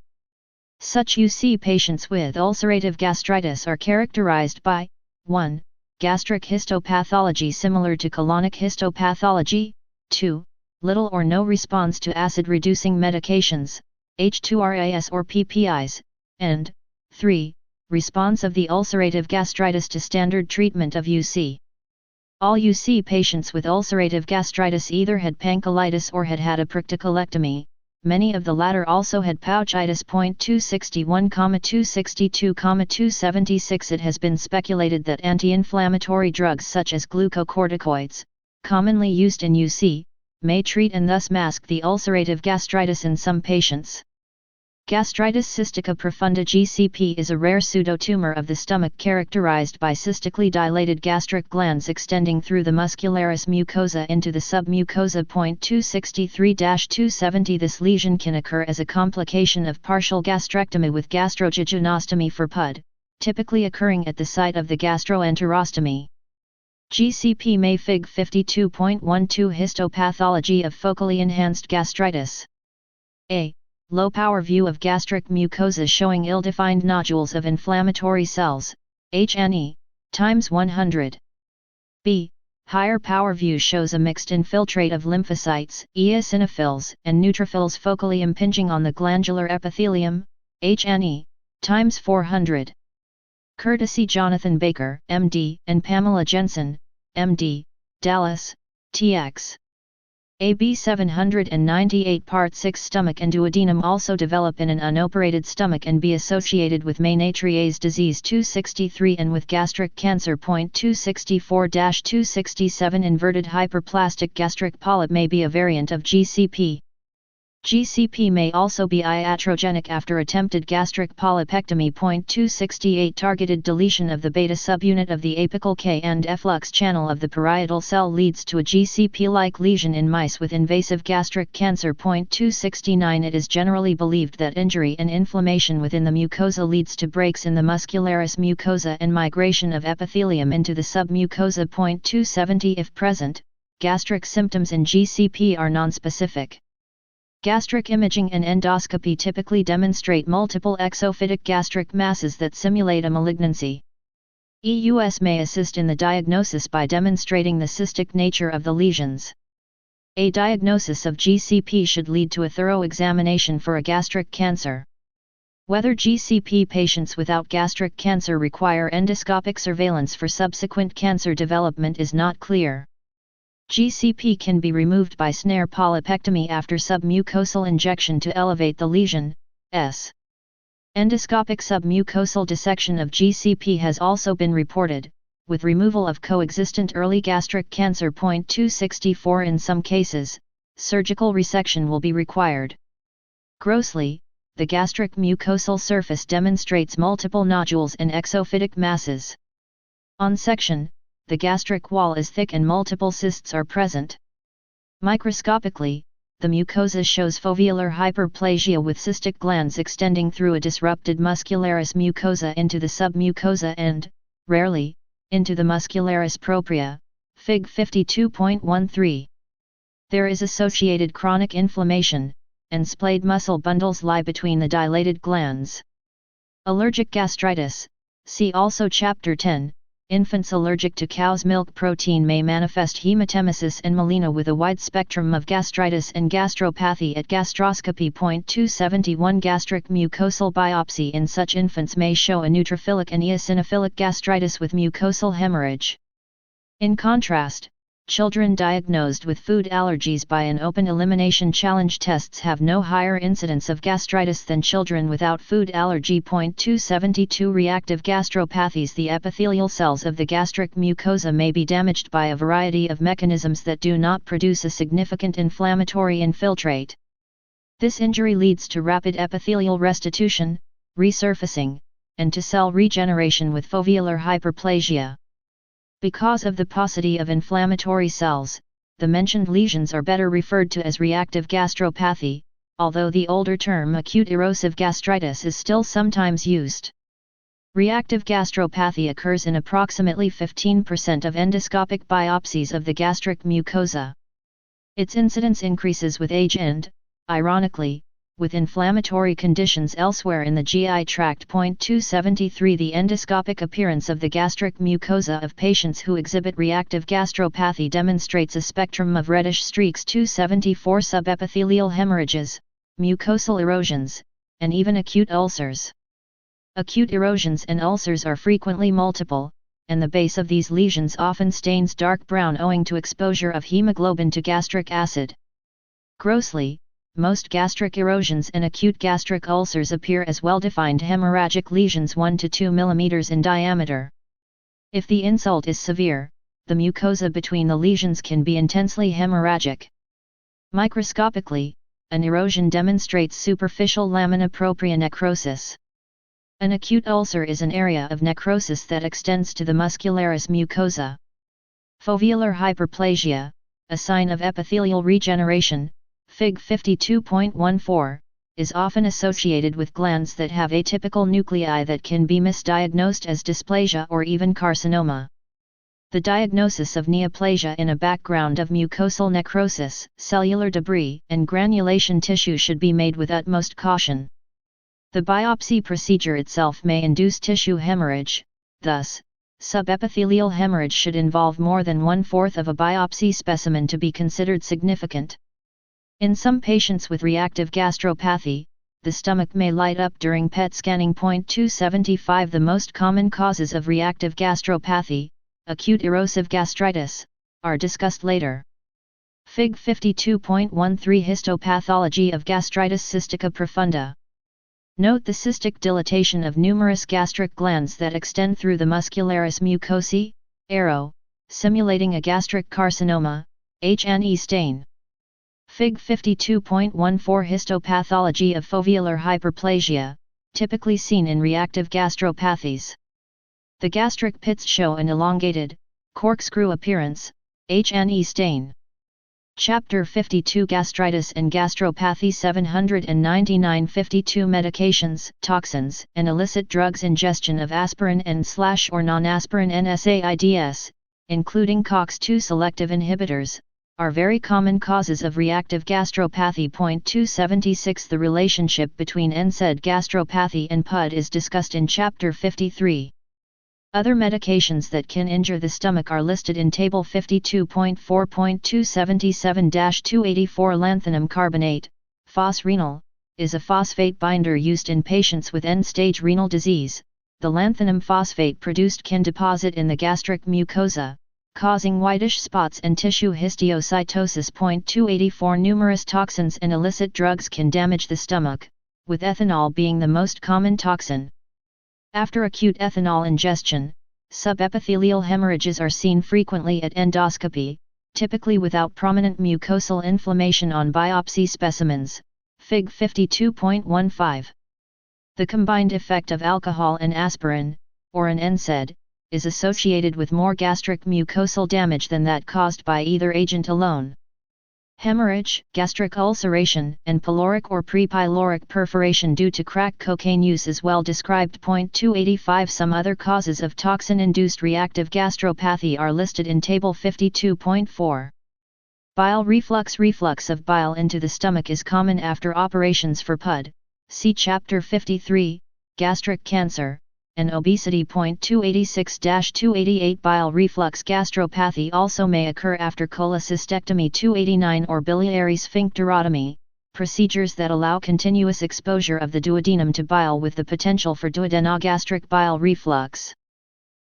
Such UC patients with ulcerative gastritis are characterized by 1. Gastric histopathology similar to colonic histopathology, 2. Little or no response to acid-reducing medications, H2RAS or PPIs, and 3. Response of the ulcerative gastritis to standard treatment of UC. All UC patients with ulcerative gastritis either had pancolitis or had had a procticolectomy. Many of the latter also had pouchitis. 261, 262, 276 It has been speculated that anti-inflammatory drugs such as glucocorticoids, commonly used in UC, may treat and thus mask the ulcerative gastritis in some patients. Gastritis cystica profunda (GCP) is a rare pseudotumor of the stomach characterized by cystically dilated gastric glands extending through the muscularis mucosa into the submucosa. 263-270 This lesion can occur as a complication of partial gastrectomy with gastrojejunostomy for PUD, typically occurring at the site of the gastroenterostomy. GCP may Fig 52.12 Histopathology of focally enhanced gastritis. A. Low-power view of gastric mucosa showing ill-defined nodules of inflammatory cells, HNE, times 100. B. Higher power view shows a mixed infiltrate of lymphocytes, eosinophils, and neutrophils focally impinging on the glandular epithelium, HNE, times 400. Courtesy Jonathan Baker, MD, and Pamela Jensen, MD, Dallas, TX. AB 798 Part 6 Stomach and duodenum also develop in an unoperated stomach and be associated with Menetrier's disease. 263 and with gastric cancer. 264-267 Inverted hyperplastic gastric polyp may be a variant of GCP. GCP may also be iatrogenic after attempted gastric polypectomy. 268 Targeted deletion of the beta subunit of the apical K and efflux channel of the parietal cell leads to a GCP-like lesion in mice with invasive gastric cancer. 269 It is generally believed that injury and inflammation within the mucosa leads to breaks in the muscularis mucosa and migration of epithelium into the submucosa. 270 If present, gastric symptoms in GCP are nonspecific. Gastric imaging and endoscopy typically demonstrate multiple exophytic gastric masses that simulate a malignancy. EUS may assist in the diagnosis by demonstrating the cystic nature of the lesions. A diagnosis of GCP should lead to a thorough examination for a gastric cancer. Whether GCP patients without gastric cancer require endoscopic surveillance for subsequent cancer development is not clear. GCP can be removed by snare polypectomy after submucosal injection to elevate the lesion. Endoscopic submucosal dissection of GCP has also been reported, with removal of coexistent early gastric cancer. 264 In some cases, surgical resection will be required. Grossly, the gastric mucosal surface demonstrates multiple nodules and exophytic masses. On section, the gastric wall is thick and multiple cysts are present. Microscopically, the mucosa shows foveolar hyperplasia with cystic glands extending through a disrupted muscularis mucosa into the submucosa and, rarely, into the muscularis propria, Fig 52.13. There is associated chronic inflammation, and splayed muscle bundles lie between the dilated glands. Allergic gastritis, see also Chapter 10. Infants allergic to cow's milk protein may manifest hematemesis and melena with a wide spectrum of gastritis and gastropathy at gastroscopy. 271 Gastric mucosal biopsy in such infants may show a neutrophilic and eosinophilic gastritis with mucosal hemorrhage. In contrast, children diagnosed with food allergies by an open elimination challenge tests have no higher incidence of gastritis than children without food allergy. 272 Reactive gastropathies. The epithelial cells of the gastric mucosa may be damaged by a variety of mechanisms that do not produce a significant inflammatory infiltrate. This injury leads to rapid epithelial restitution, resurfacing, and to cell regeneration with foveolar hyperplasia. Because of the paucity of inflammatory cells, the mentioned lesions are better referred to as reactive gastropathy, although the older term acute erosive gastritis is still sometimes used. Reactive gastropathy occurs in approximately 15% of endoscopic biopsies of the gastric mucosa. Its incidence increases with age and, ironically, with inflammatory conditions elsewhere in the GI tract. 273 The endoscopic appearance of the gastric mucosa of patients who exhibit reactive gastropathy demonstrates a spectrum of reddish streaks. 274 Subepithelial hemorrhages, mucosal erosions, and even acute ulcers. Acute erosions and ulcers are frequently multiple, and the base of these lesions often stains dark brown owing to exposure of hemoglobin to gastric acid. Grossly, most gastric erosions and acute gastric ulcers appear as well-defined hemorrhagic lesions 1 to 2 mm in diameter. If the insult is severe, the mucosa between the lesions can be intensely hemorrhagic. Microscopically, an erosion demonstrates superficial lamina propria necrosis. An acute ulcer is an area of necrosis that extends to the muscularis mucosa. Foveolar hyperplasia, a sign of epithelial regeneration, Fig 52.14, is often associated with glands that have atypical nuclei that can be misdiagnosed as dysplasia or even carcinoma. The diagnosis of neoplasia in a background of mucosal necrosis, cellular debris, and granulation tissue should be made with utmost caution. The biopsy procedure itself may induce tissue hemorrhage, thus, subepithelial hemorrhage should involve more than 1/4 of a biopsy specimen to be considered significant. In some patients with reactive gastropathy, the stomach may light up during PET scanning. 275 The most common causes of reactive gastropathy, acute erosive gastritis, are discussed later. Fig 52.13 Histopathology of gastritis cystica profunda. Note the cystic dilatation of numerous gastric glands that extend through the muscularis mucosae, arrow, simulating a gastric carcinoma, H&E stain. Fig 52.14 Histopathology of foveolar hyperplasia, typically seen in reactive gastropathies. The gastric pits show an elongated, corkscrew appearance, H&E stain. Chapter 52 Gastritis and Gastropathy 799 52 Medications, toxins, and illicit drugs. Ingestion of aspirin and/or non-aspirin NSAIDs, including COX-2 selective inhibitors, are very common causes of reactive gastropathy. 276 The relationship between NSAID gastropathy and PUD is discussed in Chapter 53. Other medications that can injure the stomach are listed in Table 52.4.277-284 Lanthanum carbonate, phos-renal, is a phosphate binder used in patients with end-stage renal disease. The lanthanum phosphate produced can deposit in the gastric mucosa, causing whitish spots and tissue histiocytosis. 284 Numerous toxins and illicit drugs can damage the stomach, with ethanol being the most common toxin. After acute ethanol ingestion, subepithelial hemorrhages are seen frequently at endoscopy, typically without prominent mucosal inflammation on biopsy specimens. Fig 52.15. The combined effect of alcohol and aspirin, or an NSAID, is associated with more gastric mucosal damage than that caused by either agent alone. Hemorrhage, gastric ulceration, and pyloric or pre-pyloric perforation due to crack cocaine use is well described. 285 Some other causes of toxin-induced reactive gastropathy are listed in Table 52.4. Bile reflux. Reflux of bile into the stomach is common after operations for PUD, see Chapter 53, Gastric Cancer, and Obesity. 286-288 Bile reflux gastropathy also may occur after cholecystectomy. 289 or biliary sphincterotomy, procedures that allow continuous exposure of the duodenum to bile with the potential for duodenogastric bile reflux.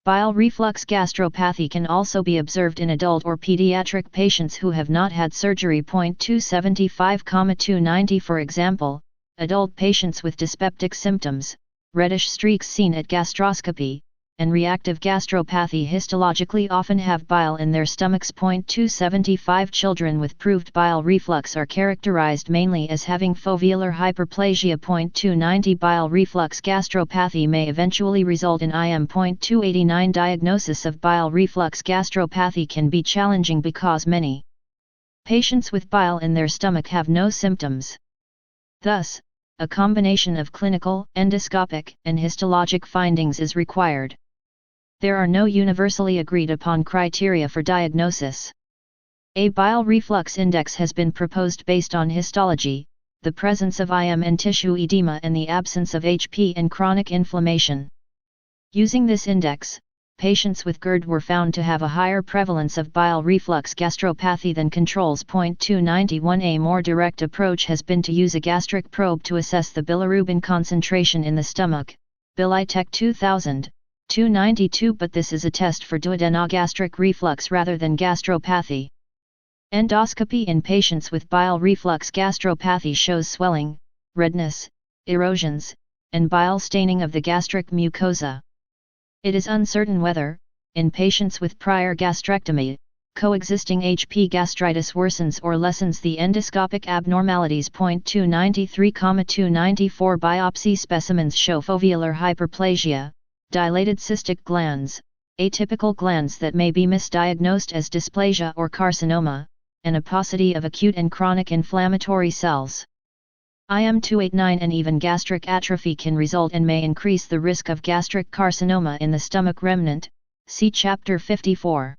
Bile reflux gastropathy can also be observed in adult or pediatric patients who have not had surgery. 275-290 For example, adult patients with dyspeptic symptoms, reddish streaks seen at gastroscopy, and reactive gastropathy histologically often have bile in their stomachs. 275 Children with proved bile reflux are characterized mainly as having foveolar hyperplasia. 290 Bile reflux gastropathy may eventually result in IM. 289 Diagnosis of bile reflux gastropathy can be challenging because many patients with bile in their stomach have no symptoms. Thus, a combination of clinical, endoscopic, and histologic findings is required. There are no universally agreed upon criteria for diagnosis. A bile reflux index has been proposed based on histology, the presence of IM and tissue edema, and the absence of HP and chronic inflammation. Using this index, patients with GERD were found to have a higher prevalence of bile reflux gastropathy than controls. 291 A more direct approach has been to use a gastric probe to assess the bilirubin concentration in the stomach, Bilitech 2000, 292 but this is a test for duodenogastric reflux rather than gastropathy. Endoscopy in patients with bile reflux gastropathy shows swelling, redness, erosions, and bile staining of the gastric mucosa. It is uncertain whether, in patients with prior gastrectomy, coexisting HP gastritis worsens or lessens the endoscopic abnormalities. 293-294 Biopsy specimens show foveolar hyperplasia, dilated cystic glands, atypical glands that may be misdiagnosed as dysplasia or carcinoma, and a paucity of acute and chronic inflammatory cells. IM 289 and even gastric atrophy can result and may increase the risk of gastric carcinoma in the stomach remnant, see Chapter 54.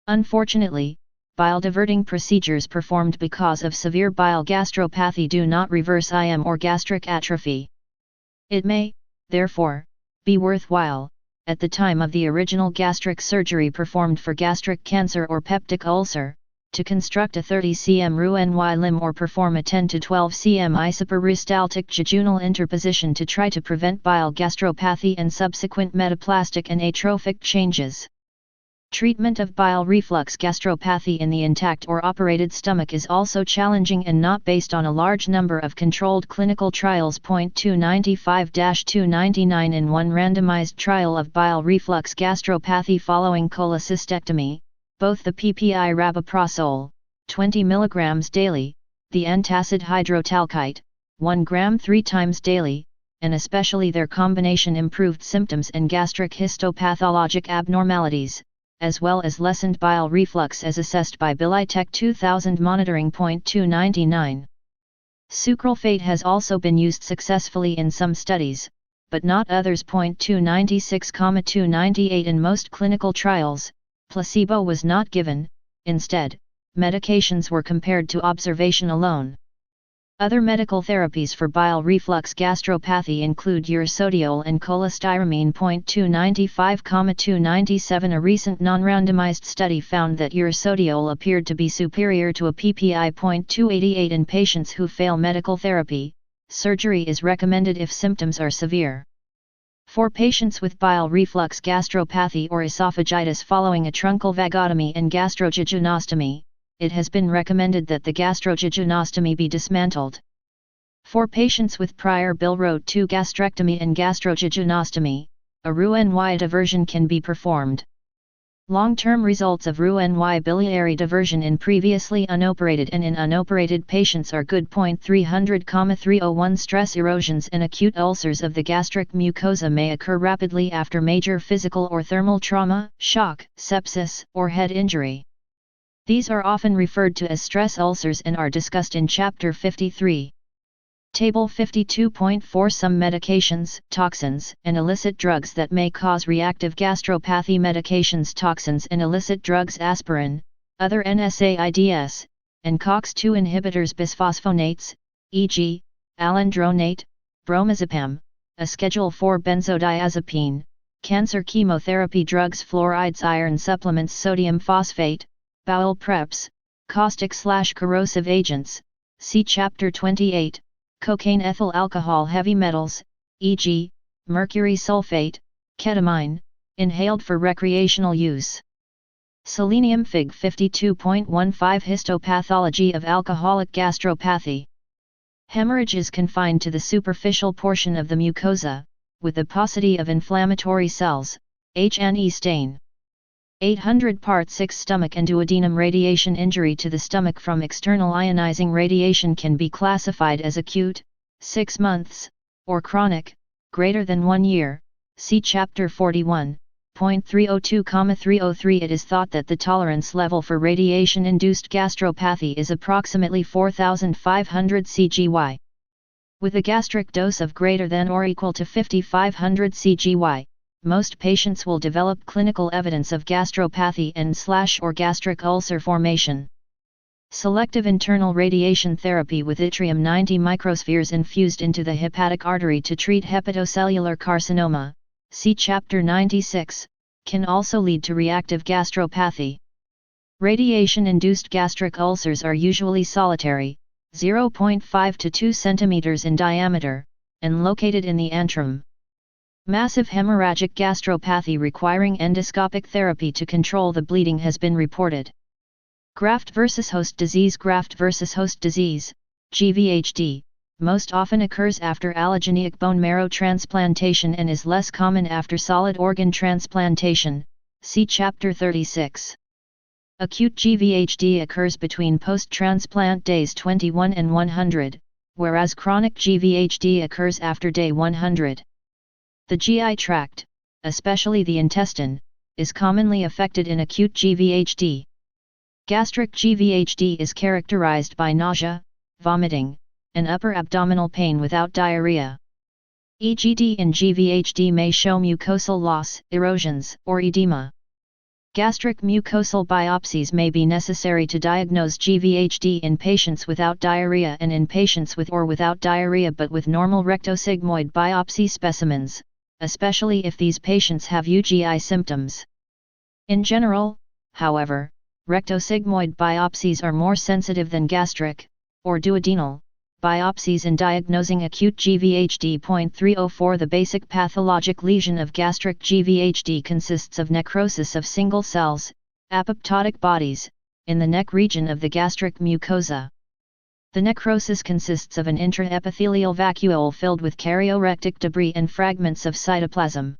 Unfortunately, bile diverting procedures performed because of severe bile gastropathy do not reverse IM or gastric atrophy. It may, therefore, be worthwhile, at the time of the original gastric surgery performed for gastric cancer or peptic ulcer, to construct a 30 cm Roux-en-Y limb or perform a 10 to 12 cm isoperistaltic jejunal interposition to try to prevent bile gastropathy and subsequent metaplastic and atrophic changes. Treatment of bile reflux gastropathy in the intact or operated stomach is also challenging and not based on a large number of controlled clinical trials. 295-299 In one randomized trial of bile reflux gastropathy following cholecystectomy, both the PPI rabeprazole, 20 mg daily, the antacid hydrotalcite, 1 gram 3 times daily, and especially their combination improved symptoms and gastric histopathologic abnormalities, as well as lessened bile reflux as assessed by Bilitech 2000 monitoring. 299. Sucralfate has also been used successfully in some studies, but not others. 296-298 In most clinical trials, placebo was not given, instead, medications were compared to observation alone. Other medical therapies for bile reflux gastropathy include ursodeol and cholestyramine. 295-297 A recent non-randomized study found that ursodeol appeared to be superior to a PPI. 288 In patients who fail medical therapy, surgery is recommended if symptoms are severe. For patients with bile reflux gastropathy or esophagitis following a truncal vagotomy and gastrojejunostomy, it has been recommended that the gastrojejunostomy be dismantled. For patients with prior Bilrote 2 gastrectomy and gastrojejunostomy, a Roux-en-Y diversion can be performed. Long-term results of Roux-en-Y biliary diversion in previously unoperated and in unoperated patients are good. 300-301 Stress erosions and acute ulcers of the gastric mucosa may occur rapidly after major physical or thermal trauma, shock, sepsis, or head injury. These are often referred to as stress ulcers and are discussed in Chapter 53. Table 52.4 Some medications, toxins, and illicit drugs that may cause reactive gastropathy. Medications, toxins and illicit drugs: aspirin, other NSAIDs, and COX-2 inhibitors. Bisphosphonates, e.g., alendronate, bromazepam, a Schedule IV benzodiazepine. Cancer chemotherapy drugs: fluorides, iron supplements, sodium phosphate, bowel preps, caustic/corrosive agents, see Chapter 28. Cocaine, ethyl alcohol, heavy metals, e.g., mercury sulfate, ketamine, inhaled for recreational use. Selenium. Fig. 52.15 Histopathology of alcoholic gastropathy. Hemorrhage is confined to the superficial portion of the mucosa, with the paucity of inflammatory cells, H&E stain. 800 Part 6 Stomach and duodenum. Radiation injury to the stomach from external ionizing radiation can be classified as acute, 6 months, or chronic, greater than 1 year, see Chapter 41.302,303. It is thought that the tolerance level for radiation-induced gastropathy is approximately 4,500 cgy. With a gastric dose of greater than or equal to 5,500 cgy, most patients will develop clinical evidence of gastropathy and/or gastric ulcer formation. Selective internal radiation therapy with yttrium-90 microspheres infused into the hepatic artery to treat hepatocellular carcinoma, see Chapter 96, can also lead to reactive gastropathy. Radiation-induced gastric ulcers are usually solitary, 0.5 to 2 cm in diameter, and located in the antrum. Massive hemorrhagic gastropathy requiring endoscopic therapy to control the bleeding has been reported. Graft versus host disease. Graft versus host disease, GVHD, most often occurs after allogeneic bone marrow transplantation and is less common after solid organ transplantation, see Chapter 36. Acute GVHD occurs between post-transplant days 21 and 100, whereas chronic GVHD occurs after day 100. The GI tract, especially the intestine, is commonly affected in acute GVHD. Gastric GVHD is characterized by nausea, vomiting, and upper abdominal pain without diarrhea. EGD in GVHD may show mucosal loss, erosions, or edema. Gastric mucosal biopsies may be necessary to diagnose GVHD in patients without diarrhea and in patients with or without diarrhea but with normal rectosigmoid biopsy specimens, especially if these patients have UGI symptoms. In general, however, rectosigmoid biopsies are more sensitive than gastric, or duodenal, biopsies in diagnosing acute GVHD. 304 The basic pathologic lesion of gastric GVHD consists of necrosis of single cells, apoptotic bodies, in the neck region of the gastric mucosa. The necrosis consists of an intraepithelial vacuole filled with karyorectic debris and fragments of cytoplasm.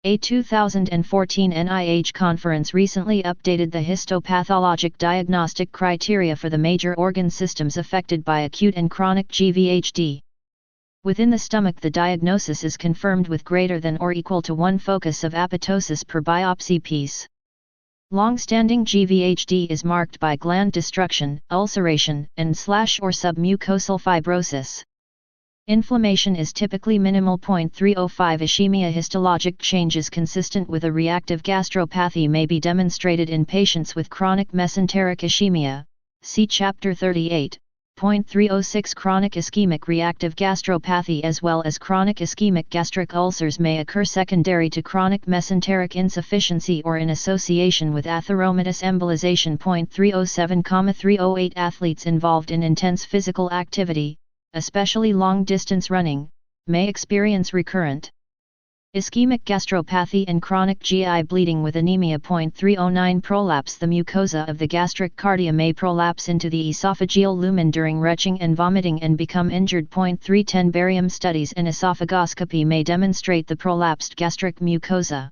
A 2014 NIH conference recently updated the histopathologic diagnostic criteria for the major organ systems affected by acute and chronic GVHD. Within the stomach, the diagnosis is confirmed with greater than or equal to 1 focus of apoptosis per biopsy piece. Long-standing GVHD is marked by gland destruction, ulceration, and/or submucosal fibrosis. Inflammation is typically minimal. 305 Ischemia. Histologic changes consistent with a reactive gastropathy may be demonstrated in patients with chronic mesenteric ischemia, see Chapter 38. 306 Chronic ischemic reactive gastropathy as well as chronic ischemic gastric ulcers may occur secondary to chronic mesenteric insufficiency or in association with atheromatous embolization. 307,308 Athletes involved in intense physical activity, especially long-distance running, may experience recurrent ischemic gastropathy and chronic GI bleeding with anemia. 309 Prolapse. The mucosa of the gastric cardia may prolapse into the esophageal lumen during retching and vomiting and become injured. 310 Barium studies and esophagoscopy may demonstrate the prolapsed gastric mucosa.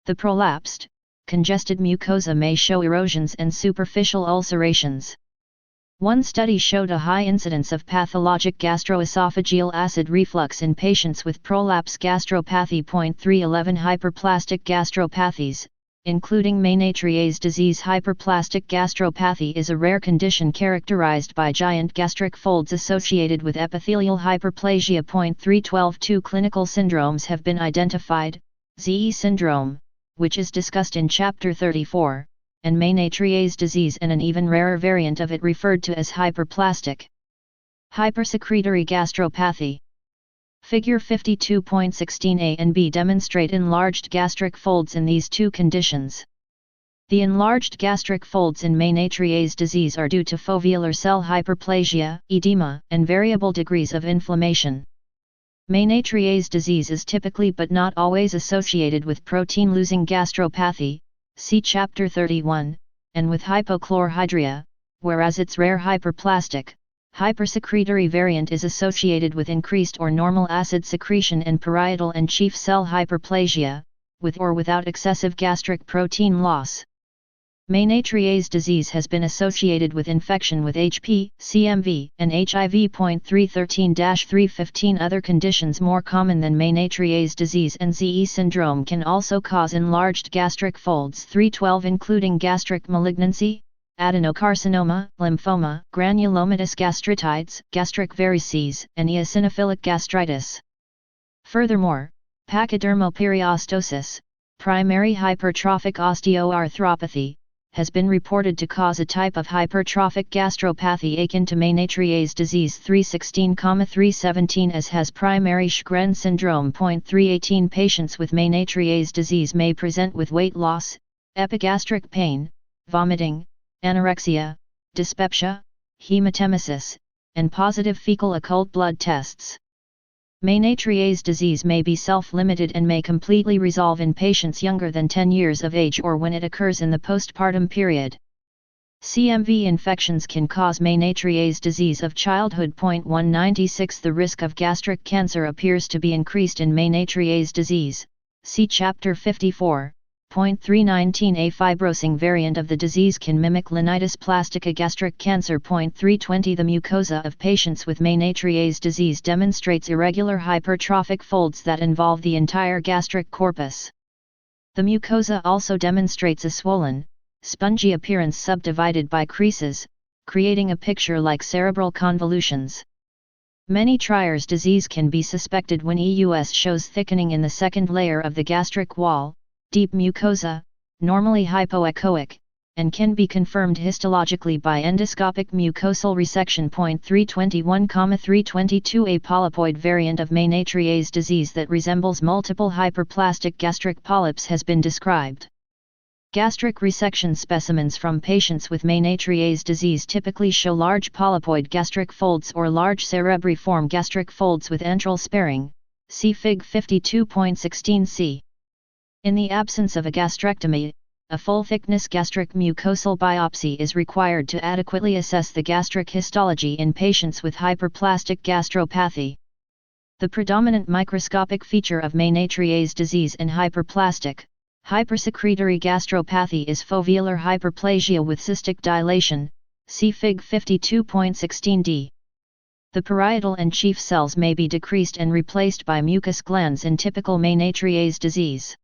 The prolapsed, congested mucosa may show erosions and superficial ulcerations. One study showed a high incidence of pathologic gastroesophageal acid reflux in patients with prolapse gastropathy. 311 Hyperplastic gastropathies, including Ménétrier's disease. Hyperplastic gastropathy is a rare condition characterized by giant gastric folds associated with epithelial hyperplasia. 3.12 Two clinical syndromes have been identified: ZE syndrome, which is discussed in Chapter 34, and Ménétrier's disease, and an even rarer variant of it referred to as hyperplastic hypersecretory gastropathy. Figure 52.16a and b demonstrate enlarged gastric folds in these two conditions. The enlarged gastric folds in Ménétrier's disease are due to foveolar cell hyperplasia, edema, and variable degrees of inflammation. Ménétrier's disease is typically but not always associated with protein-losing gastropathy, see Chapter 31, and with hypochlorhydria, whereas its rare hyperplastic hypersecretory variant is associated with increased or normal acid secretion and parietal and chief cell hyperplasia, with or without excessive gastric protein loss. Ménétrier's disease has been associated with infection with HP, CMV, and HIV. 313-315 Other conditions more common than Ménétrier's disease and ZE syndrome can also cause enlarged gastric folds. 312 including gastric malignancy, adenocarcinoma, lymphoma, granulomatous gastritis, gastric varices, and eosinophilic gastritis. Furthermore, pachydermoperiostosis, primary hypertrophic osteoarthropathy, has been reported to cause a type of hypertrophic gastropathy akin to Ménétrier's disease. 316-317 As has primary Sjogren syndrome. 318 Patients with Ménétrier's disease may present with weight loss, epigastric pain, vomiting, anorexia, dyspepsia, hematemesis, and positive fecal occult blood tests. Ménétrier's disease may be self-limited and may completely resolve in patients younger than 10 years of age or when it occurs in the postpartum period. CMV infections can cause Ménétrier's disease of childhood. 196 The risk of gastric cancer appears to be increased in Ménétrier's disease, see Chapter 54. 319 A fibrosing variant of the disease can mimic linitis plastica gastric cancer. 320 The mucosa of patients with Ménétrier's disease demonstrates irregular hypertrophic folds that involve the entire gastric corpus. The mucosa also demonstrates a swollen, spongy appearance subdivided by creases, creating a picture like cerebral convolutions. Ménétrier's disease can be suspected when EUS shows thickening in the second layer of the gastric wall, deep mucosa, normally hypoechoic, and can be confirmed histologically by endoscopic mucosal resection. 321-322 A polypoid variant of Ménétrier's disease that resembles multiple hyperplastic gastric polyps has been described. Gastric resection specimens from patients with Ménétrier's disease typically show large polypoid gastric folds or large cerebriform gastric folds with antral sparing, see Fig 52.16c. In the absence of a gastrectomy, a full-thickness gastric mucosal biopsy is required to adequately assess the gastric histology in patients with hyperplastic gastropathy. The predominant microscopic feature of Ménétrier's disease in hyperplastic hypersecretory gastropathy is foveolar hyperplasia with cystic dilation, see Fig 52.16d. The parietal and chief cells may be decreased and replaced by mucous glands in typical Ménétrier's disease.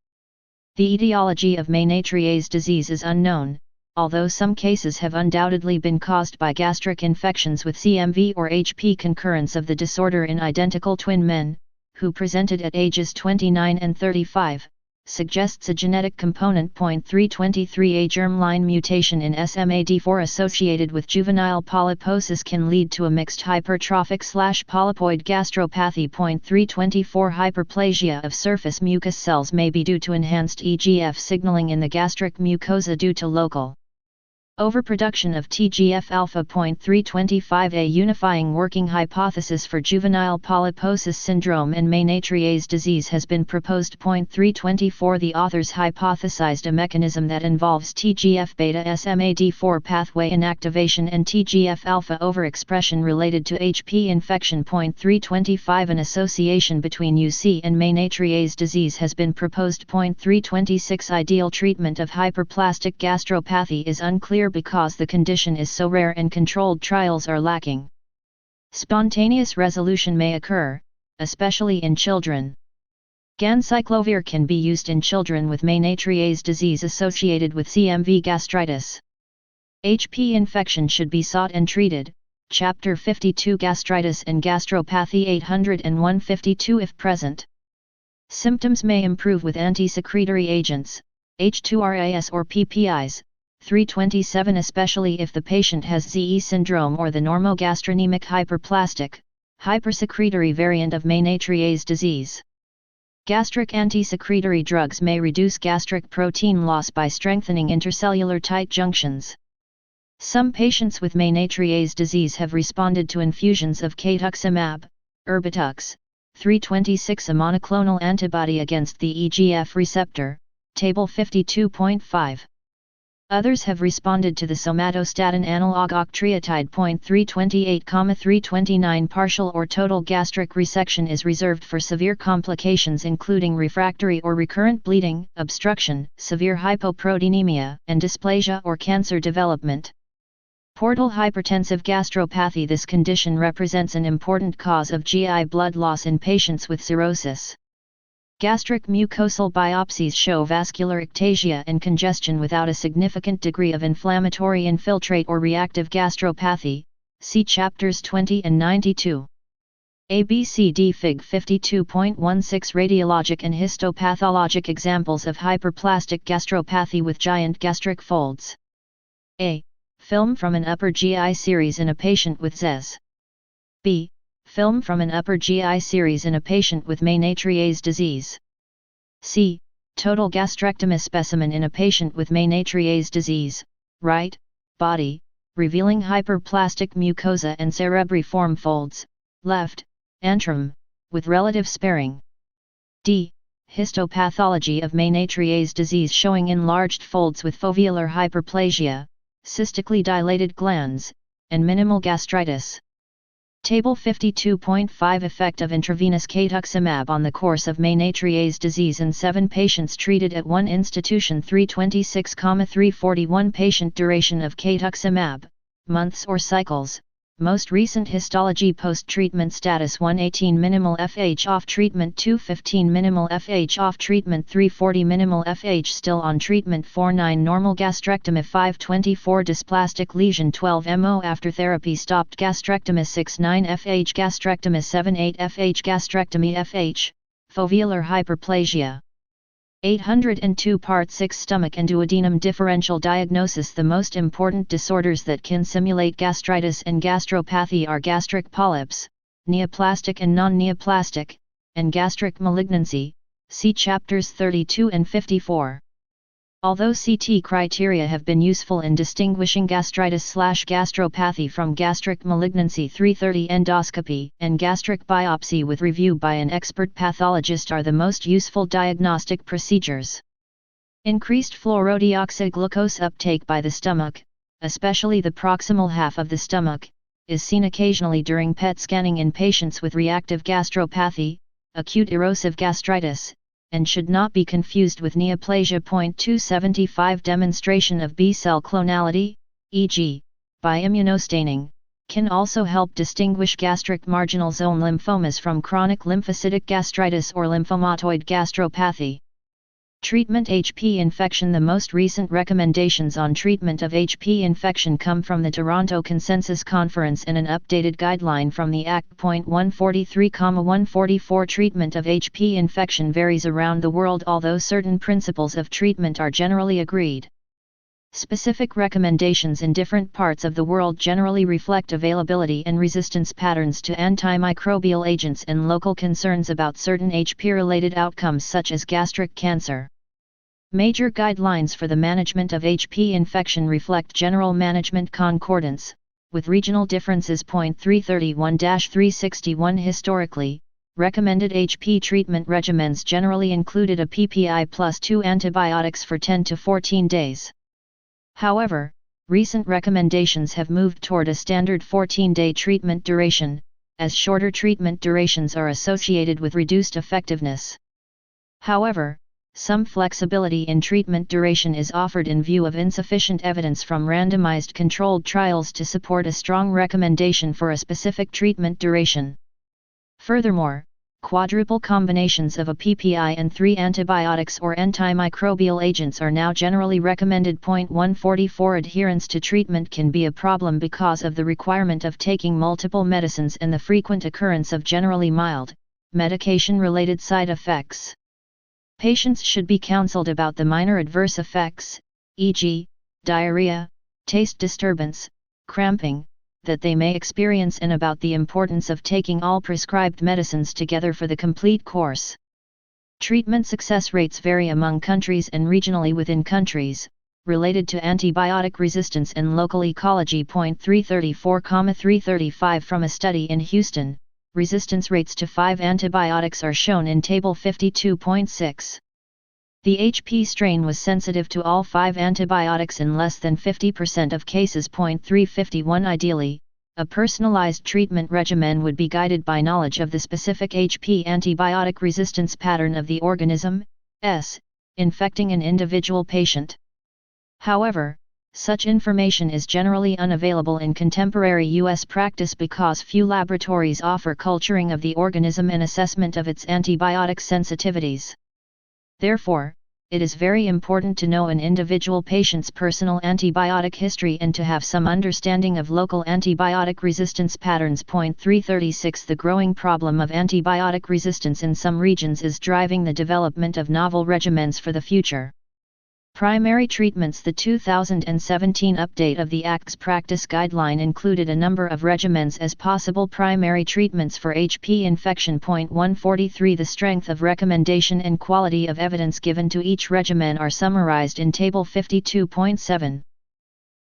The etiology of Ménétrier's disease is unknown, although some cases have undoubtedly been caused by gastric infections with CMV or HP. Concurrence of the disorder in identical twin men, who presented at ages 29 and 35, suggests a genetic component. 323 A germline mutation in SMAD4 associated with juvenile polyposis can lead to a mixed hypertrophic/polypoid gastropathy. 324 Hyperplasia of surface mucous cells may be due to enhanced EGF signaling in the gastric mucosa due to local overproduction of TGF-alpha. 325 A unifying working hypothesis for juvenile polyposis syndrome and Ménétrier's disease has been proposed. 324 The authors hypothesized a mechanism that involves TGF-beta SMAD4 pathway inactivation and TGF-alpha overexpression related to HP infection. 325 An association between UC and Ménétrier's disease has been proposed. 326 Ideal treatment of hyperplastic gastropathy is unclear because the condition is so rare and controlled trials are lacking. Spontaneous resolution may occur, especially in children. Ganciclovir can be used in children with Menetrier disease associated with CMV gastritis. HP infection should be sought and treated. Chapter 52 Gastritis and Gastropathy 801-52 if present. Symptoms may improve with anti-secretory agents, H2RAs or PPIs, 327 especially if the patient has ZE syndrome or the normogastrocnemic hyperplastic, hypersecretory variant of Menetrier disease. Gastric anti-secretory drugs may reduce gastric protein loss by strengthening intercellular tight junctions. Some patients with Menetrier disease have responded to infusions of cetuximab, Erbitux, 326 a monoclonal antibody against the EGF receptor, Table 52.5. Others have responded to the somatostatin analog octreotide. 328,329 Partial or total gastric resection is reserved for severe complications including refractory or recurrent bleeding, obstruction, severe hypoproteinemia, and dysplasia or cancer development. Portal hypertensive gastropathy. This condition represents an important cause of GI blood loss in patients with cirrhosis. Gastric mucosal biopsies show vascular ectasia and congestion without a significant degree of inflammatory infiltrate or reactive gastropathy. See chapters 20 and 92. ABCD Fig 52.16 Radiologic and histopathologic examples of hyperplastic gastropathy with giant gastric folds. A. Film from an upper GI series in a patient with ZES. B. Film from an upper GI series in a patient with Menetrier disease. C. Total gastrectomy specimen in a patient with Menetrier disease, right, body, revealing hyperplastic mucosa and cerebriform folds, left, antrum, with relative sparing. D. Histopathology of Menetrier disease showing enlarged folds with foveolar hyperplasia, cystically dilated glands, and minimal gastritis. Table 52.5 Effect of intravenous cetuximab on the course of Menetrier disease in 7 patients treated at one institution. 326,341 Patient duration of cetuximab, months or cycles. Most recent histology post-treatment status 118 minimal FH off treatment 215 minimal FH off treatment 340 minimal FH still on treatment 49 normal gastrectomy 524 dysplastic lesion 12 MO after therapy stopped gastrectomy 69 FH gastrectomy 78 FH gastrectomy FH, foveolar hyperplasia. 802 Part 6 Stomach and duodenum differential diagnosis. The most important disorders that can simulate gastritis and gastropathy are gastric polyps, neoplastic and non-neoplastic, and gastric malignancy, see chapters 32 and 54. Although CT criteria have been useful in distinguishing gastritis/gastropathy from gastric malignancy, 330 endoscopy and gastric biopsy with review by an expert pathologist are the most useful diagnostic procedures. Increased fluorodeoxyglucose uptake by the stomach, especially the proximal half of the stomach, is seen occasionally during PET scanning in patients with reactive gastropathy, acute erosive gastritis, and should not be confused with neoplasia. 275 Demonstration of B-cell clonality, e.g., by immunostaining, can also help distinguish gastric marginal zone lymphomas from chronic lymphocytic gastritis or lymphomatoid gastropathy. Treatment HP infection. The most recent recommendations on treatment of HP infection come from the Toronto Consensus Conference and an updated guideline from the Act. 143,144 Treatment of HP infection varies around the world, although certain principles of treatment are generally agreed. Specific recommendations in different parts of the world generally reflect availability and resistance patterns to antimicrobial agents and local concerns about certain HP-related outcomes such as gastric cancer. Major guidelines for the management of HP infection reflect general management concordance, with regional differences. 331-361 Historically, recommended HP treatment regimens generally included a PPI plus 2 antibiotics for 10 to 14 days. However, recent recommendations have moved toward a standard 14-day treatment duration, as shorter treatment durations are associated with reduced effectiveness. However, some flexibility in treatment duration is offered in view of insufficient evidence from randomized controlled trials to support a strong recommendation for a specific treatment duration. Furthermore, quadruple combinations of a PPI and 3 antibiotics or antimicrobial agents are now generally recommended. 144 Adherence to treatment can be a problem because of the requirement of taking multiple medicines and the frequent occurrence of generally mild, medication-related side effects. Patients should be counseled about the minor adverse effects, e.g., diarrhea, taste disturbance, cramping, that they may experience and about the importance of taking all prescribed medicines together for the complete course. Treatment success rates vary among countries and regionally within countries, related to antibiotic resistance and local ecology. 334,335 From a study in Houston, resistance rates to 5 antibiotics are shown in Table 52.6. The HP strain was sensitive to all 5 antibiotics in less than 50% of cases. 351 Ideally, a personalized treatment regimen would be guided by knowledge of the specific HP antibiotic resistance pattern of the organism, infecting an individual patient. However, such information is generally unavailable in contemporary U.S. practice because few laboratories offer culturing of the organism and assessment of its antibiotic sensitivities. Therefore, it is very important to know an individual patient's personal antibiotic history and to have some understanding of local antibiotic resistance patterns. 336 The growing problem of antibiotic resistance in some regions is driving the development of novel regimens for the future. Primary treatments. The 2017 update of the ACT's practice guideline included a number of regimens as possible primary treatments for HP infection. 143 The strength of recommendation and quality of evidence given to each regimen are summarized in Table 52.7.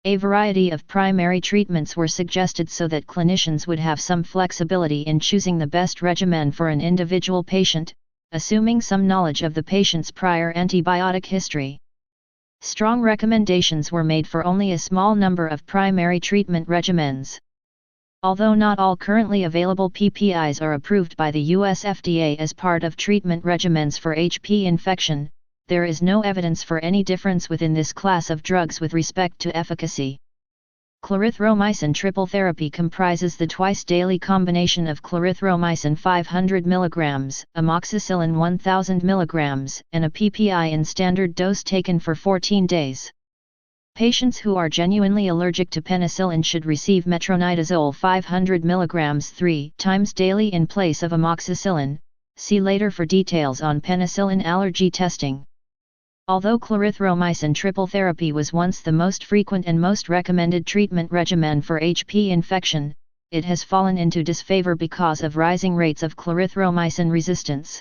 A variety of primary treatments were suggested so that clinicians would have some flexibility in choosing the best regimen for an individual patient, assuming some knowledge of the patient's prior antibiotic history. Strong recommendations were made for only a small number of primary treatment regimens. Although not all currently available PPIs are approved by the US FDA as part of treatment regimens for HP infection, there is no evidence for any difference within this class of drugs with respect to efficacy. Clarithromycin triple therapy comprises the twice-daily combination of clarithromycin 500 mg, amoxicillin 1000 mg, and a PPI in standard dose taken for 14 days. Patients who are genuinely allergic to penicillin should receive metronidazole 500 mg 3 times daily in place of amoxicillin. See later for details on penicillin allergy testing. Although clarithromycin triple therapy was once the most frequent and most recommended treatment regimen for HP infection, it has fallen into disfavor because of rising rates of clarithromycin resistance.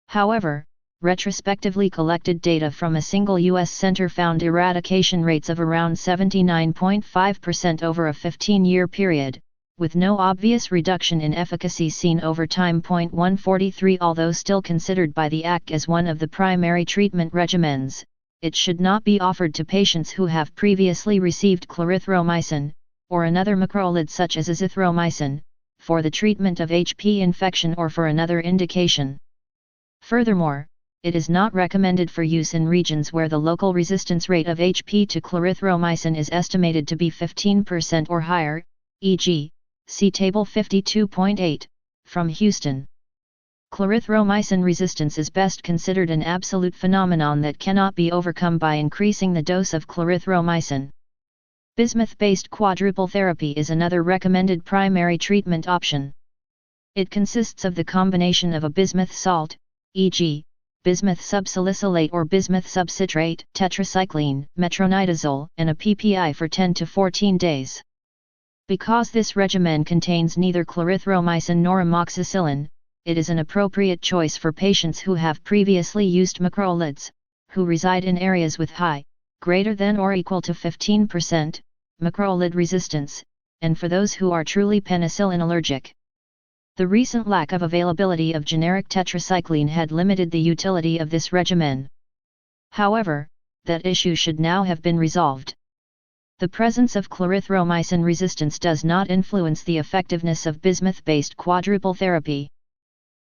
However, retrospectively collected data from a single U.S. center found eradication rates of around 79.5% over a 15-year period, with no obvious reduction in efficacy seen over time. 143 Although still considered by the ACT as one of the primary treatment regimens, it should not be offered to patients who have previously received clarithromycin, or another macrolide such as azithromycin, for the treatment of HP infection or for another indication. Furthermore, it is not recommended for use in regions where the local resistance rate of HP to clarithromycin is estimated to be 15% or higher, e.g., see Table 52.8, from Houston. Clarithromycin resistance is best considered an absolute phenomenon that cannot be overcome by increasing the dose of clarithromycin. Bismuth-based quadruple therapy is another recommended primary treatment option. It consists of the combination of a bismuth salt, e.g., bismuth subsalicylate or bismuth subcitrate, tetracycline, metronidazole, and a PPI for 10 to 14 days. Because this regimen contains neither clarithromycin nor amoxicillin, it is an appropriate choice for patients who have previously used macrolides, who reside in areas with high, greater than or equal to 15%, macrolide resistance, and for those who are truly penicillin allergic. The recent lack of availability of generic tetracycline had limited the utility of this regimen. However, that issue should now have been resolved. The presence of clarithromycin resistance does not influence the effectiveness of bismuth-based quadruple therapy.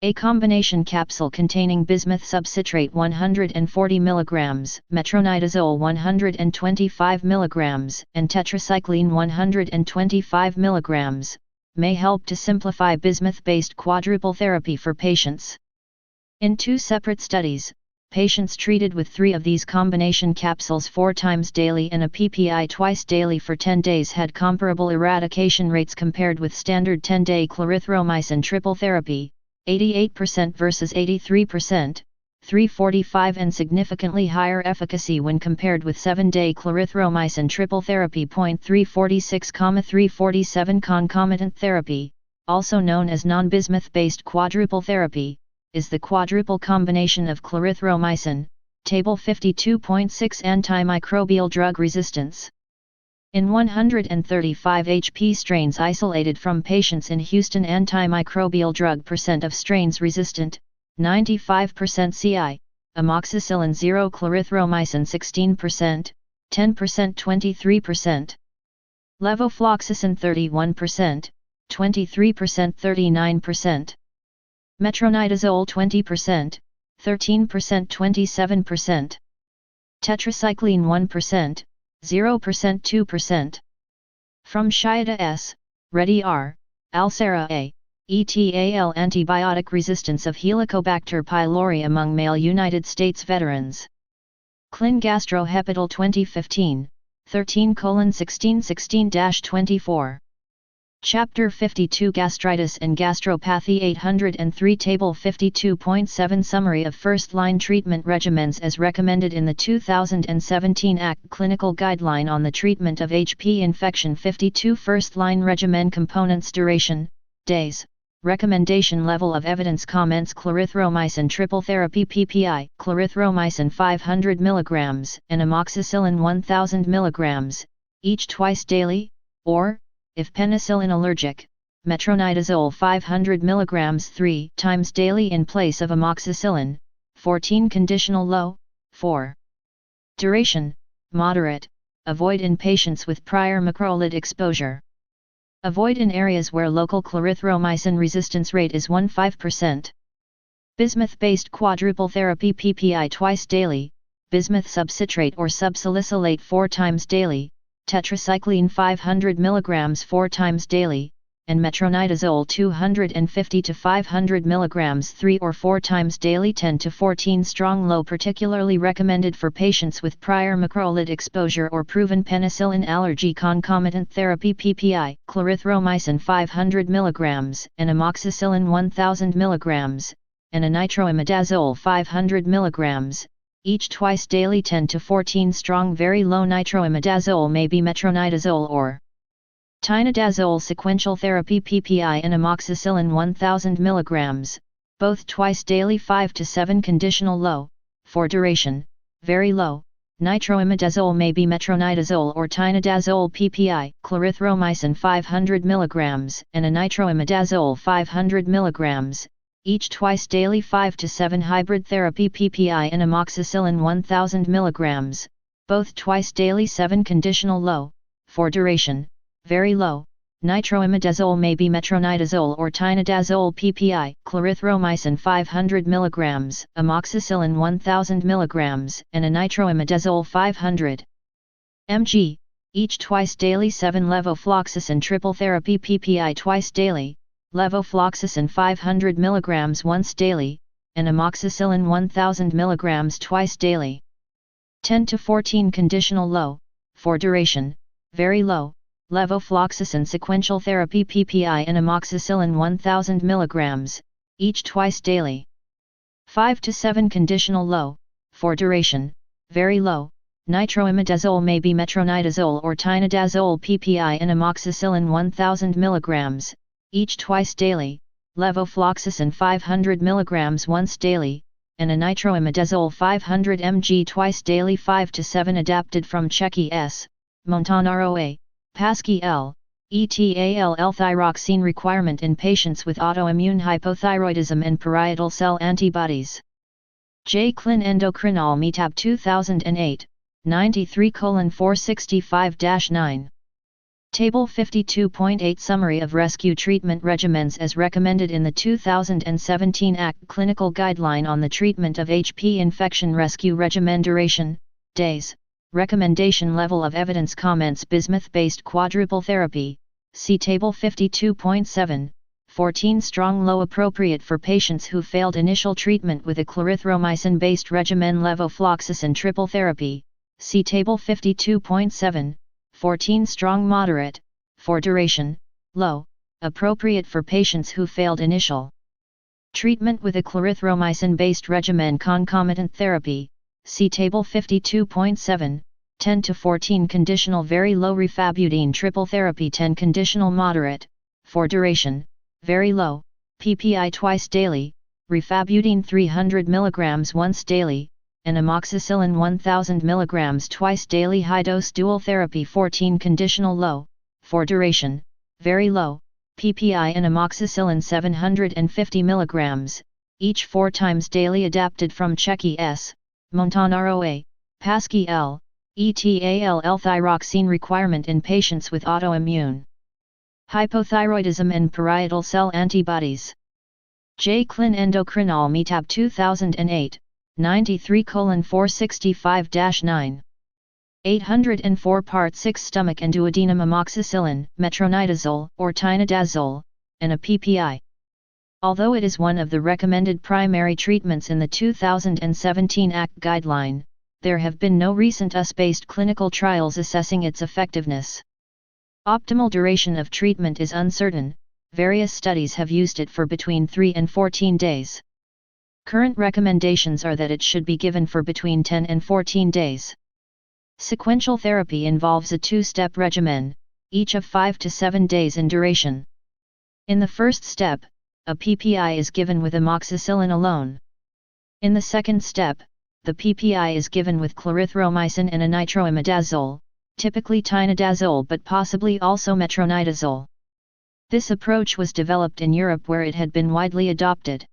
A combination capsule containing bismuth subcitrate 140 mg, metronidazole 125 mg, and tetracycline 125 mg, may help to simplify bismuth-based quadruple therapy for patients. In 2 separate studies, patients treated with 3 of these combination capsules 4 times daily and a PPI twice daily for 10 days had comparable eradication rates compared with standard 10-day clarithromycin triple therapy, 88% versus 83%, 345, and significantly higher efficacy when compared with 7-day clarithromycin triple therapy. 346,347 Concomitant therapy, also known as non-bismuth-based quadruple therapy, is the quadruple combination of clarithromycin, Table 52.6 antimicrobial drug resistance. In 135 HP strains isolated from patients in Houston, antimicrobial drug percent of strains resistant, 95% CI, amoxicillin 0, clarithromycin 16%, 10% 23%. Levofloxacin 31%, 23% 39%. Metronidazole 20%, 13% 27%. Tetracycline 1%, 0% 2%. From Shiata S., Reddy R., Alcera A., ETAL antibiotic resistance of Helicobacter pylori among male United States veterans. Clin Gastro Hepatil 2015, 13:1616-24. Chapter 52 Gastritis and Gastropathy 803 Table 52.7 Summary of first-line treatment regimens as recommended in the 2017 ACT Clinical Guideline on the Treatment of HP Infection 52 First-line regimen components Duration, days, recommendation level of evidence comments Clarithromycin triple therapy PPI, clarithromycin 500 mg and amoxicillin 1000 mg, each twice daily, or, if penicillin allergic, metronidazole 500 mg 3 times daily in place of amoxicillin, 14 conditional low, 4. Duration, moderate, avoid in patients with prior macrolide exposure. Avoid in areas where local clarithromycin resistance rate is 15%. Bismuth-based quadruple therapy PPI twice daily, bismuth subcitrate or subsalicylate 4 times daily, tetracycline 500 mg 4 times daily, and metronidazole 250 to 500 mg 3 or 4 times daily 10 to 14 strong low particularly recommended for patients with prior macrolide exposure or proven penicillin allergy concomitant therapy PPI, clarithromycin 500 mg and amoxicillin 1000 mg, and a nitroimidazole 500 mg, each twice daily 10 to 14 strong very low nitroimidazole may be metronidazole or tinidazole sequential therapy PPI and amoxicillin 1000 mg, both twice daily 5 to 7 conditional low, for duration, very low, nitroimidazole may be metronidazole or tinidazole PPI, clarithromycin 500 mg and a nitroimidazole 500 mg, each twice daily 5 to 7 hybrid therapy PPI and amoxicillin 1000 mg, both twice daily 7 conditional low, for duration, very low, nitroimidazole may be metronidazole or tinidazole PPI, clarithromycin 500 mg, amoxicillin 1000 mg, and a nitroimidazole 500 mg, each twice daily 7 levofloxacin triple therapy PPI twice daily, levofloxacin 500 mg once daily, and amoxicillin 1000 mg twice daily. 10 to 14 conditional low, for duration, very low, levofloxacin sequential therapy PPI and amoxicillin 1000 mg, each twice daily. 5 to 7 conditional low, for duration, very low, nitroimidazole may be metronidazole or tinidazole PPI and amoxicillin 1000 mg, each twice daily, levofloxacin 500 mg once daily, and a nitroimidazole 500 mg twice daily 5 to 7 adapted from Checky S., Montanaro A., Pasky L., ETAL L-thyroxine requirement in patients with autoimmune hypothyroidism and parietal cell antibodies. J. Clin Endocrinol Metab 2008, 93:465-9. Table 52.8 Summary of rescue treatment regimens as recommended in the 2017 ACT Clinical Guideline on the Treatment of HP Infection Rescue Regimen Duration, days, recommendation level of evidence comments bismuth-based quadruple therapy, see Table 52.7, 14 strong low appropriate for patients who failed initial treatment with a clarithromycin-based regimen levofloxacin triple therapy, see Table 52.7, 14 strong moderate, for duration, low, appropriate for patients who failed initial treatment with a clarithromycin-based regimen concomitant therapy, see Table 52.7, 10 to 14 conditional very low rifabutin triple therapy 10 conditional moderate, for duration, very low, PPI twice daily, rifabutin 300 mg once daily, and amoxicillin 1000 mg twice daily high-dose dual therapy 14 conditional low, for duration, very low, PPI and amoxicillin 750 mg, each 4 times daily adapted from Checky S., Montanaro Pasky L., ETAL L-thyroxine requirement in patients with autoimmune hypothyroidism and parietal cell antibodies. J. Clin Endocrinol Metab 2008, 93:465-9. 804 Part 6 Stomach and duodenum amoxicillin, metronidazole or tinidazole, and a PPI. Although it is one of the recommended primary treatments in the 2017 ACT guideline, there have been no recent US-based clinical trials assessing its effectiveness. Optimal duration of treatment is uncertain. Various studies have used it for between 3 and 14 days. Current recommendations are that it should be given for between 10 and 14 days. Sequential therapy involves a 2-step regimen, each of 5 to 7 days in duration. In the first step, a PPI is given with amoxicillin alone. In the second step, the PPI is given with clarithromycin and a nitroimidazole, typically tinidazole but possibly also metronidazole. This approach was developed in Europe where it had been widely adopted.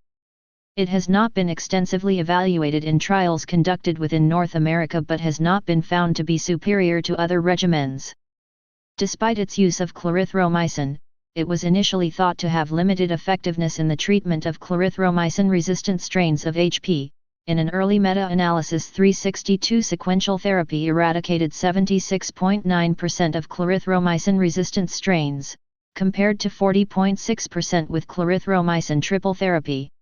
It has not been extensively evaluated in trials conducted within North America but has not been found to be superior to other regimens. Despite its use of clarithromycin, it was initially thought to have limited effectiveness in the treatment of clarithromycin-resistant strains of HP. In an early meta-analysis 362 sequential therapy eradicated 76.9% of clarithromycin-resistant strains, compared to 40.6% with clarithromycin triple therapy.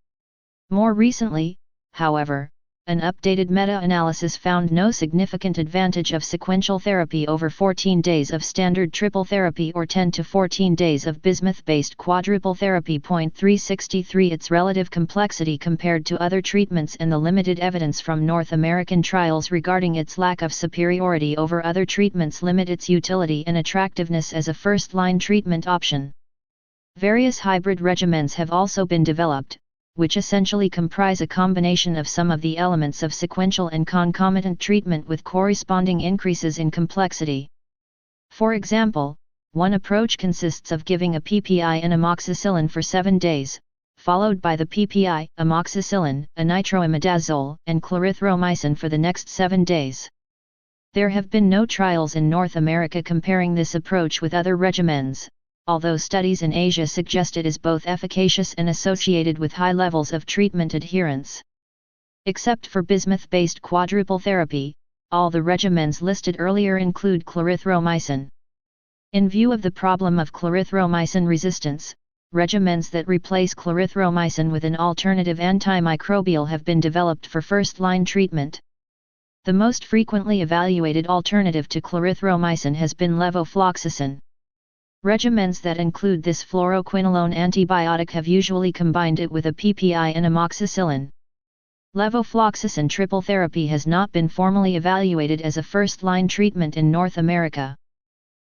More recently, however, an updated meta-analysis found no significant advantage of sequential therapy over 14 days of standard triple therapy or 10 to 14 days of bismuth-based quadruple therapy. 363 Its relative complexity compared to other treatments and the limited evidence from North American trials regarding its lack of superiority over other treatments limit its utility and attractiveness as a first-line treatment option. Various hybrid regimens have also been developed, which essentially comprise a combination of some of the elements of sequential and concomitant treatment with corresponding increases in complexity. For example, one approach consists of giving a PPI and amoxicillin for 7 days, followed by the PPI, amoxicillin, a nitroimidazole, and clarithromycin for the next 7 days. There have been no trials in North America comparing this approach with other regimens, although studies in Asia suggest it is both efficacious and associated with high levels of treatment adherence. Except for bismuth-based quadruple therapy, all the regimens listed earlier include clarithromycin. In view of the problem of clarithromycin resistance, regimens that replace clarithromycin with an alternative antimicrobial have been developed for first-line treatment. The most frequently evaluated alternative to clarithromycin has been levofloxacin. Regimens that include this fluoroquinolone antibiotic have usually combined it with a PPI and amoxicillin. Levofloxacin triple therapy has not been formally evaluated as a first-line treatment in North America.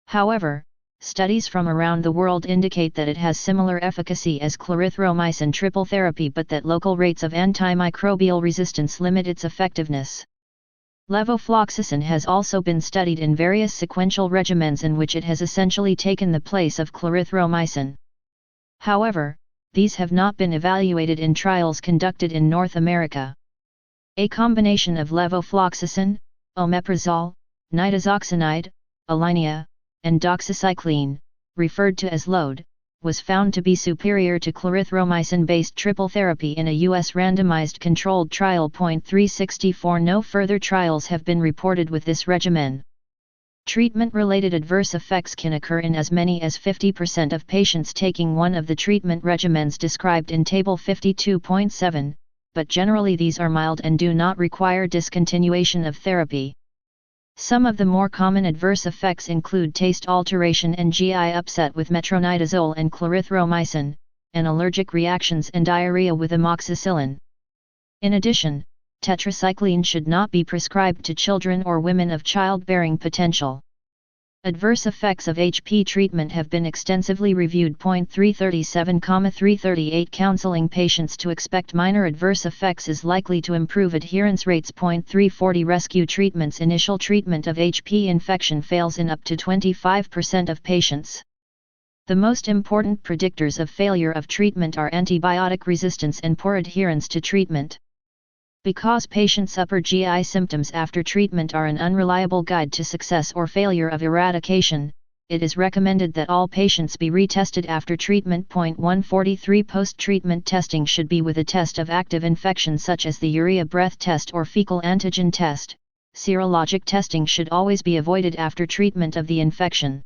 However, studies from around the world indicate that it has similar efficacy as clarithromycin triple therapy but that local rates of antimicrobial resistance limit its effectiveness. Levofloxacin has also been studied in various sequential regimens in which it has essentially taken the place of clarithromycin. However, these have not been evaluated in trials conducted in North America. A combination of levofloxacin, omeprazole, nitazoxanide, Alinia, and doxycycline, referred to as LOAD, was found to be superior to clarithromycin-based triple therapy in a U.S. randomized controlled trial. 364 No further trials have been reported with this regimen. Treatment-related adverse effects can occur in as many as 50% of patients taking one of the treatment regimens described in Table 52.7, but generally these are mild and do not require discontinuation of therapy. Some of the more common adverse effects include taste alteration and GI upset with metronidazole and clarithromycin, and allergic reactions and diarrhea with amoxicillin. In addition, tetracycline should not be prescribed to children or women of childbearing potential. Adverse effects of HP treatment have been extensively reviewed. 337,338 Counseling patients to expect minor adverse effects is likely to improve adherence rates. 340 Rescue treatments. Initial treatment of HP infection fails in up to 25% of patients. The most important predictors of failure of treatment are antibiotic resistance and poor adherence to treatment. Because patients' upper GI symptoms after treatment are an unreliable guide to success or failure of eradication, it is recommended that all patients be retested after treatment. 143 Post-treatment testing should be with a test of active infection such as the urea breath test or fecal antigen test. Serologic testing should always be avoided after treatment of the infection.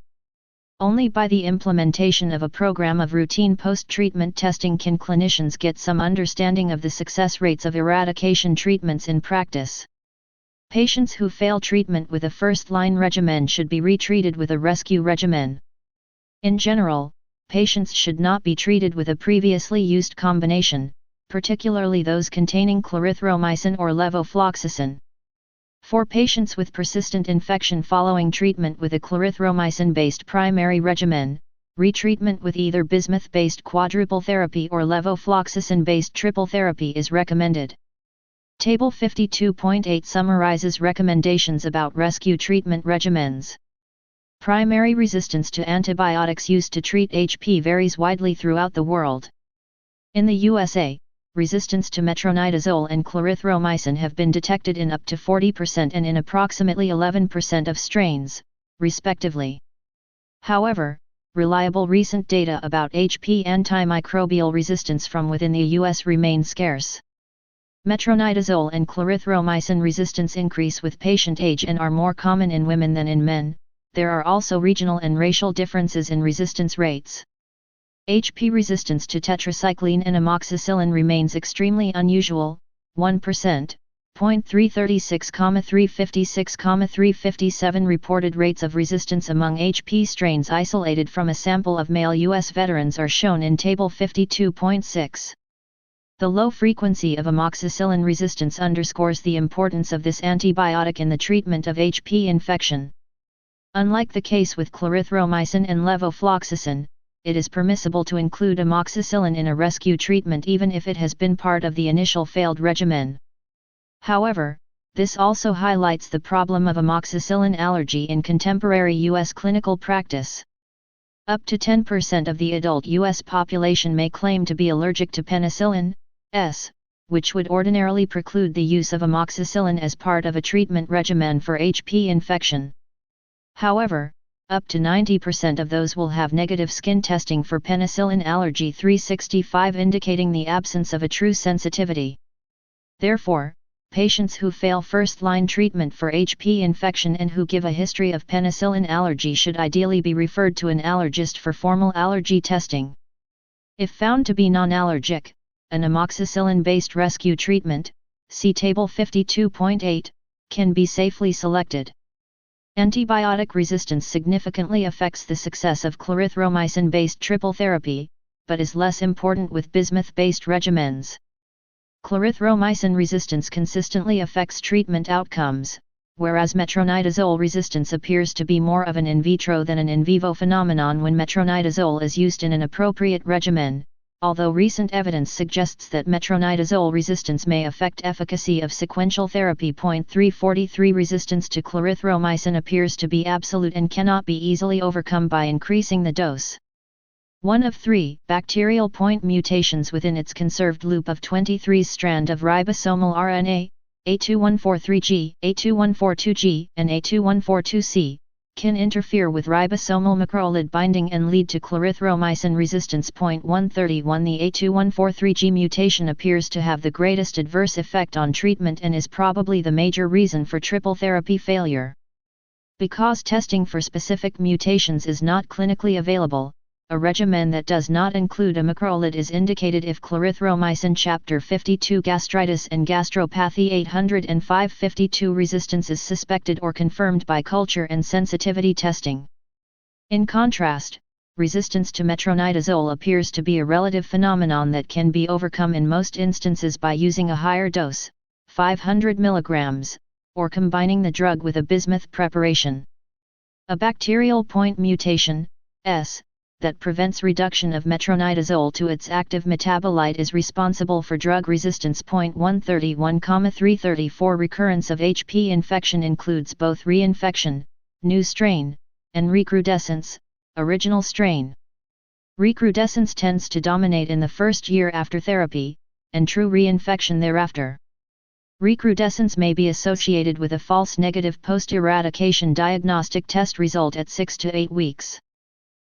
Only by the implementation of a program of routine post-treatment testing can clinicians get some understanding of the success rates of eradication treatments in practice. Patients who fail treatment with a first-line regimen should be retreated with a rescue regimen. In general, patients should not be treated with a previously used combination, particularly those containing clarithromycin or levofloxacin. For patients with persistent infection following treatment with a clarithromycin-based primary regimen, retreatment with either bismuth-based quadruple therapy or levofloxacin-based triple therapy is recommended. Table 52.8 summarizes recommendations about rescue treatment regimens. Primary resistance to antibiotics used to treat HP varies widely throughout the world. In the USA, resistance to metronidazole and clarithromycin have been detected in up to 40% and in approximately 11% of strains, respectively. However, reliable recent data about HP antimicrobial resistance from within the US remain scarce. Metronidazole and clarithromycin resistance increase with patient age and are more common in women than in men. There are also regional and racial differences in resistance rates. HP resistance to tetracycline and amoxicillin remains extremely unusual, 1%. 356,357 reported rates of resistance among HP strains isolated from a sample of male U.S. veterans are shown in Table 52.6. The low frequency of amoxicillin resistance underscores the importance of this antibiotic in the treatment of HP infection. Unlike the case with clarithromycin and levofloxacin, it is permissible to include amoxicillin in a rescue treatment even if it has been part of the initial failed regimen. However, this also highlights the problem of amoxicillin allergy in contemporary U.S. clinical practice. Up to 10% of the adult U.S. population may claim to be allergic to penicillin, which would ordinarily preclude the use of amoxicillin as part of a treatment regimen for HP infection. However, up to 90% of those will have negative skin testing for penicillin allergy 365 indicating the absence of a true sensitivity. Therefore, patients who fail first-line treatment for HP infection and who give a history of penicillin allergy should ideally be referred to an allergist for formal allergy testing. If found to be non-allergic, an amoxicillin-based rescue treatment, see Table 52.8, can be safely selected. Antibiotic resistance significantly affects the success of clarithromycin-based triple therapy, but is less important with bismuth-based regimens. Clarithromycin resistance consistently affects treatment outcomes, whereas metronidazole resistance appears to be more of an in vitro than an in vivo phenomenon when metronidazole is used in an appropriate regimen, although recent evidence suggests that metronidazole resistance may affect efficacy of sequential therapy. 343 Resistance to clarithromycin appears to be absolute and cannot be easily overcome by increasing the dose. One of three bacterial point mutations within its conserved loop of 23's strand of ribosomal RNA, A2143G, A2142G, and A2142C, can interfere with ribosomal macrolide binding and lead to clarithromycin resistance. 131 The A2143G mutation appears to have the greatest adverse effect on treatment and is probably the major reason for triple therapy failure. Because testing for specific mutations is not clinically available, a regimen that does not include a macrolide is indicated if clarithromycin Chapter 52 Gastritis and Gastropathy 805-52 resistance is suspected or confirmed by culture and sensitivity testing. In contrast, resistance to metronidazole appears to be a relative phenomenon that can be overcome in most instances by using a higher dose, 500 mg, or combining the drug with a bismuth preparation. A bacterial point mutation, S, that prevents reduction of metronidazole to its active metabolite is responsible for drug resistance. 131,334 Recurrence of HP infection includes both reinfection, new strain, and recrudescence, original strain. Recrudescence tends to dominate in the first year after therapy, and true reinfection thereafter. Recrudescence may be associated with a false negative post-eradication diagnostic test result at 6 to 8 weeks.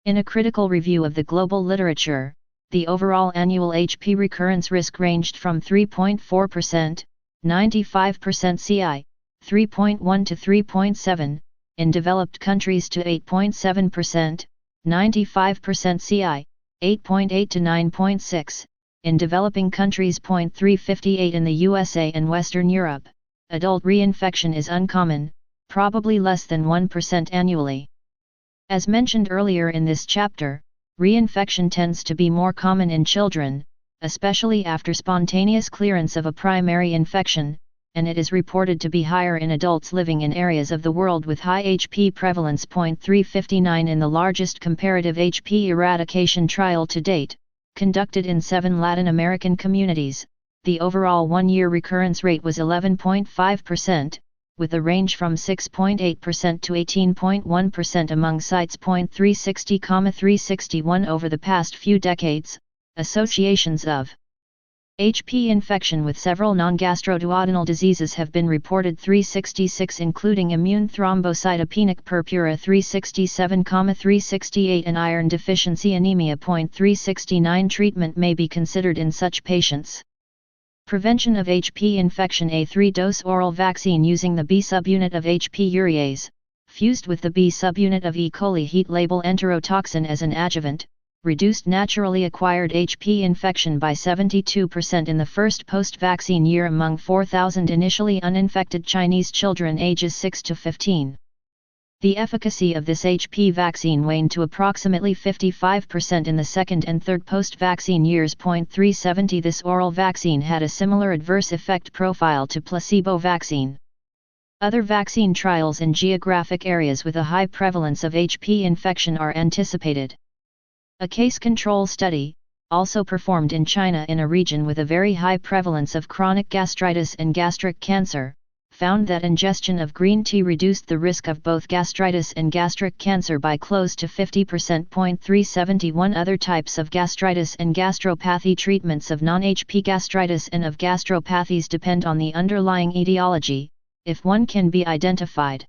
In a critical review of the global literature, the overall annual HP recurrence risk ranged from 3.4%, 95% CI, 3.1 to 3.7, in developed countries to 8.7%, 95% CI, 8.8 to 9.6, in developing countries. 358 in the USA and Western Europe. Adult reinfection is uncommon, probably less than 1% annually. As mentioned earlier in this chapter, reinfection tends to be more common in children, especially after spontaneous clearance of a primary infection, and it is reported to be higher in adults living in areas of the world with high HP prevalence. 359 in the largest comparative HP eradication trial to date, conducted in 7 Latin American communities, the overall one-year recurrence rate was 11.5%, with a range from 6.8% to 18.1% among sites. 360,361 over the past few decades, associations of HP infection with several non-gastroduodenal diseases have been reported. 366 including immune thrombocytopenic purpura. 367,368 and iron deficiency anemia. 369 treatment may be considered in such patients. Prevention of HP infection. A 3-dose oral vaccine using the B subunit of HP urease, fused with the B subunit of E. coli heat label enterotoxin as an adjuvant, reduced naturally acquired HP infection by 72% in the first post-vaccine year among 4,000 initially uninfected Chinese children ages 6 to 15. The efficacy of this HP vaccine waned to approximately 55% in the second and third post-vaccine years. 370 This oral vaccine had a similar adverse effect profile to placebo vaccine. Other vaccine trials in geographic areas with a high prevalence of HP infection are anticipated. A case control study, also performed in China in a region with a very high prevalence of chronic gastritis and gastric cancer, found that ingestion of green tea reduced the risk of both gastritis and gastric cancer by close to 50%. 371 Other types of gastritis and gastropathy. Treatments of non-HP gastritis and of gastropathies depend on the underlying etiology, if one can be identified.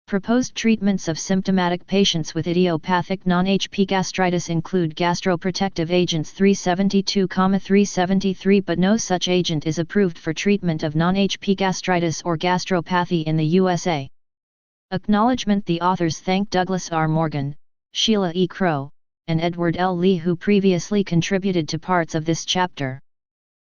Proposed treatments of symptomatic patients with idiopathic non-HP gastritis include gastroprotective agents. 372,373 but no such agent is approved for treatment of non-HP gastritis or gastropathy in the USA. Acknowledgement. The authors thank Douglas R. Morgan, Sheila E. Crow, and Edward L. Lee who previously contributed to parts of this chapter.